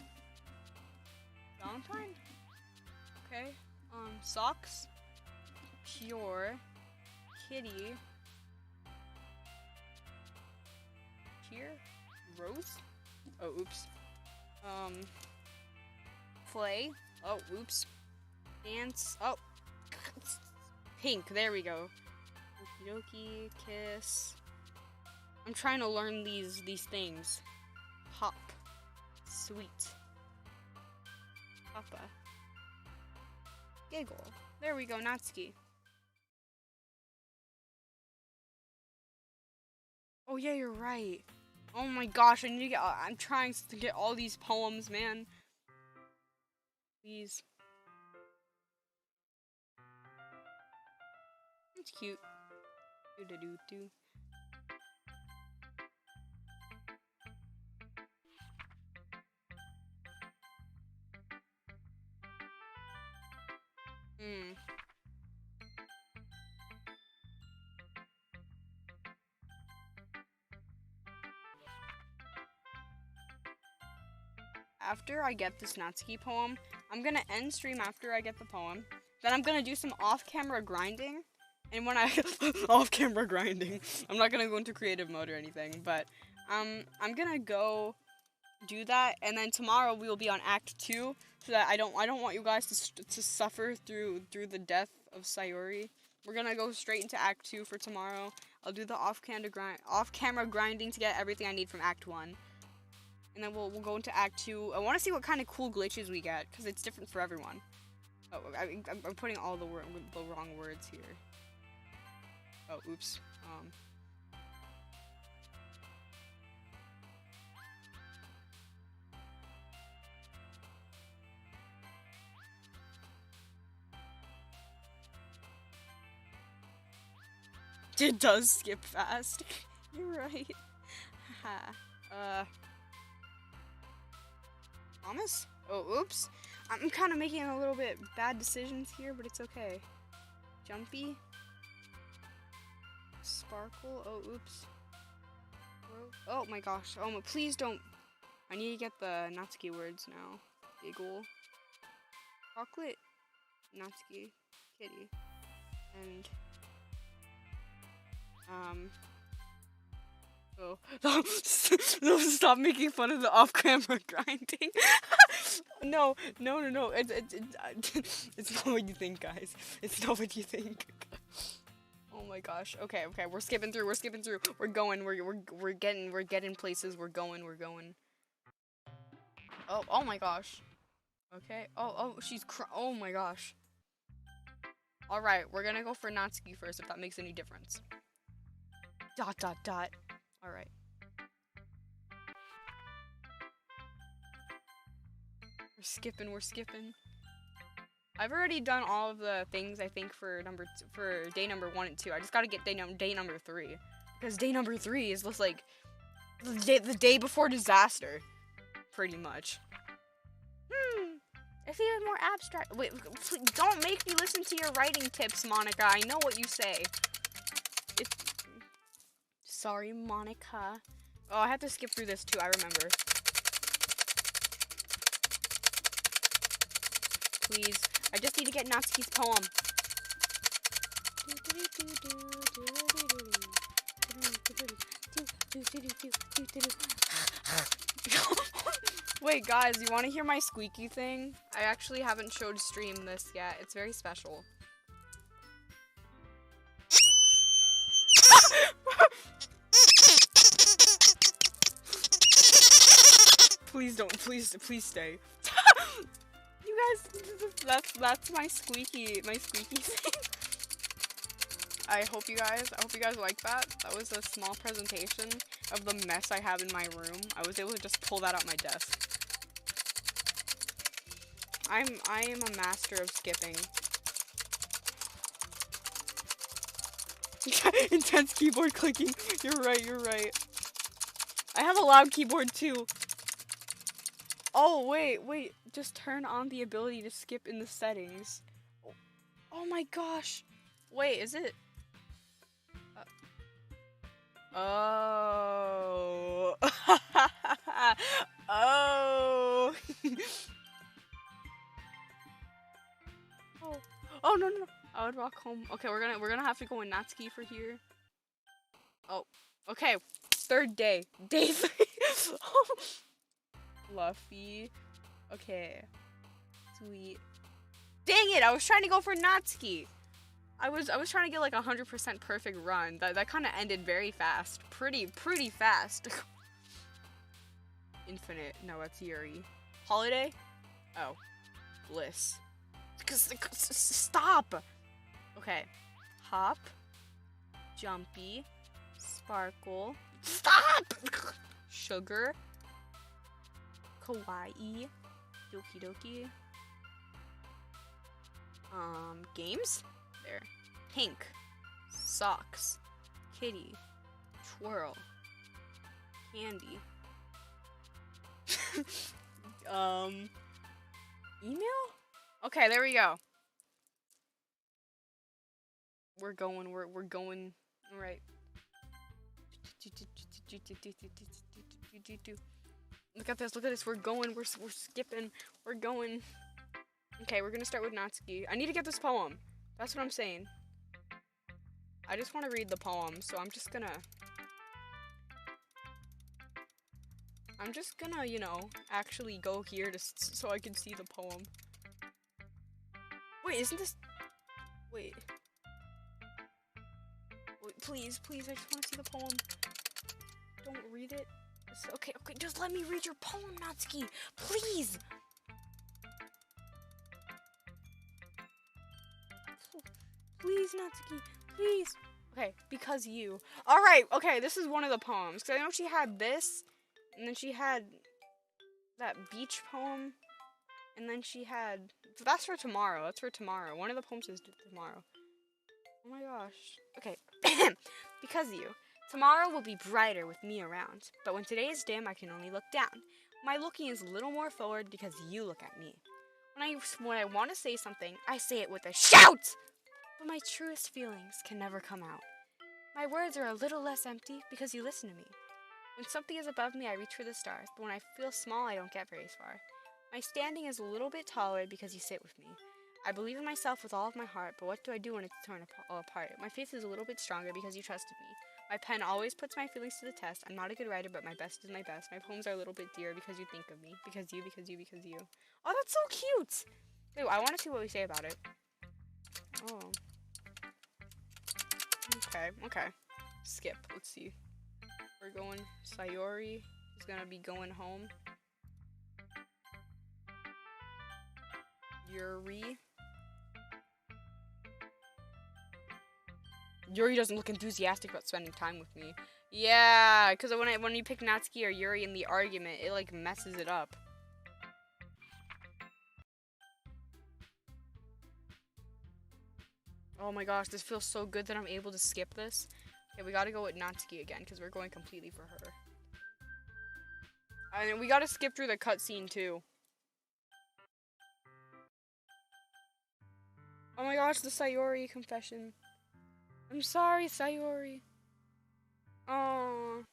Speaker 1: Valentine? Okay. Socks, pure, kitty, cheer, rose? Oh, oops. Play. Oh, oops. Dance. Oh. Pink. There we go. Okie dokie. Kiss. I'm trying to learn these things. Hop. Sweet. Papa. Giggle. There we go, Natsuki. Oh yeah, you're right. Oh my gosh, I need to get. I'm trying to get all these poems, man. Please. It's cute. Do do do do. Hmm. After I get this Natsuki poem, I'm gonna end stream after I get the poem. Then I'm gonna do some off-camera grinding. And when I off-camera grinding, I'm not gonna go into creative mode or anything, but I'm gonna go do that, and then tomorrow we will be on Act 2, so that I don't want you guys to suffer through the death of Sayori. We're gonna go straight into Act 2 for tomorrow. I'll do the off-camera grinding to get everything I need from Act 1. And then we'll go into Act 2. I want to see what kind of cool glitches we get, because it's different for everyone. Oh, I'm putting all the wrong words here. Oh, oops. It does skip fast. You're right. Thomas? Oh, oops. I'm kind of making a little bit bad decisions here, but it's okay. Jumpy. Sparkle. Oh, oops. Oh my gosh. Oh, please don't. I need to get the Natsuki words now. Giggle. Chocolate. Natsuki. Kitty. And oh. No, stop making fun of the off-camera grinding. No. It's not what you think, guys. It's not what you think. Oh my gosh. Okay. We're skipping through. We're going. We're getting places. We're going. Oh my gosh. Okay. Oh, she's oh my gosh. All right, we're gonna go for Natsuki first, if that makes any difference. ... All right. We're skipping. I've already done all of the things, I think, for day number 1 and 2. I just gotta get day number 3, because day number 3 is just like the day before disaster, pretty much.
Speaker 2: It's even more abstract. Wait, please, don't make me listen to your writing tips, Monica. I know what you say.
Speaker 1: Sorry, Monica. Oh, I have to skip through this too, I remember. Please. I just need to get Natsuki's poem. Wait, guys, you want to hear my squeaky thing? I actually haven't showed stream this yet. It's very special. Please don't. Please stay. You guys, that's my squeaky thing. I hope you guys like that. That was a small presentation of the mess I have in my room. I was able to just pull that out my desk. I am a master of skipping. Intense keyboard clicking. You're right. I have a loud keyboard too. Oh, wait. Just turn on the ability to skip in the settings. Oh my gosh. Wait, is it? Oh. Oh. Oh, no. I would walk home. Okay, we're gonna have to go in Natsuki for here. Oh, okay. 3rd day. Day 3. Fluffy. Okay. sweet. Dang it! I was trying to go for Natsuki. I was trying to get like 100% perfect run. That kind of ended very fast. Pretty fast. Infinite. No, that's Yuri. Holiday? Oh. Bliss. Stop! Okay. Hop. Jumpy. Sparkle. Stop! Sugar. Kawaii. Doki Doki. Games? There. Pink. Socks. Kitty. Twirl. Candy. Email? Okay, there we go. We're going. All right. Look at this. We're going. We're skipping. We're going. Okay, we're gonna start with Natsuki. I need to get this poem. That's what I'm saying. I just want to read the poem, so I'm just gonna, you know, actually go here so I can see the poem. Wait, isn't this? Wait, please, I just want to see the poem. Don't read it. Okay, just let me read your poem, Natsuki, please. Please, Natsuki, please. Okay, because you. Alright, okay, this is one of the poems. Because I know she had this, and then she had that beach poem, and then she had... That's for tomorrow. One of the poems is tomorrow. Oh my gosh. Okay. Because you. Tomorrow will be brighter with me around, but when today is dim, I can only look down. My looking is a little more forward because you look at me. When I want to say something, I say it with a shout! But my truest feelings can never come out. My words are a little less empty because you listen to me. When something is above me, I reach for the stars, but when I feel small, I don't get very far. My standing is a little bit taller because you sit with me. I believe in myself with all of my heart, but what do I do when it's torn apart? My faith is a little bit stronger because you trusted me. My pen always puts my feelings to the test. I'm not a good writer, but my best is my best. My poems are a little bit dearer because you think of me. Because you. Oh, that's so cute! Wait, I want to see what we say about it. Oh. Okay. Skip. Let's see. We're going. Sayori is gonna be going home. Yuri doesn't look enthusiastic about spending time with me. Yeah, because when you pick Natsuki or Yuri in the argument, it like messes it up. Oh my gosh, this feels so good that I'm able to skip this. Okay, we gotta go with Natsuki again, because we're going completely for her. And we gotta skip through the cutscene too. Oh my gosh, the Sayori confession. I'm sorry, Sayori. Oh,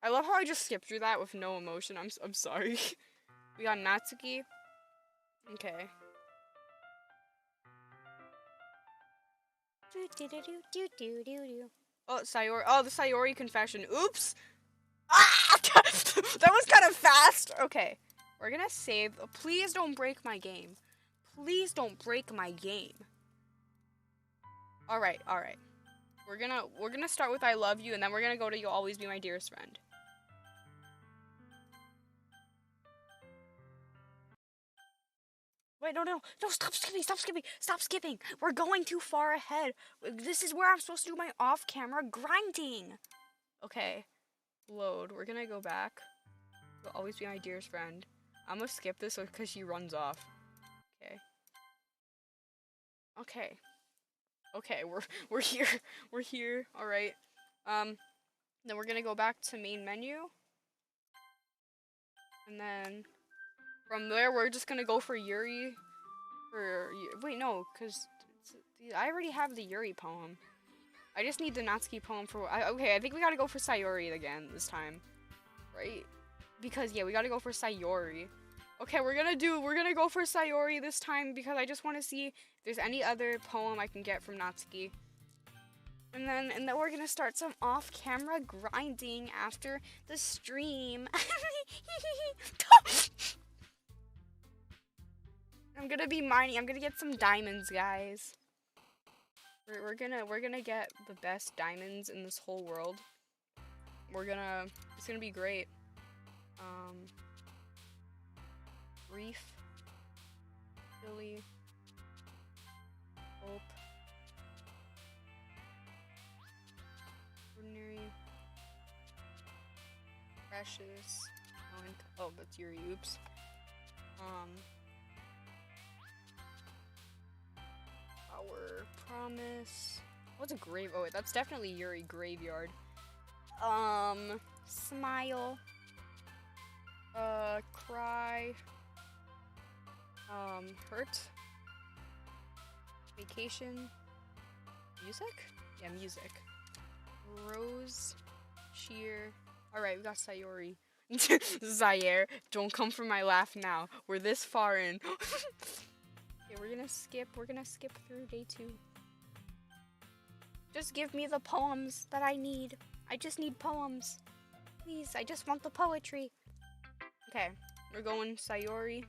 Speaker 1: I love how I just skipped through that with no emotion. I'm sorry. We got Natsuki. Okay. Oh, Sayori. Oh, the Sayori confession. Oops. Ah! That was kind of fast. Okay. We're gonna save. Please don't break my game. Please don't break my game. All right. We're gonna start with I love you, and then we're gonna go to you'll always be my dearest friend. Wait, no, stop skipping. We're going too far ahead. This is where I'm supposed to do my off-camera grinding. Okay, load. We're gonna go back. You'll always be my dearest friend. I'm gonna skip this because she runs off. Okay, we're here. We're here. All right. Then we're gonna go back to main menu, and then from there we're just gonna go for Yuri. Wait, no, because I already have the Yuri poem. I just need the Natsuki poem for. Okay, I think we gotta go for Sayori again this time, right? Because yeah, we gotta go for Sayori. Okay, we're gonna go for Sayori this time because I just want to see if there's any other poem I can get from Natsuki. And then we're gonna start some off-camera grinding after the stream. I'm gonna be mining. I'm gonna get some diamonds, guys. We're gonna get the best diamonds in this whole world. It's gonna be great. Reef, Philly, Hope, Ordinary, Precious, oh, that's Yuri, oops. Our Promise. What's a grave? Oh, wait, that's definitely Yuri Graveyard.
Speaker 2: Smile.
Speaker 1: Cry. Hurt. Vacation. Music? Yeah, music. Rose. Cheer. Alright, we got Sayori. Zaire, don't come for my laugh now. We're this far in. Okay, we're gonna skip through day 2.
Speaker 2: Just give me the poems that I need. I just need poems. Please, I just want the poetry.
Speaker 1: Okay, we're going Sayori.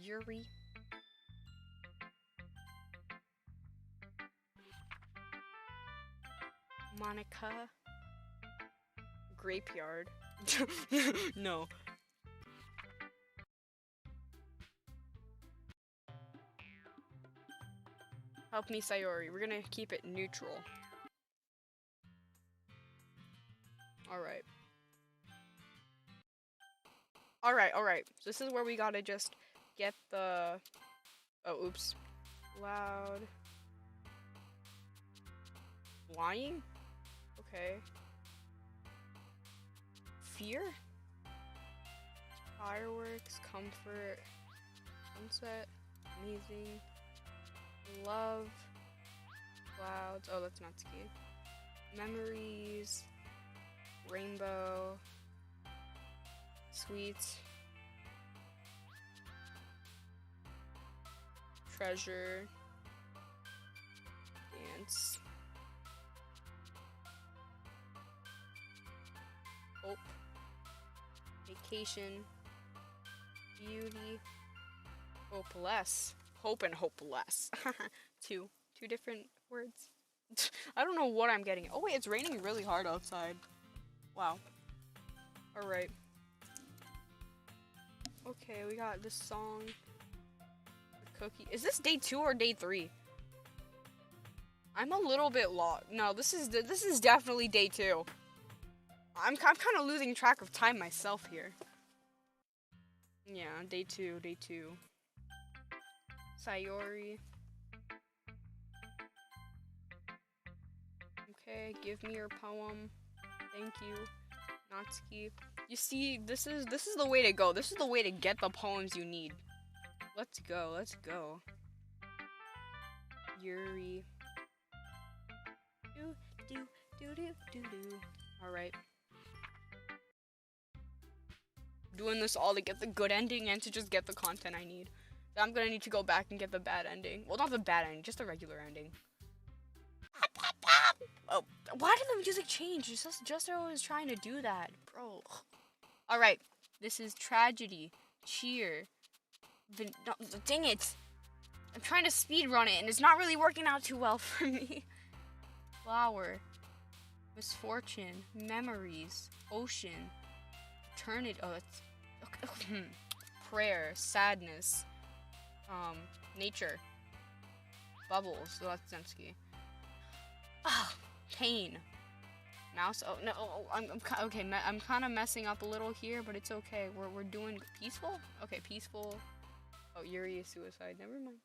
Speaker 1: Yuri. Monica. Grapeyard. No. Help me, Sayori. We're gonna keep it neutral. Alright. Alright. This is where we gotta just get the... Oh, oops. Loud. Lying? Okay. Fear? Fireworks, comfort, sunset, amazing, love, clouds, oh, that's not ski. Memories, rainbow, sweet, treasure, dance, hope, vacation, beauty, hopeless. Hope and hopeless. Two different words. I don't know what I'm getting. Oh wait, it's raining really hard outside. Wow. Alright. Okay, we got this song. The cookie. Is this day 2 or day 3? I'm a little bit lost. No, this is definitely day 2. I'm kind of losing track of time myself here. Yeah, day 2. Sayori. Okay, give me your poem. Thank you. Natsuki. You see, this is the way to go. This is the way to get the poems you need. Let's go. Yuri. Do. Alright. Doing this all to get the good ending and to just get the content I need. I'm gonna need to go back and get the bad ending. Well, not the bad ending, just the regular ending. Oh, why did the music change? Just was trying to do that, bro. Alright, this is tragedy, cheer. No, dang it. I'm trying to speedrun it and it's not really working out too well for me. Flower, misfortune, memories, ocean, eternity. Oh, that's okay. Prayer, sadness. Nature. Bubbles. So that's Zemsky. Ah, pain. Mouse. Oh no. Okay. I'm kind of messing up a little here, but it's okay. We're doing peaceful. Okay, peaceful. Oh, Yuri is suicide. Never mind.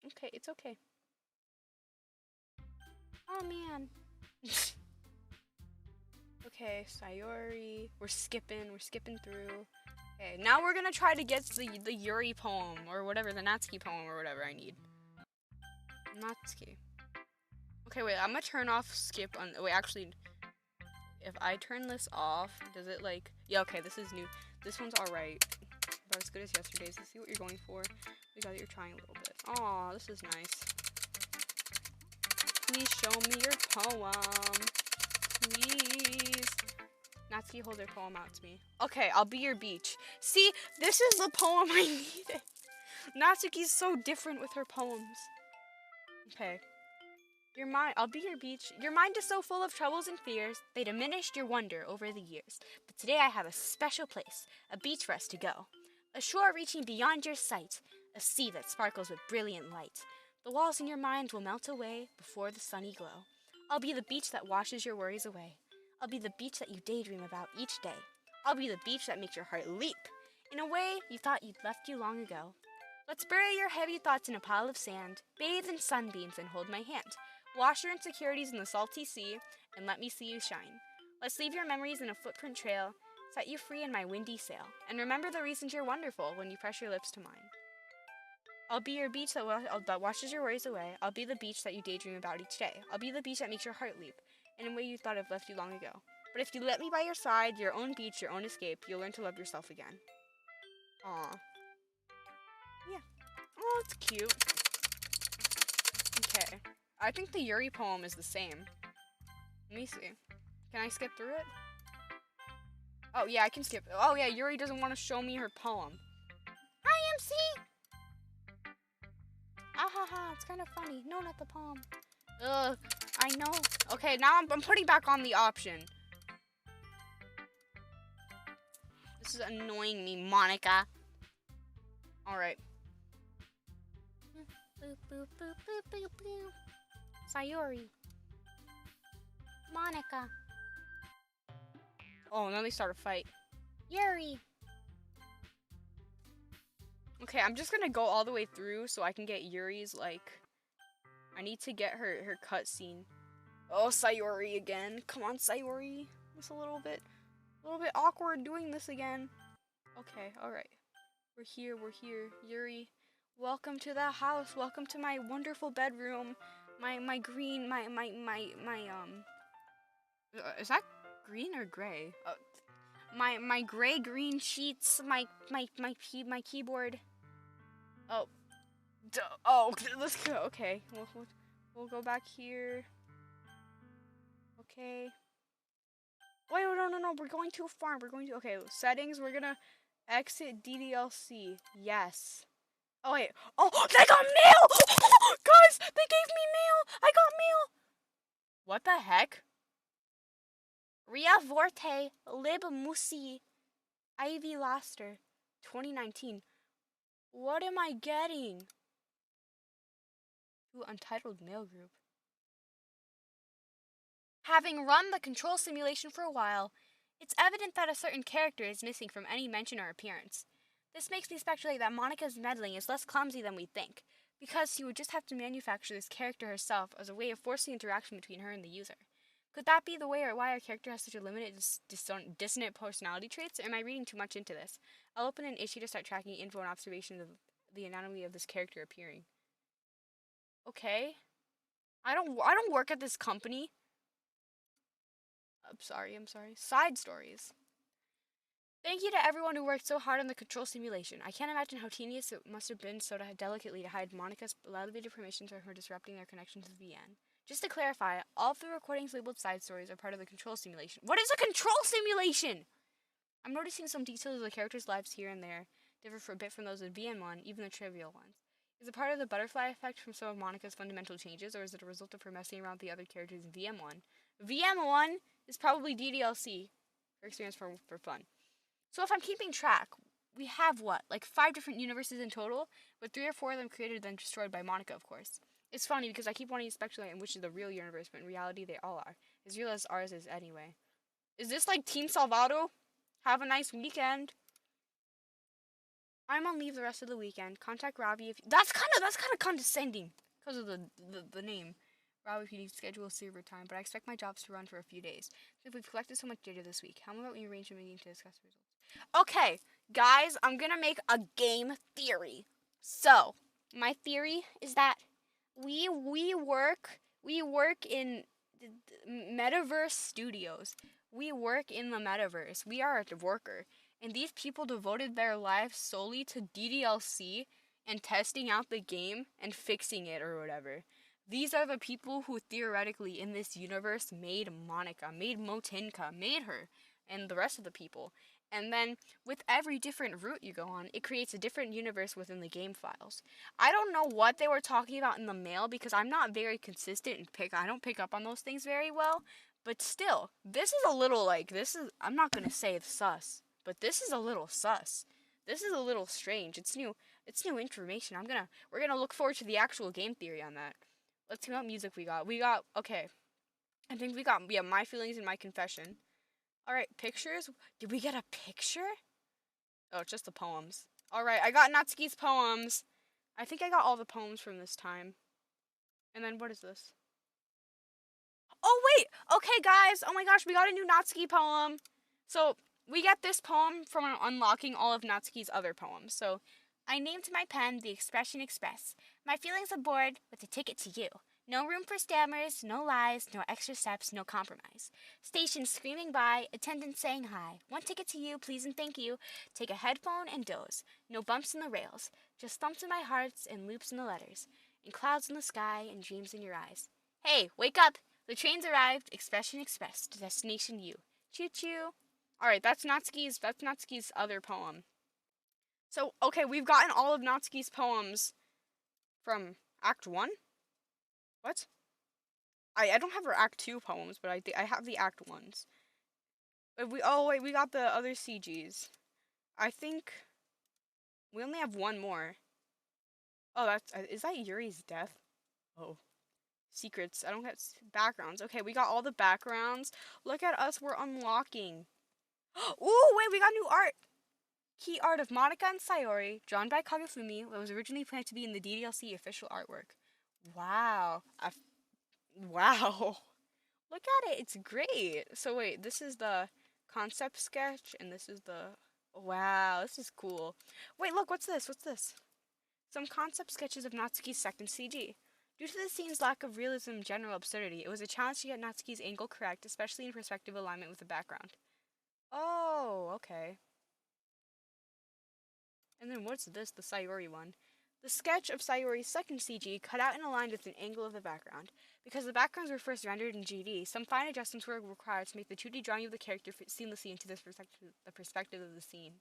Speaker 1: Okay, it's okay.
Speaker 2: Oh man.
Speaker 1: Okay, Sayori. We're skipping through. Okay, now we're gonna try to get the Yuri poem, or whatever, the Natsuki poem, or whatever I need. Natsuki. Okay, wait, I'm gonna turn off skip on, wait, actually, if I turn this off, does it, like, yeah, okay, this is new. This one's alright, about as good as yesterday's. Let's see what you're going for. We got that you're trying a little bit. Aw, this is nice. please show me your poem. Please. Natsuki, hold her poem out to me. Okay, I'll be your beach. See, this is the poem I needed. Natsuki's so different with her poems. Okay. Your mind, I'll be your beach. Your mind is so full of troubles and fears, they diminished your wonder over the years. But today I have a special place, a beach for us to go. A shore reaching beyond your sight, a sea that sparkles with brilliant light. The walls in your mind will melt away before the sunny glow. I'll be the beach that washes your worries away. I'll be the beach that you daydream about each day. I'll be the beach that makes your heart leap in a way you thought you'd left you long ago. Let's bury your heavy thoughts in a pile of sand, bathe in sunbeams and hold my hand. Wash your insecurities in the salty sea, and let me see you shine. Let's leave your memories in a footprint trail, set you free in my windy sail, and remember the reasons you're wonderful when you press your lips to mine. I'll be your beach that washes your worries away. I'll be the beach that you daydream about each day. I'll be the beach that makes your heart leap in a way you thought I've left you long ago. But if you let me by your side, your own beach, your own escape, you'll learn to love yourself again. Aw. Yeah. Oh, it's cute. Okay. I think the Yuri poem is the same. Let me see. Can I skip through it? Oh, yeah, I can skip. Oh, yeah, Yuri doesn't want to show me her poem. Hi, MC! Ah ha ha, it's kind of funny. No, not the poem. Ugh, I know. Okay, now I'm putting back on the option. This is annoying me, Monica. Alright. Sayori. Monica. Oh, now they start a fight. Yuri. Okay, I'm just gonna go all the way through so I can get Yuri's, I need to get her cutscene. Oh, Sayori again. Come on, Sayori. It's a little bit awkward doing this again. Okay, alright. We're here. Yuri, welcome to the house. Welcome to my wonderful bedroom. My green, is that green or gray? My gray-green sheets, my keyboard. Let's go. Okay, we'll go back here. Okay. Wait, no, we're going too far. Okay, settings, we're gonna exit DDLC. Yes. Oh, wait. Oh, they got mail! Guys, they gave me mail! I got mail! What the heck? Ria Vorte, Lib Musi, Ivy Laster, 2019. What am I getting? Ooh, Untitled Mail Group. Having run the control simulation for a while, it's evident that a certain character is missing from any mention or appearance. This makes me speculate that Monica's meddling is less clumsy than we think, because she would just have to manufacture this character herself as a way of forcing interaction between her and the user. Could that be the way or why our character has such a limited dissonant personality traits, or am I reading too much into this? I'll open an issue to start tracking info and observations of the anatomy of this character appearing. Okay. I don't work at this company. I'm sorry. Side stories. Thank you to everyone who worked so hard on the control simulation. I can't imagine how tedious it must have been so delicately to hide Monica's elevated permissions or her disrupting their connection to the VN. Just to clarify, all of the recordings labeled side stories are part of the control simulation. What is a control simulation? I'm noticing some details of the characters' lives here and there differ for a bit from those in VN1, even the trivial ones. Is it part of the butterfly effect from some of Monica's fundamental changes, or is it a result of her messing around with the other characters in VM1? VM1 is probably DDLC, for experience for fun. So if I'm keeping track, we have what, 5 different universes in total, with 3 or 4 of them created then destroyed by Monica, of course. It's funny because I keep wanting to speculate in which is the real universe, but in reality they all are. As real as ours is anyway. Is this like Team Salvado? Have a nice weekend. I'm on leave the rest of the weekend. Contact Ravi if that's kind of condescending because of the name. Ravi if you need to schedule a server time, but I expect my jobs to run for a few days. So if we've collected so much data this week, how about we arrange a meeting to discuss the results? Okay, guys, I'm gonna make a game theory. So, my theory is that we work in metaverse studios. We work in the metaverse. We are a worker. And these people devoted their lives solely to DDLC and testing out the game and fixing it or whatever. these are the people who theoretically in this universe made Monica, made Motinka, made her, and the rest of the people. And then with every different route you go on, it creates a different universe within the game files. I don't know what they were talking about in the mail because I'm not very consistent and I don't pick up on those things very well. But still, this is a little I'm not going to say it's sus, but this is a little sus. This is a little strange. It's new information. We're going to look forward to the actual game theory on that. Let's see what music we got. Okay. I think we got My Feelings and My Confession. Alright, pictures? Did we get a picture? Oh, it's just the poems. Alright, I got Natsuki's poems. I think I got all the poems from this time. And then what is this? Oh, wait! Okay, guys! Oh my gosh, we got a new Natsuki poem! So, we get this poem from unlocking all of Natsuki's other poems. So, I named my pen The Expression Express. My feelings aboard with a ticket to you. No room for stammers, no lies, no extra steps, no compromise. Station screaming by, attendant saying hi. One ticket to you, please and thank you. Take a headphone and doze. No bumps in the rails, just thumps in my hearts and loops in the letters. And clouds in the sky and dreams in your eyes. Hey, wake up! The train's arrived, Expression Express, to destination you. Choo choo. Alright, that's Natsuki's other poem. So, okay, we've gotten all of Natsuki's poems from Act 1? What? I don't have her Act 2 poems, but I have the Act 1s. We got the other CGs. I think we only have one more. Oh, is that Yuri's death? Oh. Secrets. I don't get backgrounds. Okay, we got all the backgrounds. Look at us, we're unlocking. Ooh, wait, we got new art! Key art of Monica and Sayori, drawn by Kagefumi, that was originally planned to be in the DDLC official artwork. Wow. Wow. Look at it. It's great. So wait, this is the concept sketch, and this is the... Wow, this is cool. Wait, look, what's this? Some concept sketches of Natsuki's second CG. Due to the scene's lack of realism and general absurdity, it was a challenge to get Natsuki's angle correct, especially in perspective alignment with the background. Oh, okay. And then what's this? The Sayori one. The sketch of Sayori's second CG cut out and aligned with an angle of the background. Because the backgrounds were first rendered in GD, some fine adjustments were required to make the 2D drawing of the character fit seamlessly into the perspective of the scene.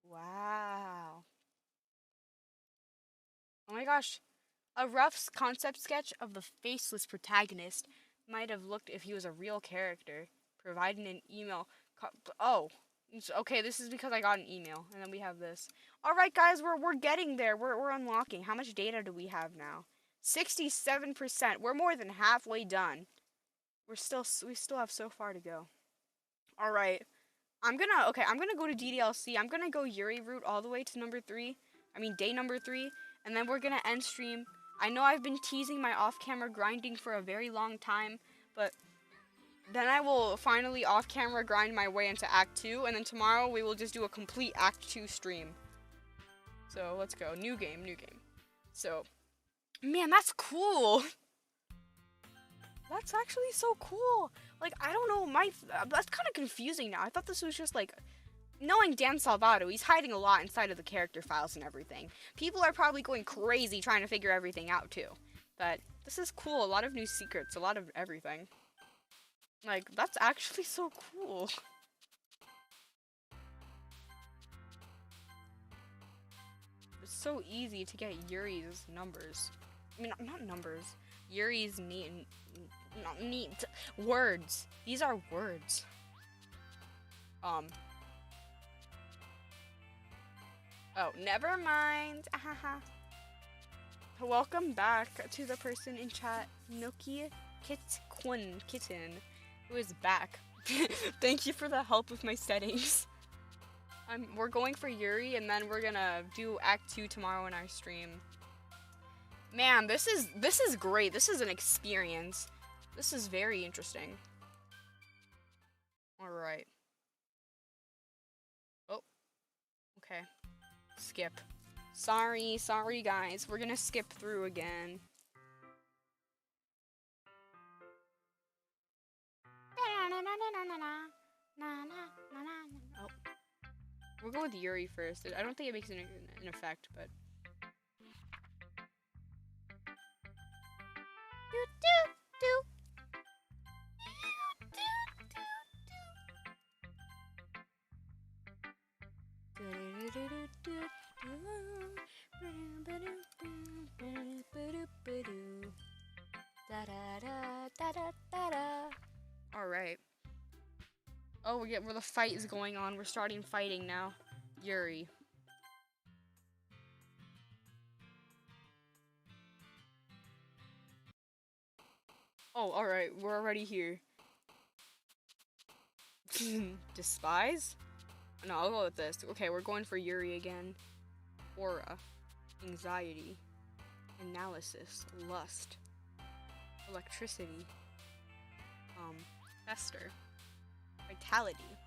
Speaker 1: Wow. Oh my gosh. A rough concept sketch of the faceless protagonist might have looked if he was a real character, providing an email. Oh. Okay, this is because I got an email, and then we have this. All right, guys, we're getting there. We're unlocking. How much data do we have now? 67%. We're more than halfway done. We still have so far to go. All right. I'm gonna go to DDLC. I'm gonna go Yuri route all the way to day number 3, and then we're gonna end stream. I know I've been teasing my off-camera grinding for a very long time, but then I will finally off-camera grind my way into Act 2, and then tomorrow we will just do a complete Act 2 stream. So, let's go. New game. So, man, that's cool! That's actually so cool! Like, I don't know, that's kind of confusing now. I thought this was just, like, knowing Dan Salvato, he's hiding a lot inside of the character files and everything. People are probably going crazy trying to figure everything out, too. But, this is cool. A lot of new secrets, a lot of everything. Like, that's actually so cool. It's so easy to get Yuri's numbers. I mean, not numbers. Yuri's words. These are words. Oh, never mind. Welcome back to the person in chat, Milky Kitten, who is back. Thank you for the help with my settings. We're going for Yuri, and then we're gonna do Act 2 tomorrow in our stream. Man, this is great. This is an experience. This is very interesting. Alright. Oh. Okay. Skip. Sorry guys. We're gonna skip through again. Oh. We'll go with Yuri first. I don't think it makes an effect, but... All right. Oh, where the fight is going on. We're starting fighting now. Yuri. Oh, all right. We're already here. Despise? No, I'll go with this. Okay, we're going for Yuri again. Aura. Anxiety. Analysis. Lust. Electricity. Fester. Vitality.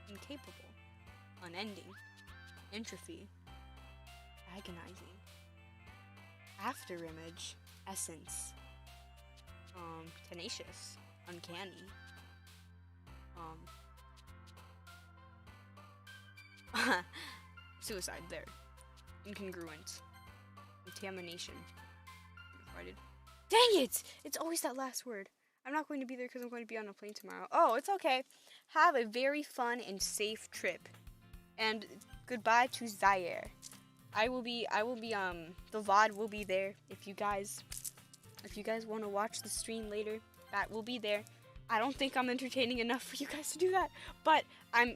Speaker 1: Incapable. Unending. Entropy. Agonizing. Afterimage. Essence. Tenacious. Uncanny. Suicide, there. Incongruent. Contamination. Divided. Dang it! It's always that last word. I'm not going to be there because I'm going to be on a plane tomorrow. Oh, it's okay. Have a very fun and safe trip. And goodbye to Zaire. the VOD will be there if you guys want to watch the stream later. That will be there. I don't think I'm entertaining enough for you guys to do that, but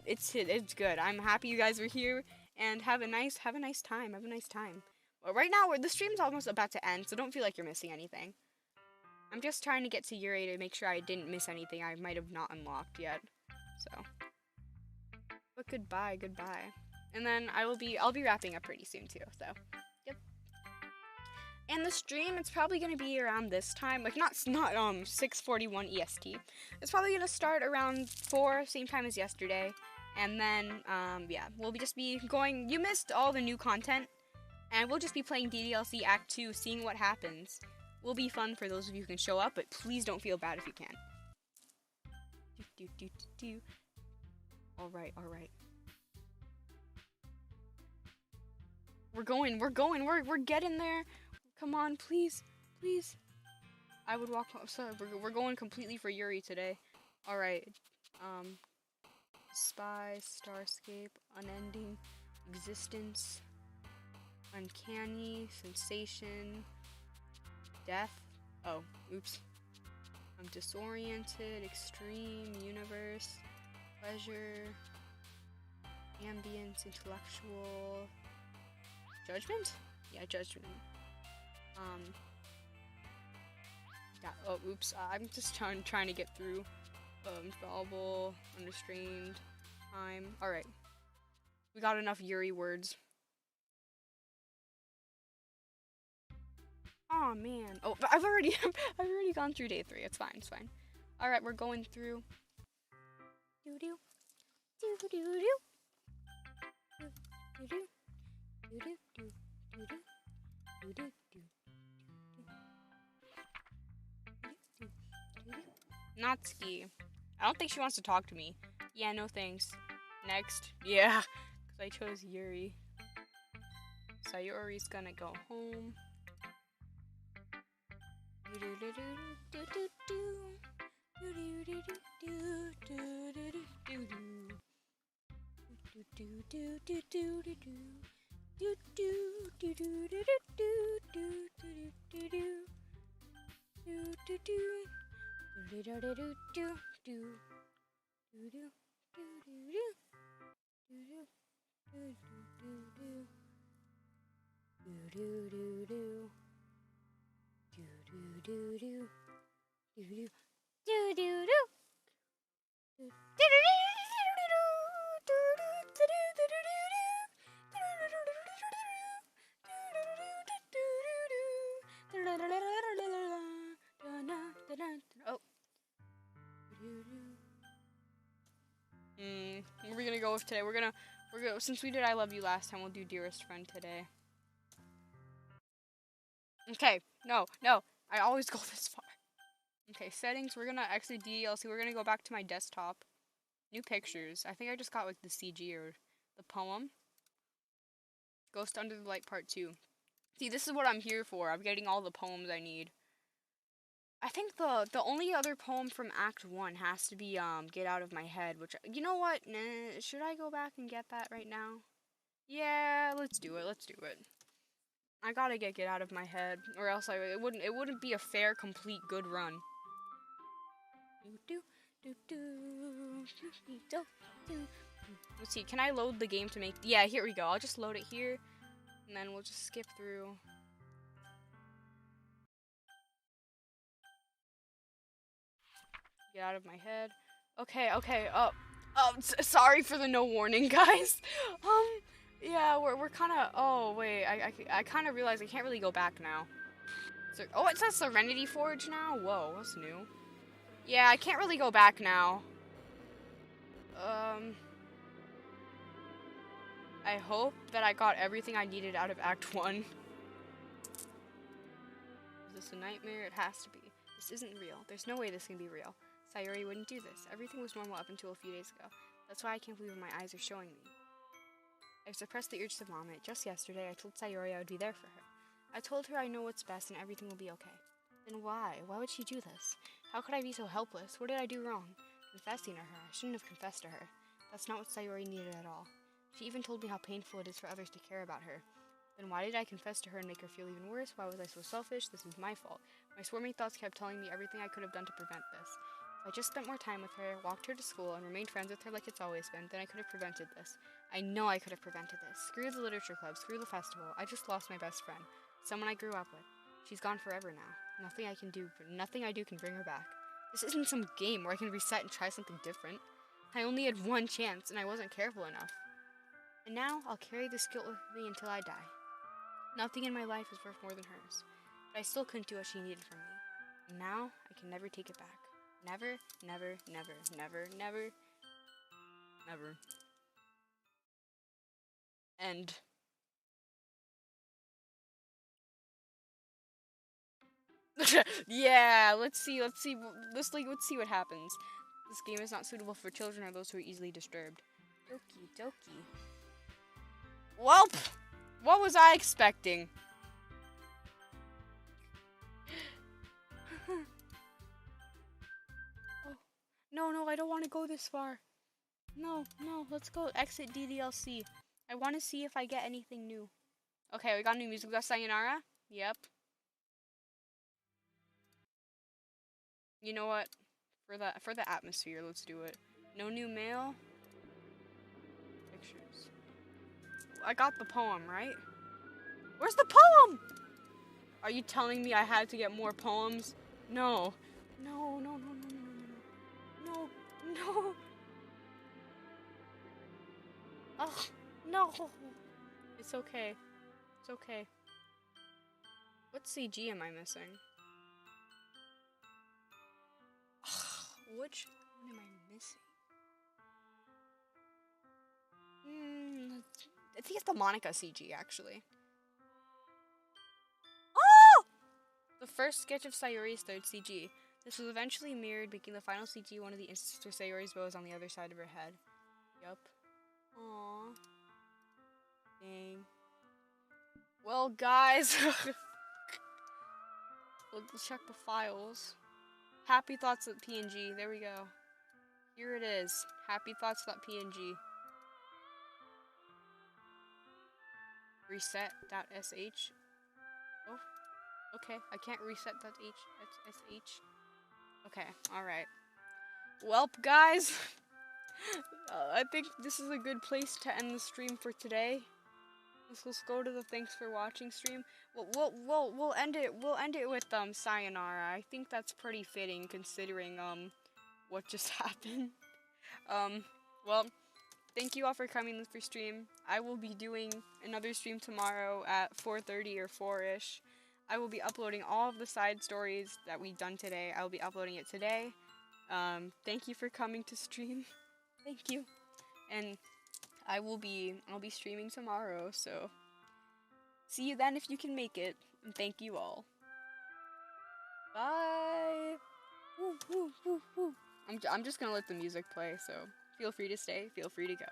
Speaker 1: it's good. I'm happy you guys were here, and have a nice time. Well, right now the stream's almost about to end, so don't feel like you're missing anything. I'm just trying to get to Yuri to make sure I didn't miss anything I might have not unlocked yet. So, but goodbye. And then I'll be wrapping up pretty soon too. So, yep. And the stream, it's probably gonna be around this time, like not 6:41 EST. It's probably gonna start around 4, same time as yesterday. And then yeah, we'll just be going. You missed all the new content, and we'll just be playing DDLC Act 2, seeing what happens. Will be fun for those of you who can show up, but please don't feel bad if you can't. All right. We're going. We're getting there. Come on, please. I would walk. Sorry, we're going completely for Yuri today. All right. Spy, Starscape, Unending, Existence, Uncanny, Sensation, Death. Oh, oops. I'm Disoriented, Extreme, Universe, Pleasure, Ambient, Intellectual, Judgment? Yeah, Judgment. Yeah, oh, oops. I'm just trying to get through. Fallible, Unrestrained, Time. Alright. We got enough Yuri words. Oh man. Oh, I've already gone through day 3. It's fine. All right, we're going through. Natsuki. I don't think she wants to talk to me. Yeah, no thanks. Next. Yeah, because I chose Yuri. Sayori's gonna go home. Oh. What are we gonna go with today? We're gonna since we did I Love You last time, we'll do Dearest Friend today. Okay, no, I always go this far. Okay, settings, we're gonna actually DDLC, we're gonna go back to my desktop. New pictures. I think I just got like the CG or the poem. Ghost Under the Light Part 2. See, this is what I'm here for. I'm getting all the poems I need. I think the only other poem from Act 1 has to be Get Out of My Head, which, you know what? Nah, should I go back and get that right now? Yeah, let's do it. Let's do it. I gotta get Out of My Head, or else it wouldn't be a fair, complete, good run. Let's see. Can I load the game to make? Yeah, here we go. I'll just load it here, and then we'll just skip through. Get Out of My Head. Okay. Sorry for the no warning, guys. Yeah, we're kind of. Oh wait, I kind of realized I can't really go back now. So, oh, it says Serenity Forge now. Whoa, that's new. Yeah, I can't really go back now. I hope that I got everything I needed out of Act 1. Is this a nightmare? It has to be. This isn't real. There's no way this can be real. Sayori wouldn't do this. Everything was normal up until a few days ago. That's why I can't believe what my eyes are showing me. I've suppressed the urge to vomit. Just yesterday, I told Sayori I would be there for her. I told her I know what's best and everything will be okay. Then why? Why would she do this? How could I be so helpless? What did I do wrong? Confessing to her. I shouldn't have confessed to her. That's not what Sayori needed at all. She even told me how painful it is for others to care about her. Then why did I confess to her and make her feel even worse? Why was I so selfish? This is my fault. My swarming thoughts kept telling me everything I could have done to prevent this. If I just spent more time with her, walked her to school, and remained friends with her like it's always been, then I could have prevented this. I know I could have prevented this. Screw the literature club, screw the festival. I just lost my best friend. Someone I grew up with. She's gone forever now. Nothing I do can bring her back. This isn't some game where I can reset and try something different. I only had one chance, and I wasn't careful enough. And now, I'll carry this guilt with me until I die. Nothing in my life is worth more than hers. But I still couldn't do what she needed from me. And now, I can never take it back. Never, never, never, never, never, never. End. Yeah, let's see what happens. This game is not suitable for children or those who are easily disturbed. Okie dokie. Welp! What was I expecting? Oh. No, I don't want to go this far. No, let's go exit DDLC. I want to see if I get anything new. Okay, we got new music. We got Sayonara. Yep. You know what? For the atmosphere, let's do it. No new mail. Pictures. I got the poem, right? Where's the poem? Are you telling me I had to get more poems? No. No. Ugh, no. It's okay. It's okay. What CG am I missing? Which one am I missing? I think it's the Monica CG, actually. Oh! The first sketch of Sayori's third CG. This was eventually mirrored, making the final CG one of the instances where Sayori's bow is on the other side of her head. Yup. Aww. Dang. Well, guys. Let's check the files. Happy Thoughts.png. There we go. Here it is. Happy Thoughts.png. Reset.sh. Oh. Okay. I can't reset.sh. Okay. Alright. Welp, guys. I think this is a good place to end the stream for today. Let's go to the thanks for watching stream. We'll end it with sayonara. I think that's pretty fitting considering what just happened. Well, thank you all for coming for stream. I will be doing another stream tomorrow at 4:30 or 4ish. I will be uploading all of the side stories that we've done today. I will be uploading it today. Thank you for coming to stream. Thank you. And I'll be streaming tomorrow, so see you then if you can make it. And thank you all. Bye. Woo, woo, woo, woo. I'm just gonna let the music play, so feel free to stay, feel free to go.